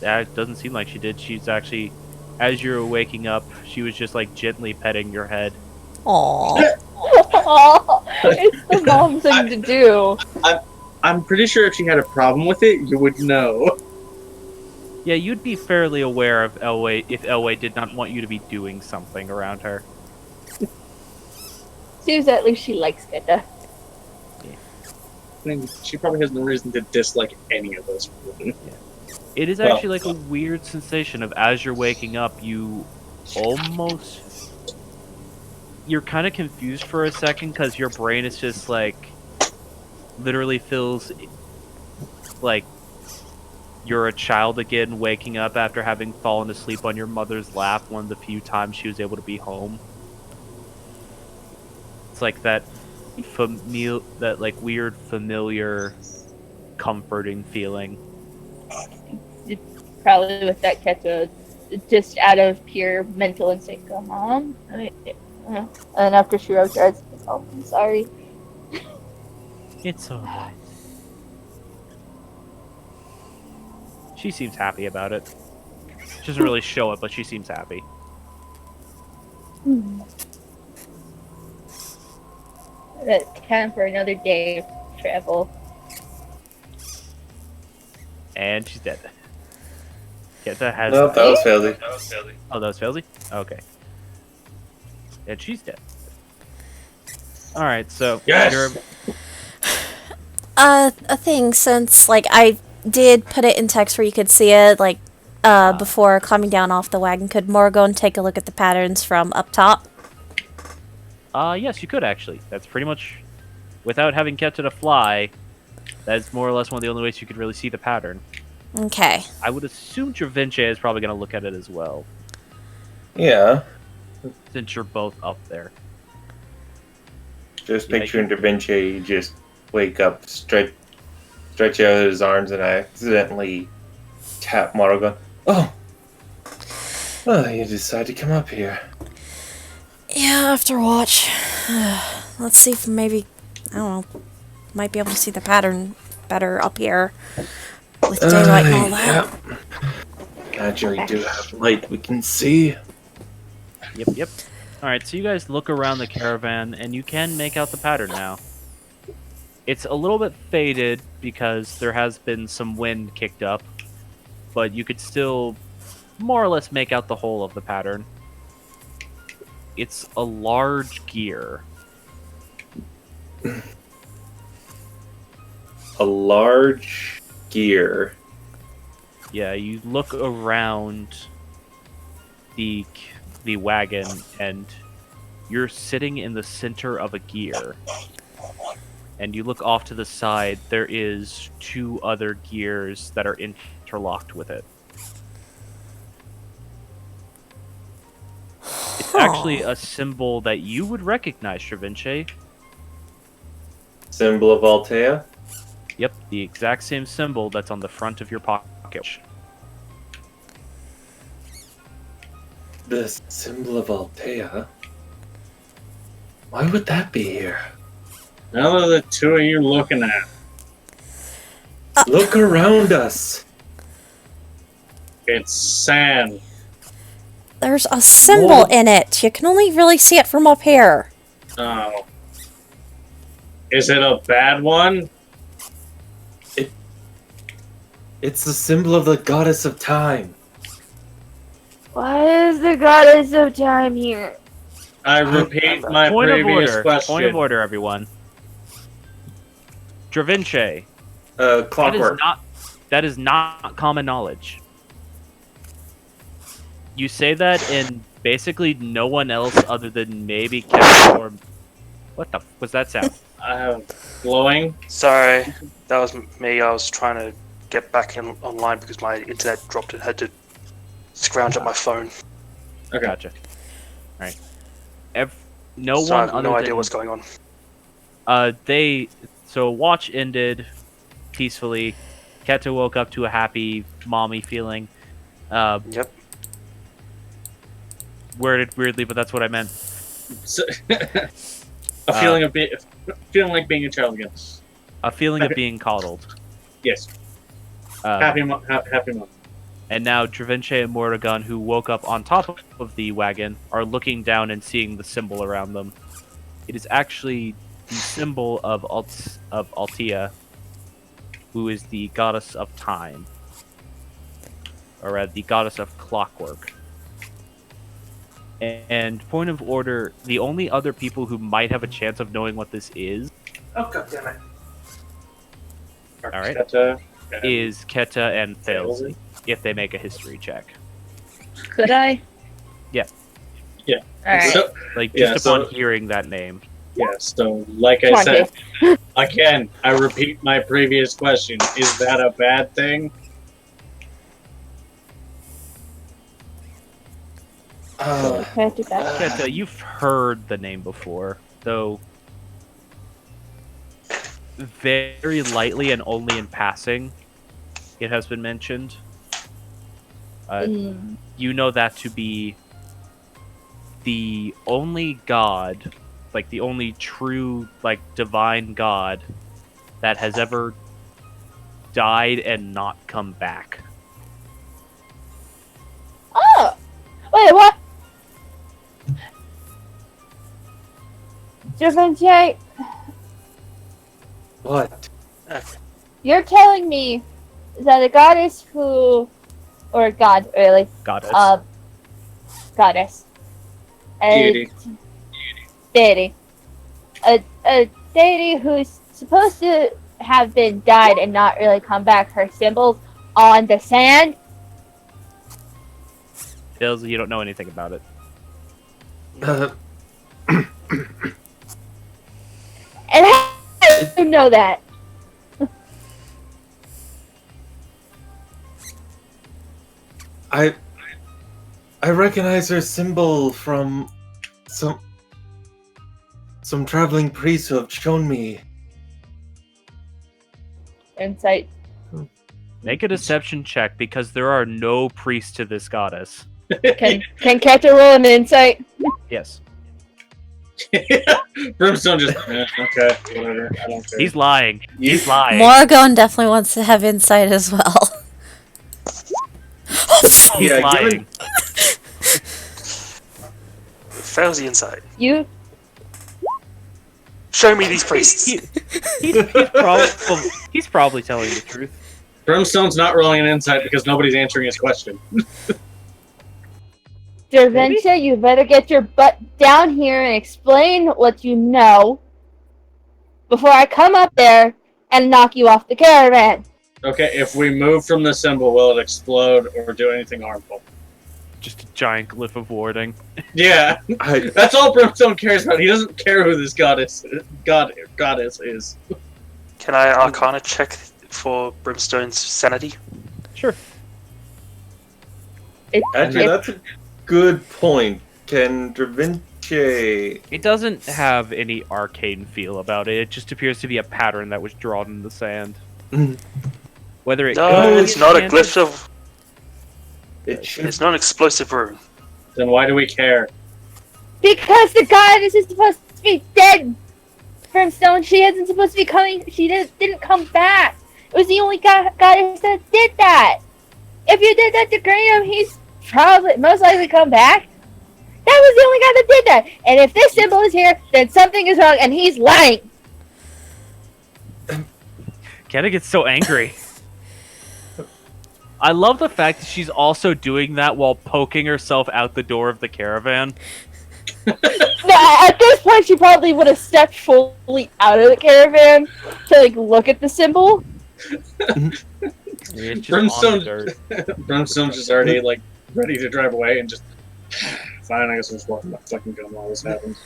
That doesn't seem like she did. She's actually, as you're waking up, she was just gently petting your head. Aww. It's the mom thing to do. I'm pretty sure if she had a problem with it, you would know. Yeah, you'd be fairly aware of Elway if Elway did not want you to be doing something around her. Seems at least she likes Geta. I mean, she probably has no reason to dislike any of us. It is Well, actually like a weird sensation of as you're waking up, you're kind of confused for a second because your brain is just like literally feels like you're a child again, waking up after having fallen asleep on your mother's lap one of the few times she was able to be home. It's like that weird familiar comforting feeling. Probably with that Keto, just out of pure mental instinct, go, Mom. And after she wrote her, oh, I'm sorry. It's alright. She seems happy about it. She doesn't really show it, but she seems happy. That's time for another day of travel. And she's dead. Keta has. Nope, that was Failsy. Oh, that was Failsy? Okay. And she's dead. Alright, so. Yes! You're... A thing, since, like, I did put it in text where you could see it, like, before climbing down off the wagon, could Morgan take a look at the patterns from up top? Yes, you could actually. That's pretty much, without having kept it a fly, that's more or less one of the only ways you could really see the pattern. Okay. I would assume Dravinche is probably going to look at it as well, Yeah. since you're both up there. Just Yeah, picturing Da Vinci just wake up, stretch out his arms, and I accidentally tap Morgan. Oh! Oh, you decide to come up here. Yeah, after watch. Let's see if maybe, I don't know, might be able to see the pattern better up here with daylight and all that. Yep. Naturally do have light we can see. Yep. Alright, so you guys look around the caravan, and you can make out the pattern now. It's a little bit faded because there has been some wind kicked up, but you could still more or less make out the whole of the pattern. It's a large gear. A large gear. Yeah, you look around the wagon, and you're sitting in the center of a gear. And you look off to the side, there is 2 other gears that are interlocked with it. It's actually a symbol that you would recognize, Dravinche. Symbol of Altea. Yep, the exact same symbol that's on the front of your pocket. The symbol of Altea? Why would that be here? None of the 2 of you looking at. Look around us. It's sand. There's a symbol in it. You can only really see it from up here. Oh. Is it a bad one? It's the symbol of the goddess of time. Why is the goddess of time here? I repeat my Point of previous order. question. Point of order, everyone. Dravinche. Clockwork. That is not common knowledge. You say that, and basically no one else other than maybe Kevin or... What the was that sound? Glowing. Sorry, that was me. I was trying to get back in online because my internet dropped and had to scrounge up my phone. Okay. Gotcha. Alright. No So I one have other no idea than... what's going on. So watch ended peacefully. Keta woke up to a happy, mommy feeling. Yep. Worded weirdly, but that's what I meant. So, a feeling of feeling like being a child again. A feeling of being coddled. Yes. Happy mom. And now Dravinche and Morrigan, who woke up on top of the wagon, are looking down and seeing the symbol around them. It is actually the symbol of Altea, who is the goddess of time. or the goddess of clockwork. And point of order, the only other people who might have a chance of knowing what this is Oh god damn it! right. Keta, is Keta and Thalesy, if they make a history check. Could I? Yeah. Yeah. Alright. So, Like, Yeah, just so- upon hearing that name. yeah, so like I Come on, said, Dave. again, I repeat my previous question. Is that a bad thing? Can I do that? Keta, you've heard the name before, though very lightly and only in passing it has been mentioned. Mm. You know that to be the only god, like the only true, like, divine god that has ever died and not come back. Oh! Wait, what? Javante, What? you're telling me that a goddess who, or god, really, Goddess. Goddess. Deity. Deity. A deity who's supposed to have been died and not really come back, her symbols on the sand? Thalesy, you don't know anything about it. And how do you know that? I recognize her symbol from some traveling priests who have shown me. Insight. Make a deception check because there are no priests to this goddess. Can Keta roll an insight? Yes. Brimstone just okay, whatever. I don't care. He's lying. He's lying. Morgon definitely wants to have insight as well. He's Yeah, lying. given- Fails the insight. You Show me these priests. He's probably telling the truth. Brimstone's not rolling an insight because nobody's answering his question. Derventia, you better get your butt down here and explain what you know before I come up there and knock you off the caravan. Okay, if we move from the symbol, will it explode or do anything harmful? Just a giant glyph of warding. Yeah, I that's all Brimstone cares about. He doesn't care who this goddess is. Can I Arcana check for Brimstone's sanity? Sure. actually that's a good point. Can Dravinci? It doesn't have any arcane feel about it. It just appears to be a pattern that was drawn in the sand. Whether it No, could it's be not a enchanted- glyph of. It should. It's not an explosive rune. Then why do we care? Because the goddess is supposed to be dead, Brimstone. She isn't supposed to be coming. She didn't come back. It was the only goddess that did that. If you did that to Graham, he's probably most likely come back. That was the only guy that did that. And if this symbol is here, then something is wrong, and he's lying. Kenna gets so angry. I love the fact that she's also doing that while poking herself out the door of the caravan. No, at this point, she probably would have stepped fully out of the caravan to like look at the symbol. It's just on Brimstone- the dirt. Brimstone's just already like ready to drive away and just fine. I guess I'll just walk my fucking gun while this happens.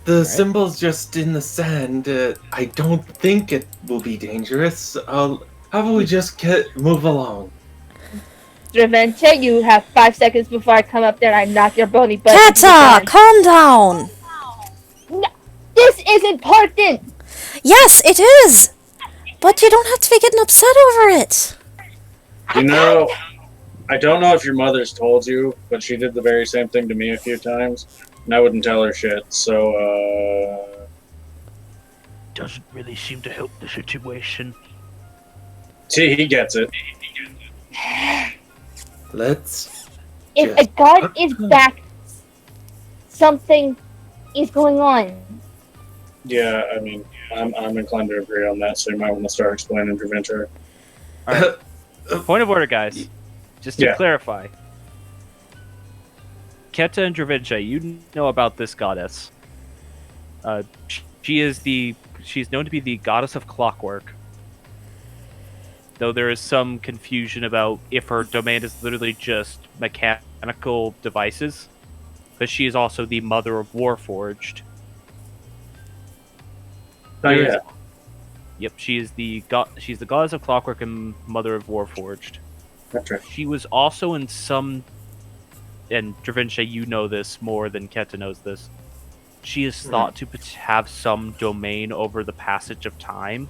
The symbol's just in the sand. I don't think it will be dangerous. How about we just move along? Draventia, you have 5 seconds before I come up there and I knock your bony butt. into the Keta, ground. calm down. This is important. Yes, it is. But you don't have to be getting upset over it. You know, I don't know if your mother's told you, but she did the very same thing to me a few times, and I wouldn't tell her shit. So, Doesn't really seem to help the situation. see, he gets it. Let's. If Yes. a god is back, something is going on. Yeah, I mean, I'm inclined to agree on that, so you might want to start explaining Draventure. Alright. Point of order, guys. Just to Yeah. clarify. Keta and Dravenche, you know about this goddess. She's known to be the goddess of clockwork. Though there is some confusion about if her domain is literally just mechanical devices. But she is also the mother of Warforged. Oh yeah. Yep, she's the goddess of clockwork and mother of Warforged. That's right. She was also in some, and Dravenche, you know this more than Keta knows this. She is thought to have some domain over the passage of time.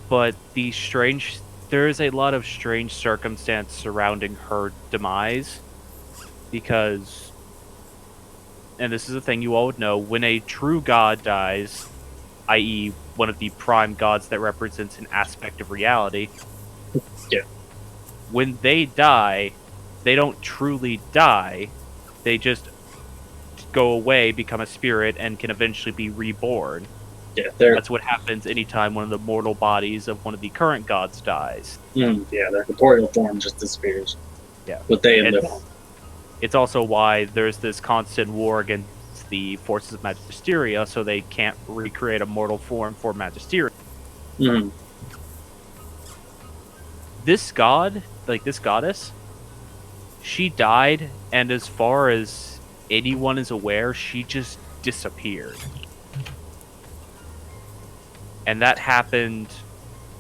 But there is a lot of strange circumstance surrounding her demise. Because, and this is a thing you all would know, when a true god dies, i.e. one of the prime gods that represents an aspect of reality, Yeah. when they die, they don't truly die. They just go away, become a spirit, and can eventually be reborn. Yeah, That's what happens anytime one of the mortal bodies of one of the current gods dies. their corporeal form just disappears. Yeah. But they And live on. it's also why there's this constant war against the forces of Magisteria, so they can't recreate a mortal form for Magisteria. Mm. This goddess, she died, and as far as anyone is aware, she just disappeared. And that happened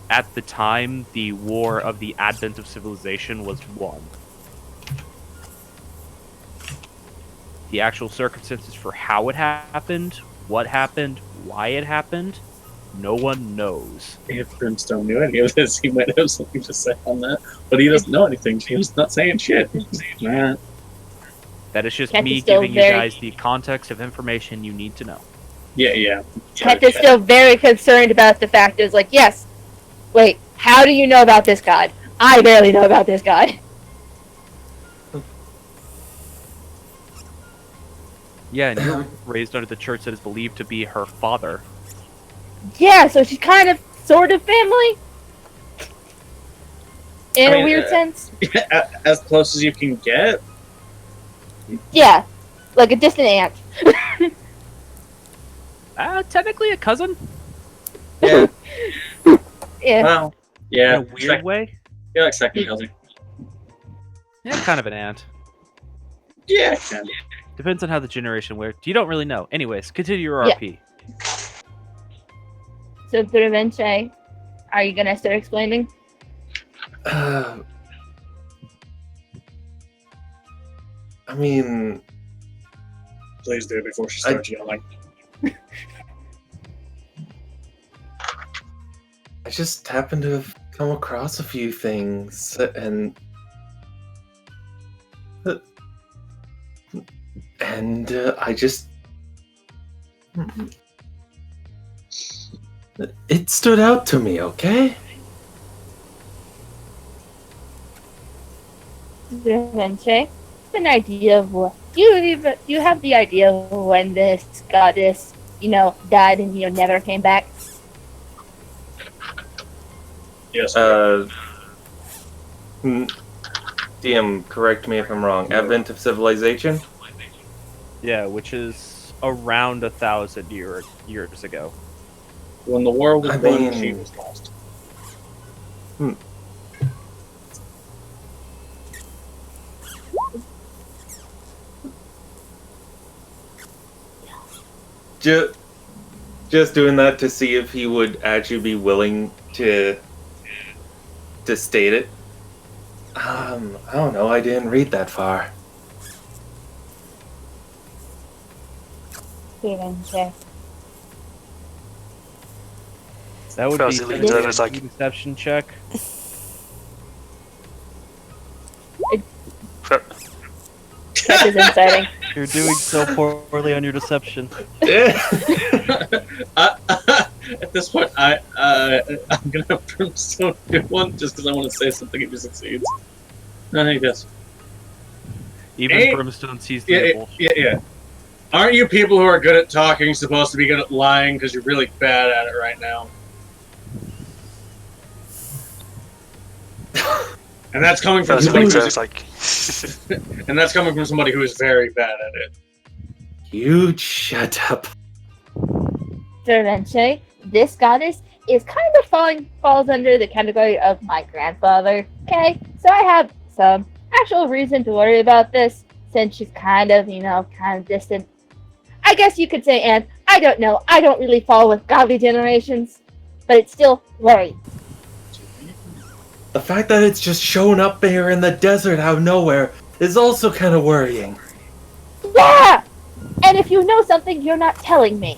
at the time the War of the Advent of Civilization was won. The actual circumstances for how it happened, what happened, why it happened, no one knows. If Brimstone knew any of this, he might have something to say on that. But he doesn't know anything. He was not saying shit. Nah. That is just Cat me is still giving you very- guys the context of information you need to know. Yeah. Ket is still very concerned about the fact is like, yes, wait, how do you know about this god? I barely know about this god. Yeah, and you're raised under the church that is believed to be her father. Yeah, so she's kind of, sort of family? In I mean, a weird sense? As close as you can get. Yeah, like a distant aunt. Technically a cousin, Yeah. Yeah. Well, in yeah. a weird way. You're like second cousin. Yeah, kind of an aunt. Yeah. Kind of. Depends on how the generation works. You don't really know. Anyways, continue your Yeah. RP. So, Dravenche, are you gonna start explaining? I mean, Please do before she starts yelling. I just happened to have come across a few things, and I just it stood out to me. Okay. Dravenche, an idea of what do you have the idea of when this goddess, died and never came back? Yes. DM, correct me if I'm wrong. Advent of Civilization? Yeah, which is around 1,000 years ago. When the war was I won, mean- she was lost. Just doing that to see if he would actually be willing to state it. I don't know. I didn't read that far. Dravenche. That would So be is it leaving that as, like- a deception check. That is inciting. You're doing so poorly on your deception. At this point, I'm gonna have Brimstone do one just because I want to say something if he succeeds. No, he does. Even Hey. Brimstone sees the Yeah, bullshit. yeah. Aren't you people who are good at talking supposed to be good at lying because you're really bad at it right now? And that's coming from Doesn't somebody make who's, sense. Like, and that's coming from somebody who is very bad at it. You shut up. Cervenche, this goddess is kind of falls under the category of my grandfather. Okay, so I have some actual reason to worry about this since she's kind of distant. I guess you could say, and I don't know. I don't really follow with godly generations, but it's still worrying. The fact that it's just shown up here in the desert out of nowhere is also kind of worrying. Yeah! And if you know something, you're not telling me.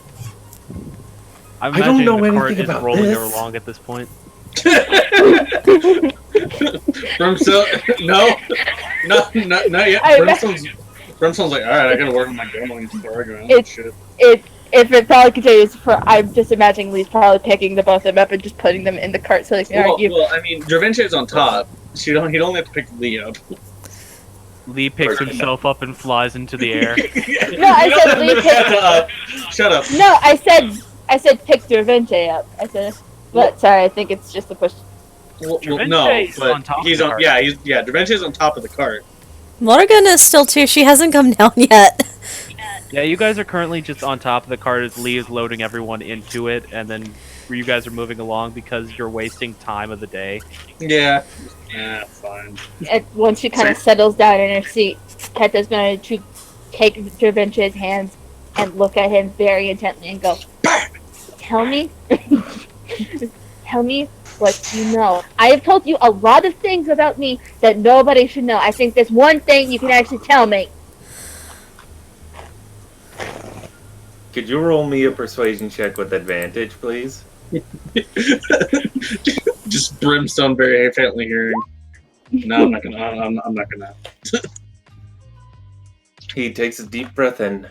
I'm I don't imagining know the cart anything is about rolling this. along at this point. Not yet. Brimstone's like, alright, I gotta work on my gambling argument. If it probably continues, I'm just imagining Lee's probably picking the both of them up and just putting them in the cart so they can argue. Well, I mean, Dravinci is on top. He'd only have to pick Lee up. Lee picks himself up and flies into the air. No, I said Lee picked. Shut up. No, I said pick Dravinci up. I said, but sorry, I think it's just a push. Well, Dravinci no, is but on top of he's the on. cart. Yeah, Dravinci is on top of the cart. Morgan is still too. She hasn't come down yet. Yeah, you guys are currently just on top of the cart as Lee is loading everyone into it, and then you guys are moving along because you're wasting time of the day. Yeah. Yeah, fine. And once she kind of settles down in her seat, Keta's going to take Dravinci's hands and look at him very intently and go, "Tell me, tell me what you know. I have told you a lot of things about me that nobody should know. I think there's one thing you can actually tell me." Could you roll me a persuasion check with advantage, please? Just Brimstone very faintly hearing. No, I'm not gonna. I'm not gonna. He takes a deep breath in.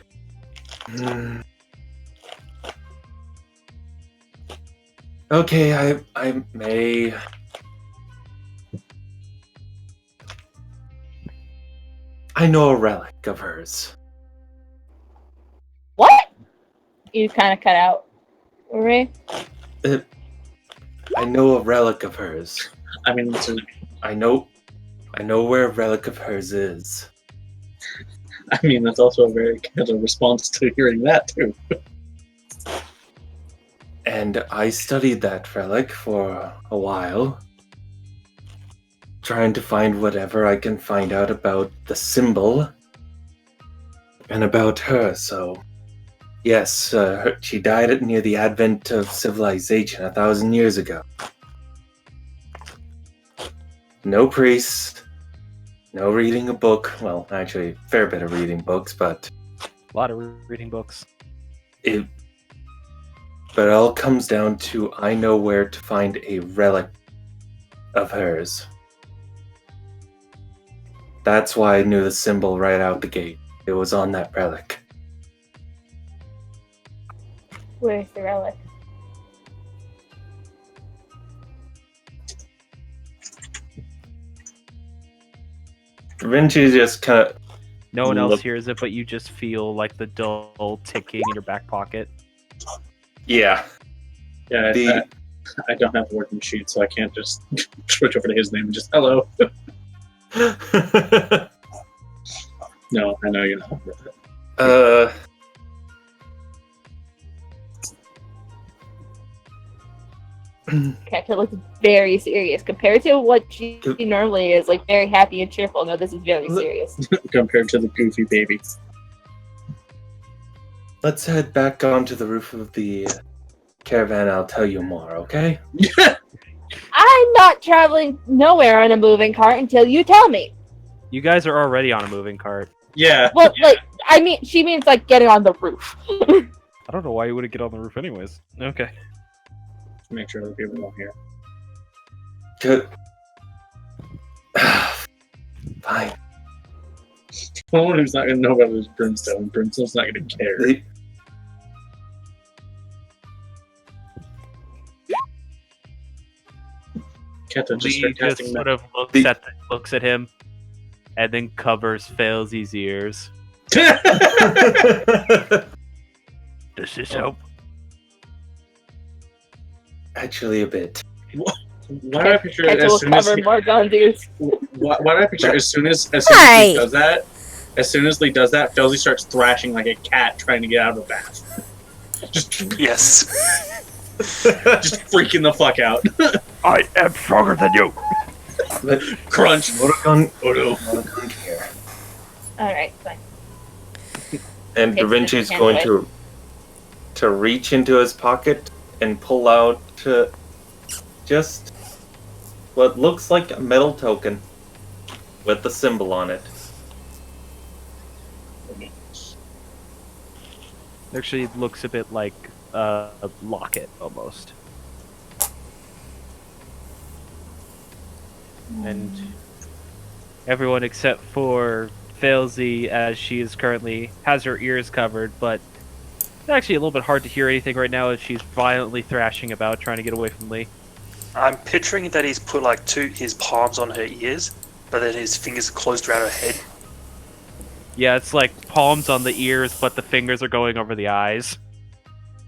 Okay, I may. I know a relic of hers. What? You kind of cut out. Right? I know a relic of hers. I mean, it's I know where a relic of hers is. that's also a very kind of response to hearing that too. And I studied that relic for a while, trying to find whatever I can find out about the symbol and about her. So, yes, she died near the advent of civilization 1,000 years ago. No priest, no reading a book. Well, actually, a fair bit of reading books, but A lot of reading books. it all comes down to I know where to find a relic of hers. That's why I knew the symbol right out the gate. It was on that relic. Where's the relic? Vinci just kind of. No one else Look- hears it, but you just feel like the dull ticking in your back pocket. Yeah. Yeah, The- I don't have a working sheet, so I can't just switch over to his name and just hello. No, I know you're not. Keta looks very serious compared to what she normally is, like very happy and cheerful. No, this is very serious. Compared to the goofy baby. Let's head back onto the roof of the caravan. I'll tell you more, okay? I'm not traveling nowhere on a moving cart until you tell me. You guys are already on a moving cart. Yeah. Well, like, I mean, she means like getting on the roof. I don't know why you wouldn't get on the roof anyways. Okay. Make sure that people don't hear. Good. Fine. Someone who's not going to know about this Brimstone. Brimstone's not going to care. The- Keta just Lee start just casting sort of The- looks at him, and then covers Failsy's ears. Does this help? Actually, a bit. Why do I picture it Kettle as will soon as cover more gun dudes. why do I picture as soon as Hi. Lee does that? As soon as Lee does that, Felzy starts thrashing like a cat trying to get out of the bath. Just Yes. freaking the fuck out. I am stronger than you. But Crunch. Motokan, Oh no. Motokan here. Alright, fine. And Da Okay, Vinci's so going can't to reach into his pocket and pull out just what looks like a metal token with the symbol on it. Actually, it looks a bit like a locket almost. And everyone except for Failsy, as she is currently has her ears covered, but it's actually a little bit hard to hear anything right now as she's violently thrashing about trying to get away from Lee. I'm picturing that he's put like his palms on her ears, but then his fingers are closed around her head. Yeah, it's like palms on the ears, but the fingers are going over the eyes.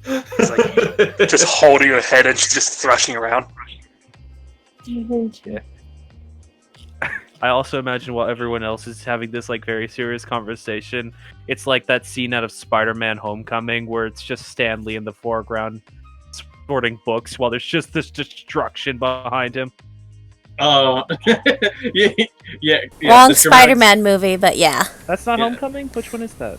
It's like just holding her head and she's just thrashing around. Yeah. I also imagine while everyone else is having this like very serious conversation, it's like that scene out of Spider-Man Homecoming where it's just Stan Lee in the foreground sorting books while there's just this destruction behind him. Oh, yeah. Wrong the dramatic- Spider-Man movie, but yeah. That's not Yeah. Homecoming? Which one is that?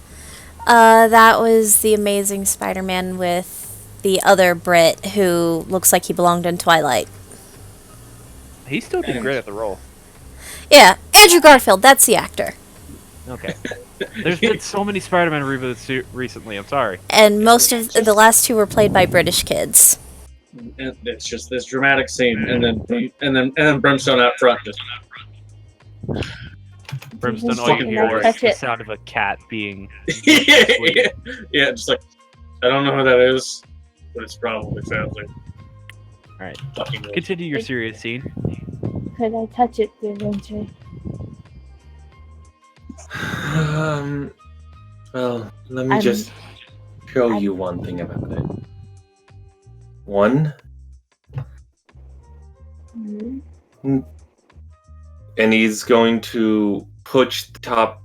That was the Amazing Spider-Man with the other Brit who looks like he belonged in Twilight. He still did great at the role. Yeah, Andrew Garfield, that's the actor. Okay. There's been so many Spider-Man reboots recently, I'm sorry. And most of the last two were played by British kids. And it's just this dramatic scene, and then Brimstone out front just. Brimstone, all you hear is Touch the it. sound of a cat being... Yeah, just like I don't know who that is, but it's probably Felzy. Alright. Fucking weird. Continue your serious scene. Could I touch it, dear Vinci? Well, let me I'm- just show I'm- you one thing about it. One, Hmm? and he's going to push the top.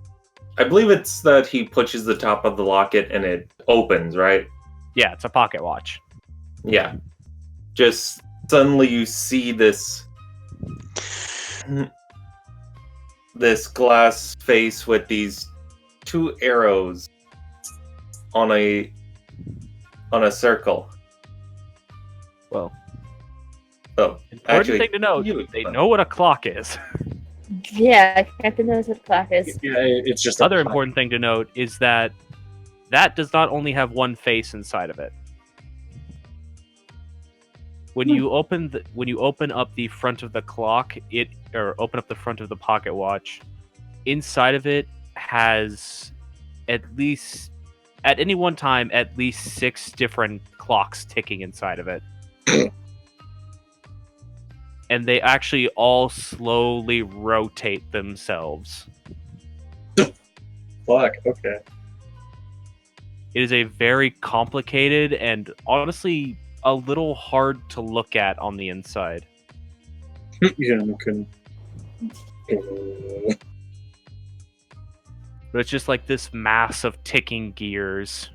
I believe it's that he pushes the top of the locket and it opens, right? Yeah, it's a pocket watch. Yeah. Just suddenly you see this glass face with these two arrows on a circle. Well, Oh, important actually, thing to note, you they explain. know what a clock is. Yeah, Captain knows what the clock is. Yeah, it's just a Other clock. important thing to note is that does not only have one face inside of it. When you open up the front of the clock, open up the front of the pocket watch, inside of it has at any one time at least 6 different clocks ticking inside of it. And they actually all slowly rotate themselves. Fuck. Okay. It is a very complicated and honestly a little hard to look at on the inside. Yeah, I'm okay. But it's just like this mass of ticking gears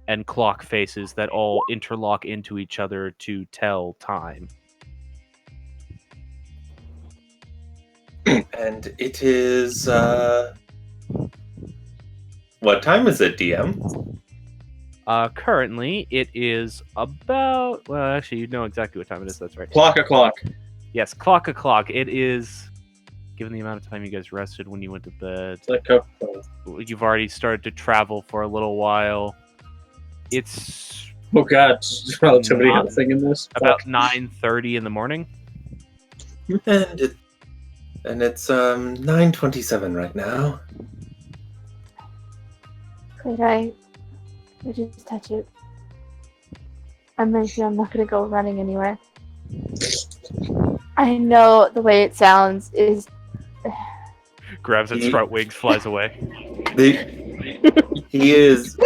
and clock faces that all interlock into each other to tell time. And it is what time is it, DM? Currently, it is about... Well, actually, you know exactly what time it is. That's right. Clock o'clock. Yes, clock o'clock. It is... Given the amount of time you guys rested when you went to bed, It's like Coca-Cola. you've already started to travel for a little while. It's Oh god, is relativity Not- a thing in this? about Fuck. 9:30 in the morning. And it's 9:27 right now. Could I just touch it? I'm not gonna go running anywhere. I know the way it sounds is Grabs its front wings, flies away. He is.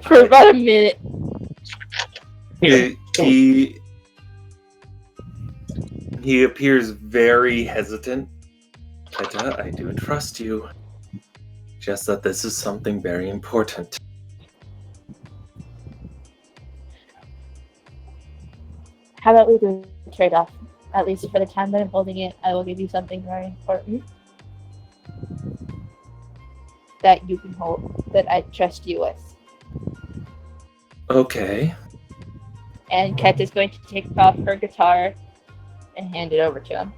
For about a minute. He appears very hesitant. Keta, I do trust you. Just that this is something very important. How about we do a trade-off? At least for the time that I'm holding it, I will give you something very important that you can hold, that I trust you with. Okay. And Ket is going to take off her guitar and hand it over to him.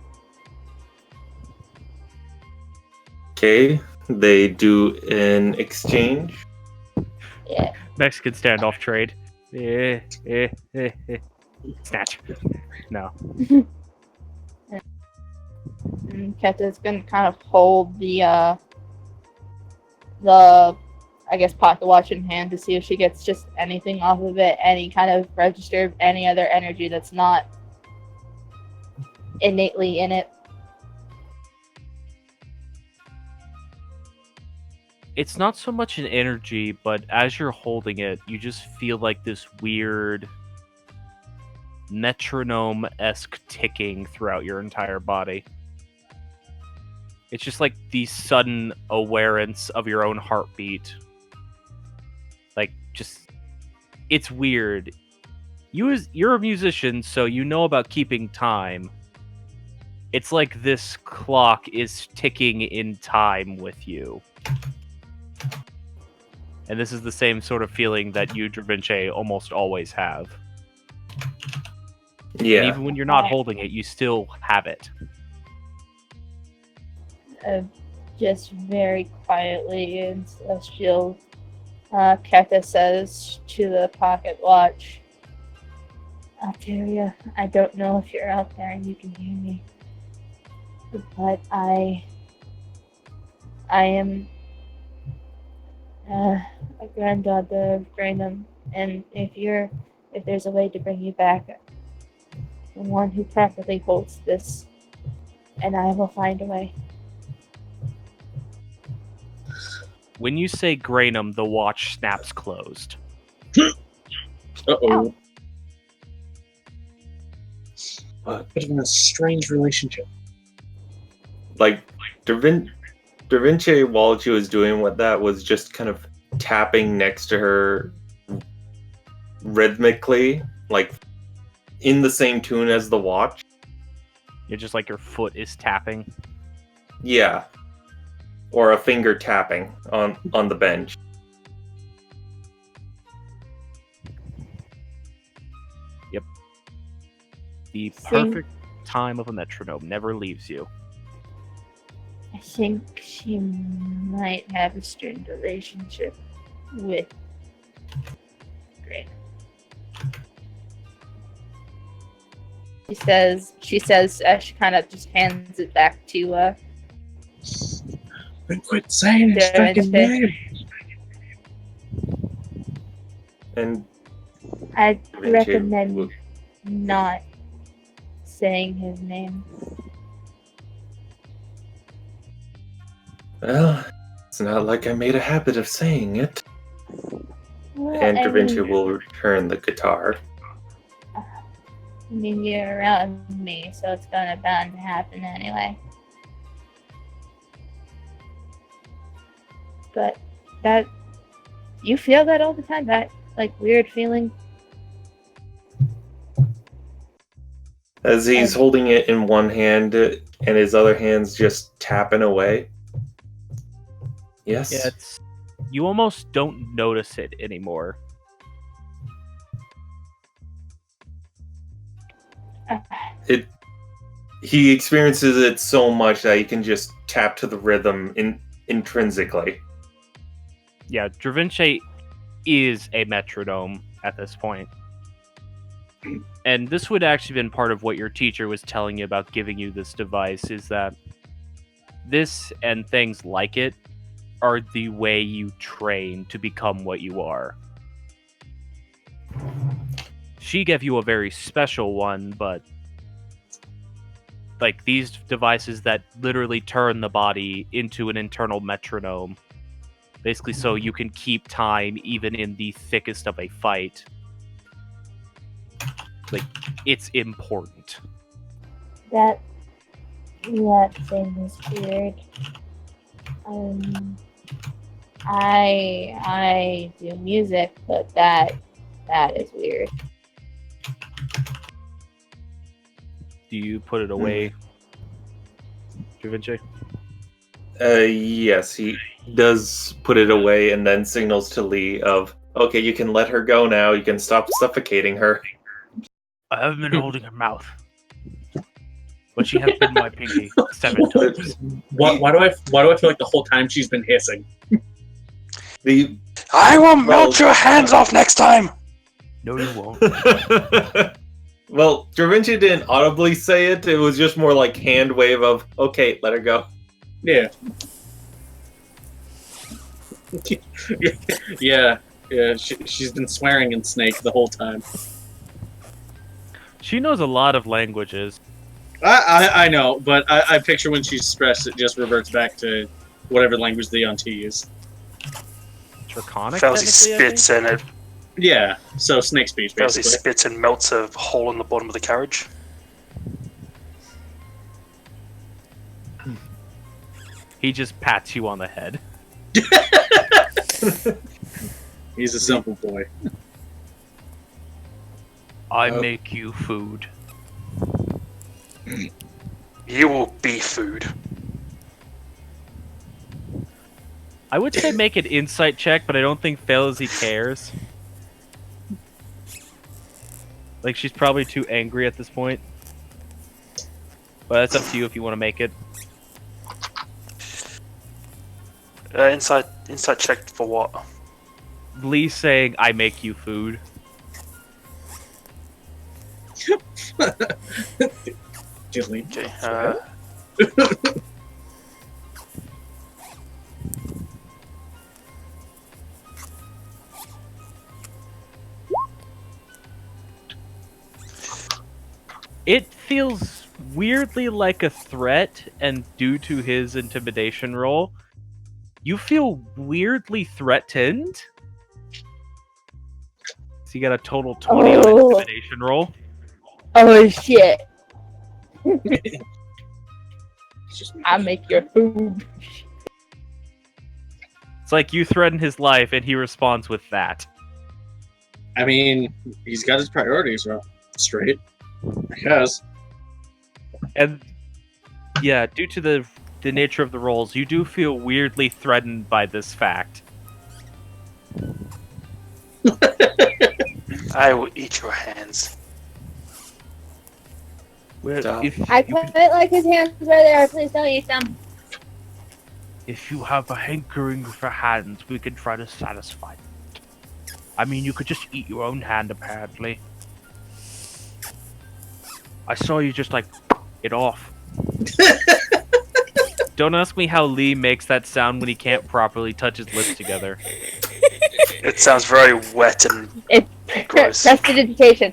Okay. They do an exchange. Yeah. Mexican standoff trade. Snatch. No. And Ket is going to kind of hold the I guess pocket watch in hand to see if she gets just anything off of it, any kind of register of any other energy that's not innately in it. It's not so much an energy, but as you're holding it, you just feel like this weird metronome-esque ticking throughout your entire body. It's just like the sudden awareness of your own heartbeat. Like, just... It's weird. You're a musician, so you know about keeping time. It's like this clock is ticking in time with you. And this is the same sort of feeling that you, Dravinche, almost always have. Yeah. And even when you're not holding it, you still have it. Just very quietly and celestial, Keta says to the pocket watch, Alteria, I don't know if you're out there and you can hear me, but I am a granddaughter of Graynham, and if there's a way to bring you back, the one who properly holds this, and I will find a way. When you say Graynham, the watch snaps closed. Uh-oh. What? Bit of a strange relationship. Like, Da Vinci, while she was doing what that was just kind of tapping next to her rhythmically, like in the same tune as the watch. It's just like your foot is tapping. Yeah. Or a finger tapping on the bench. Yep. The perfect time of a metronome never leaves you. I think she might have a strained relationship with Graynham. She says as she kind of just hands it back to Then quit saying his Yeah, fucking name. And I'd Da Vinci recommend will- not saying his name. Well, it's not like I made a habit of saying it. Well, And I Da Vinci mean, will return the guitar. you're around me, so it's bound to happen anyway. But that, you feel that all the time, that like weird feeling. As he's holding it in one hand and his other hand's just tapping away. Yes. Yeah, you almost don't notice it anymore. He experiences it so much that he can just tap to the rhythm intrinsically. Yeah, Dravinche is a metronome at this point. And this would actually been part of what your teacher was telling you about giving you this device, is that this and things like it are the way you train to become what you are. She gave you a very special one, but like these devices that literally turn the body into an internal metronome Basically, so you can keep time even in the thickest of a fight. Like, it's important. That thing is weird. I do music, but that is weird. Do you put it away, Dravinci? Yes, he does put it away and then signals to Lee of, okay, you can let her go now. You can stop suffocating her. I haven't been holding her mouth, but she has been my pinky 7 times. Why do I feel like the whole time she's been hissing? I will melt your hands off next time! No, you won't. Well, Dravinci didn't audibly say it. It was just more like hand wave of, okay, let her go. Yeah. yeah. She's been swearing in Snake the whole time. She knows a lot of languages. I know, but I picture when she's stressed, it just reverts back to whatever language the Yuan-Ti use. Draconic, Felzy technically, I spits think? in it. Yeah, so snake speech, Felzy basically. spits and melts a hole in the bottom of the carriage. He just pats you on the head. He's a simple boy. I make you food. You will be food. I would say make an insight check, but I don't think Felzy cares. Like, she's probably too angry at this point. But that's up to you if you want to make it. Insight check for what? Lee saying, I make you food. Delete. Okay. It feels weirdly like a threat, and due to his intimidation roll, you feel weirdly threatened. So you got a total 20 on intimidation roll. Oh shit! I make your food. It's like you threaten his life, and he responds with that. I mean, he's got his priorities straight. I guess. And yeah, due to the nature of the rolls, you do feel weirdly threatened by this fact. I will eat your hands. Well, Stop. I quite like his hands right there. Please don't eat them. If you have a hankering for hands, we can try to satisfy it. I mean, you could just eat your own hand, apparently. I saw you just, like, it off. Don't ask me how Lee makes that sound when he can't properly touch his lips together. It sounds very wet and It's gross. prestidigitation.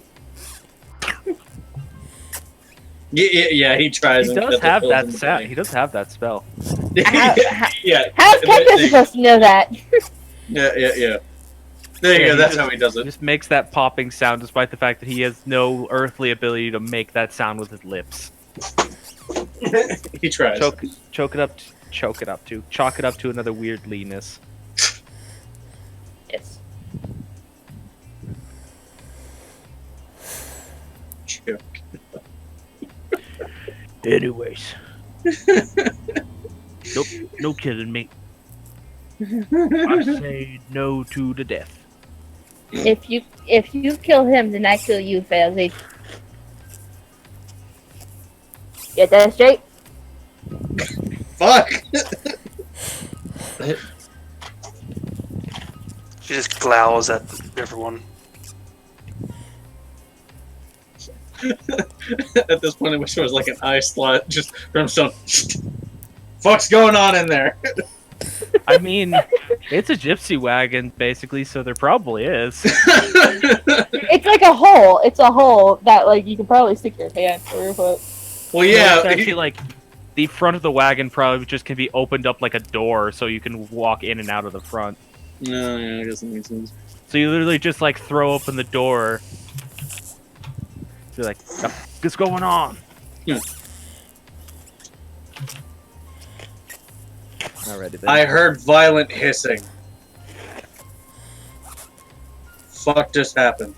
Yeah, he tries. He and does gets the have pills that in the sound. body. He does have that spell. Yeah. How's Kenta supposed to know that? Yeah. There you Yeah, go. he That's just- how he does He it. just makes that popping sound despite the fact that he has no earthly ability to make that sound with his lips. He tries. Chalk it up to another weird Lee-ness. Yes. Anyways. Nope, no kidding me. I say no to the death. If you kill him, then I kill you, Felzy. Get that straight? Fuck. She just glowers at everyone. At this point, I wish there was like an eye slot just from some. Fuck's going on in there? I mean, it's a gypsy wagon, basically, so there probably is. It's like a hole. It's a hole that like you can probably stick your hand through. But Well, yeah. It's actually like the front of the wagon probably just can be opened up like a door, so you can walk in and out of the front. No, yeah, I guess that makes sense. So you literally just like throw open the door. You're like, what's going on? Yeah. Alrighty then. I heard violent hissing. Fuck just happened.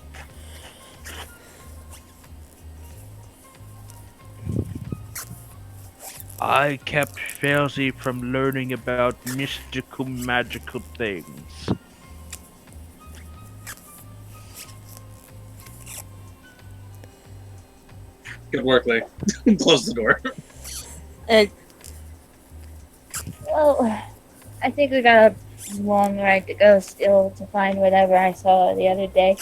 I kept Felzy from learning about mystical, magical things. Good work, Lee. Close the door. Well, I think we got a long ride to go still to find whatever I saw the other day.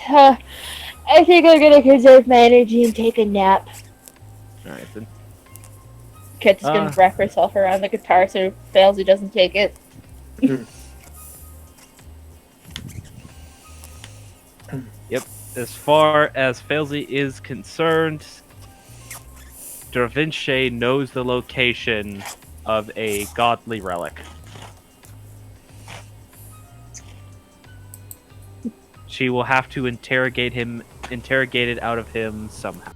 I think I'm gonna conserve my energy and take a nap. Alright then. Kit's gonna wrap herself around the guitar so Failsy doesn't take it. Yep. As far as Failsy is concerned, Da Vinci knows the location of a godly relic. She will have to interrogate it out of him somehow.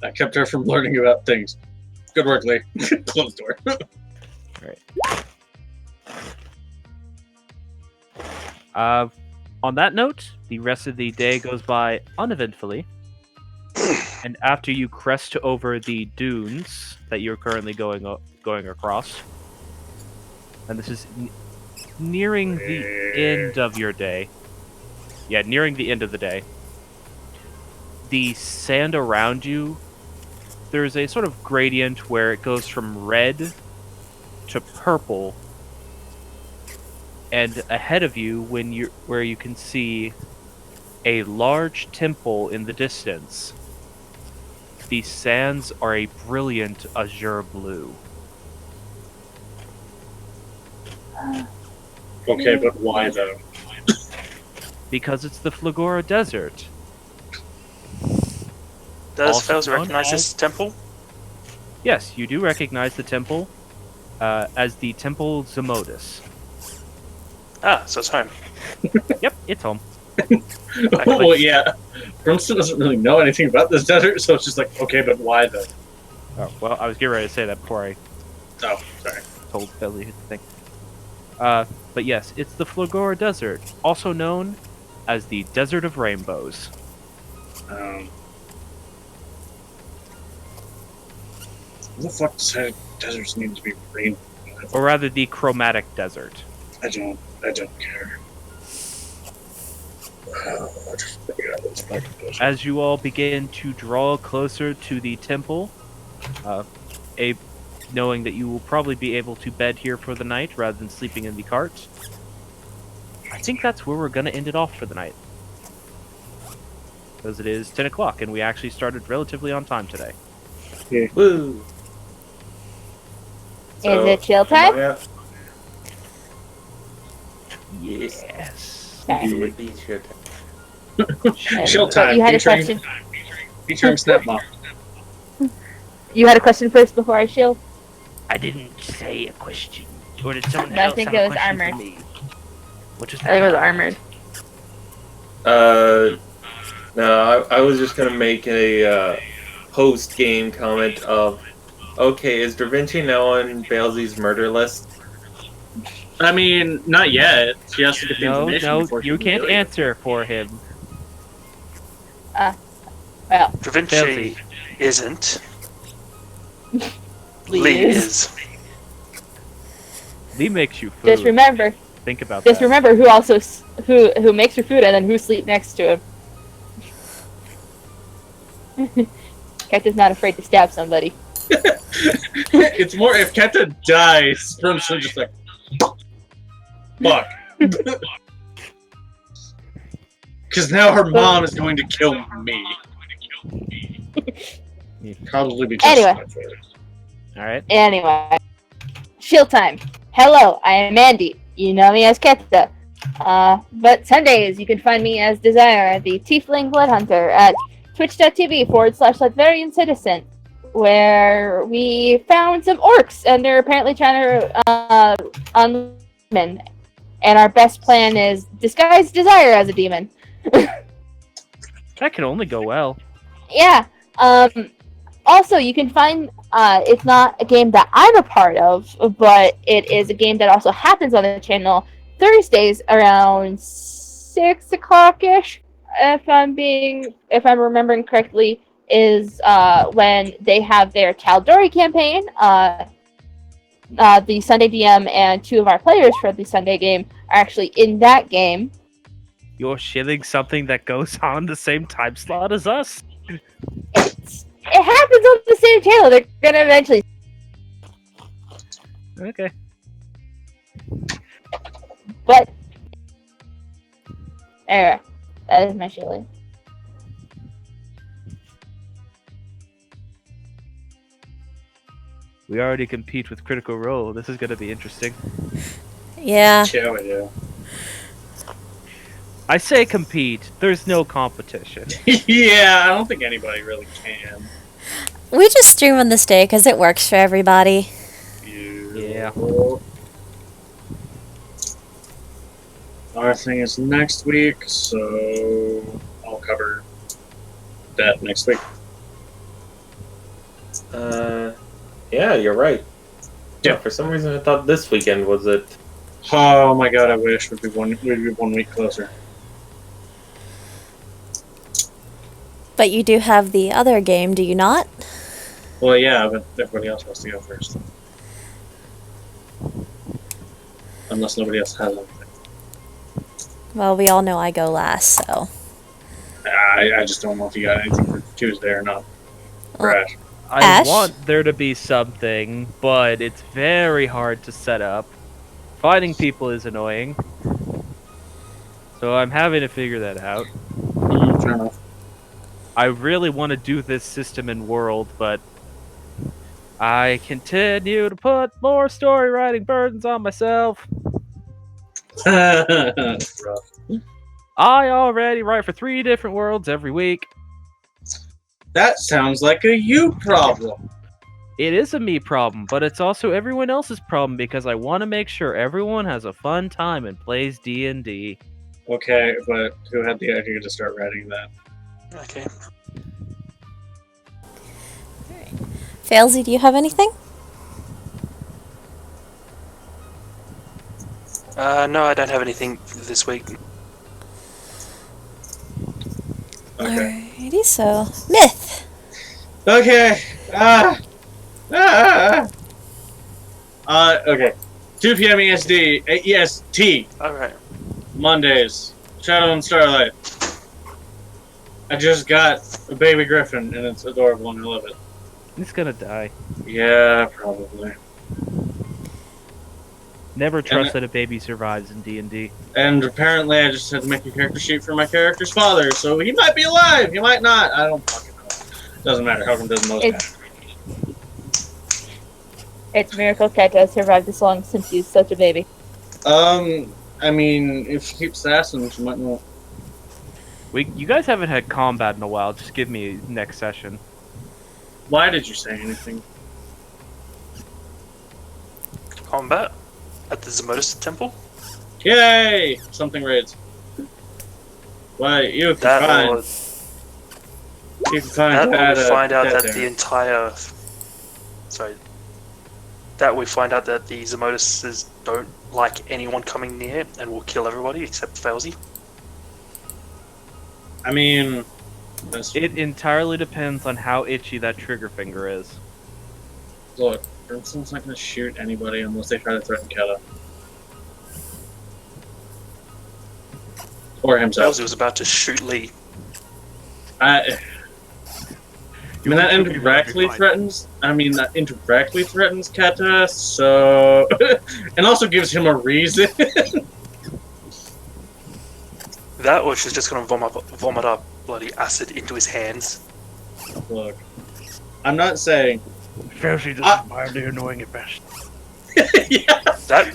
I kept her from learning about things. Good work, Lee. Close the door. On that note, the rest of the day goes by uneventfully. And after you crest over the dunes that you're currently going across, and this is nearing the end of your day. Yeah, nearing the end of the day. The sand around you, there's a sort of gradient where it goes from red to purple, and ahead of you, where you can see a large temple in the distance. The sands are a brilliant azure blue. Okay, but why though? Because it's the Flagora Desert. Does Also Fails known recognize as- this temple? Yes, you do recognize the temple as the Temple Zamodus. Ah, so it's home. Yep, it's home. Well, yeah. Brimstone doesn't really know anything about this desert, so it's just like, okay, but why though? Oh, well, I was getting ready to say that before I Oh, sorry. told Felly his thing. But yes, it's the Flagora Desert, also known as the Desert of Rainbows. What the fuck does deserts need to be green? Or rather, the Chromatic Desert. I don't care. I just figured out this fucking desert. As you all begin to draw closer to the temple, knowing that you will probably be able to bed here for the night rather than sleeping in the cart, I think that's where we're going to end it off for the night. Because it is 10 o'clock, and we actually started relatively on time today. Woo! Is it chill time? Yes. Okay. It would be chill time. Chill time. You had a featuring- question. Featuring Snapmop. You had a question first before I shield? I didn't say a question. Or did someone No, I else think have it a was question for armored. me? What was I think it was that? armored. No, I was just gonna make a post-game comment of, okay, is Da Vinci now on Bailsy's murder list? I mean, not yet. She has to get the No, information before she you can can't kill you. answer for him. Well, Da Vinci Felzy. isn't. Lee Lee is. is. Lee makes you food. Just remember, Think about just that. remember who also who makes your food and then who sleeps next to him. Cat is not afraid to stab somebody. It's more if Kenta dies, Brimstone just like, fuck. Because now her mom is going to kill me. Probably because Anyway. Alright. Anyway, shield time. Hello, I am Andy. You know me as Ketta. But Sundays you can find me as Desire, the Tiefling Blood Hunter, at twitch.tv/Librarian where we found some orcs and they're apparently trying to unman. And our best plan is disguise Desire as a demon. That can only go well. Yeah. Also, you can find it's not a game that I'm a part of, but it is a game that also happens on the channel Thursdays around 6 o'clock ish. If I'm remembering correctly, is when they have their Tal'Dorei campaign. The Sunday DM and 2 of our players for the Sunday game are actually in that game. You're shilling something that goes on the same time slot as us? It happens on the same channel. They're gonna eventually. Okay. But anyway, that is my shilling. We already compete with Critical Role. This is gonna be interesting. Yeah. Yeah, we do. I say compete. There's no competition. Yeah, I don't think anybody really can. We just stream on this day because it works for everybody. Yeah. Our thing is next week, so I'll cover that next week. Yeah, you're right. Yeah. For some reason, I thought this weekend was it. Oh my god, I wish we'd be 1 week closer. But you do have the other game, do you not? Well, yeah, but everybody else wants to go first. Unless nobody else has anything. Well, we all know I go last, so. I just don't know if you got anything for Tuesday or not. For Well, Ash. I Ash? want there to be something, but it's very hard to set up. Finding people is annoying. So I'm having to figure that out. Fair enough. I really want to do this system in World, but I continue to put more story writing burdens on myself. Rough. I already write for 3 different worlds every week. That sounds like a you problem. It is a me problem, but it's also everyone else's problem because I want to make sure everyone has a fun time and plays D&D. Okay, but who had the idea to start writing that? Okay. Failsy, do you have anything? No, I don't have anything this week. Okay. Alrighty, so. Myth! Okay. Okay. 2 p.m. EST. Alright. Mondays. Shadow and Starlight. I just got a baby griffin and it's adorable and I love it. It's gonna die. Yeah, probably. Never trust that a baby survives in D&D. And apparently I just had to make a character sheet for my character's father, so he might be alive, he might not. I don't fucking know. Doesn't matter. How come doesn't know that? It's a miracle Cat has survived this long since he's such a baby. I mean, if she keeps asking, she might know. You guys haven't had combat in a while. Just give me next session. Why did you say anything? Combat? At the Zemodus Temple? Yay! Something raids. Why, you can That find... or, You can find that that, or we find out dead that there. the entire... Sorry. That we find out that the Zemoduses don't like anyone coming near and will kill everybody except Failsy. I mean... That's... It entirely depends on how itchy that trigger finger is. Look, Brimstone's not gonna shoot anybody unless they try to threaten Keta. Or himself. Failsy was about to shoot Lee. I mean, that indirectly threatens. I mean, that indirectly threatens Keta, so and also gives him a reason. That or she's just gonna vomit up bloody acid into his hands. Look, I'm not saying. Failsy is mildly annoying at best. Yeah. That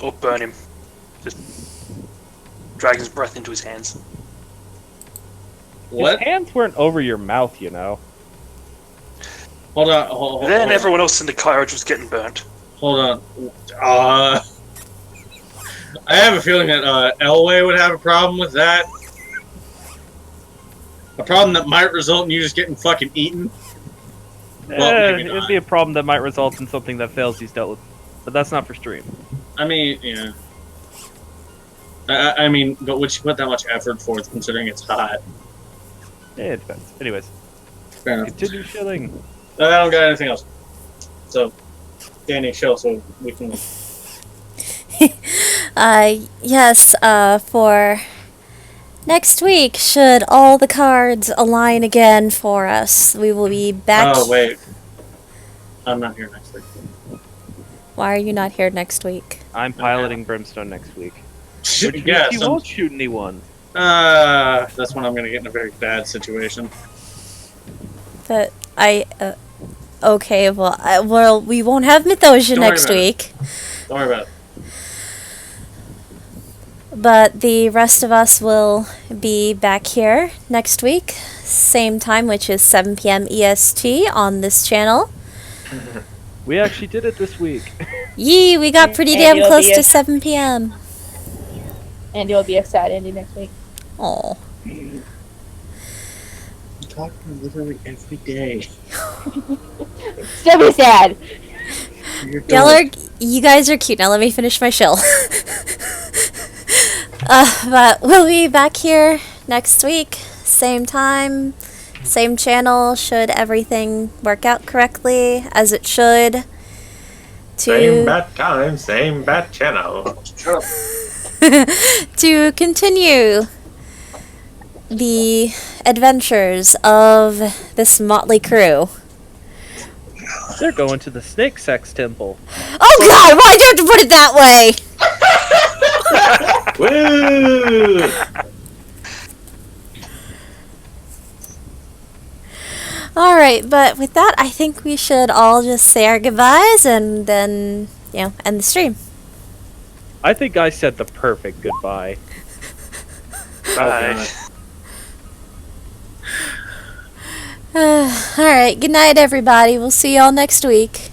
or burn him. Just drag his breath into his hands. What? His hands weren't over your mouth, you know. Hold on. Hold Then on. everyone else in the carriage was getting burnt. Hold on. I have a feeling that Elway would have a problem with that. A problem that might result in you just getting fucking eaten. Well, maybe It'd not. be a problem that might result in something that fails he's dealt with. But that's not for stream. I mean, yeah. I mean, but would you put that much effort forth considering it's hot? Yeah, it depends. Anyways, Fair enough. continue shilling. I don't got anything else. So, Danny, chill so we can. Yes, for next week, should all the cards align again for us, we will be back. Oh, wait. I'm not here next week. Why are you not here next week? I'm piloting Brimstone next week. Which means Yes, you won't shoot anyone. that's when I'm gonna get in a very bad situation. But okay, well, we won't have Mythosia Don't worry next about it. week, Don't worry about it. but the rest of us will be back here next week, same time, which is 7 p.m. EST on this channel. We actually did it this week. Yee, we got pretty And damn you'll close be to a- 7 p.m. And you'll be a sad Andy next week. Oh. You talk to me literally every day. Still be sad. You're Y'all are, you guys are cute. Now let me finish my shill. But we'll be back here next week, same time, same channel, should everything work out correctly, as it should. Same bat time, same bat channel. To continue the adventures of this motley crew. They're going to the snake sex temple. Oh god, why'd you have to put it that way? Woo! Alright, but with that, I think we should all just say our goodbyes and then, end the stream. I think I said the perfect goodbye. Bye. Alright, good night, everybody. We'll see y'all next week.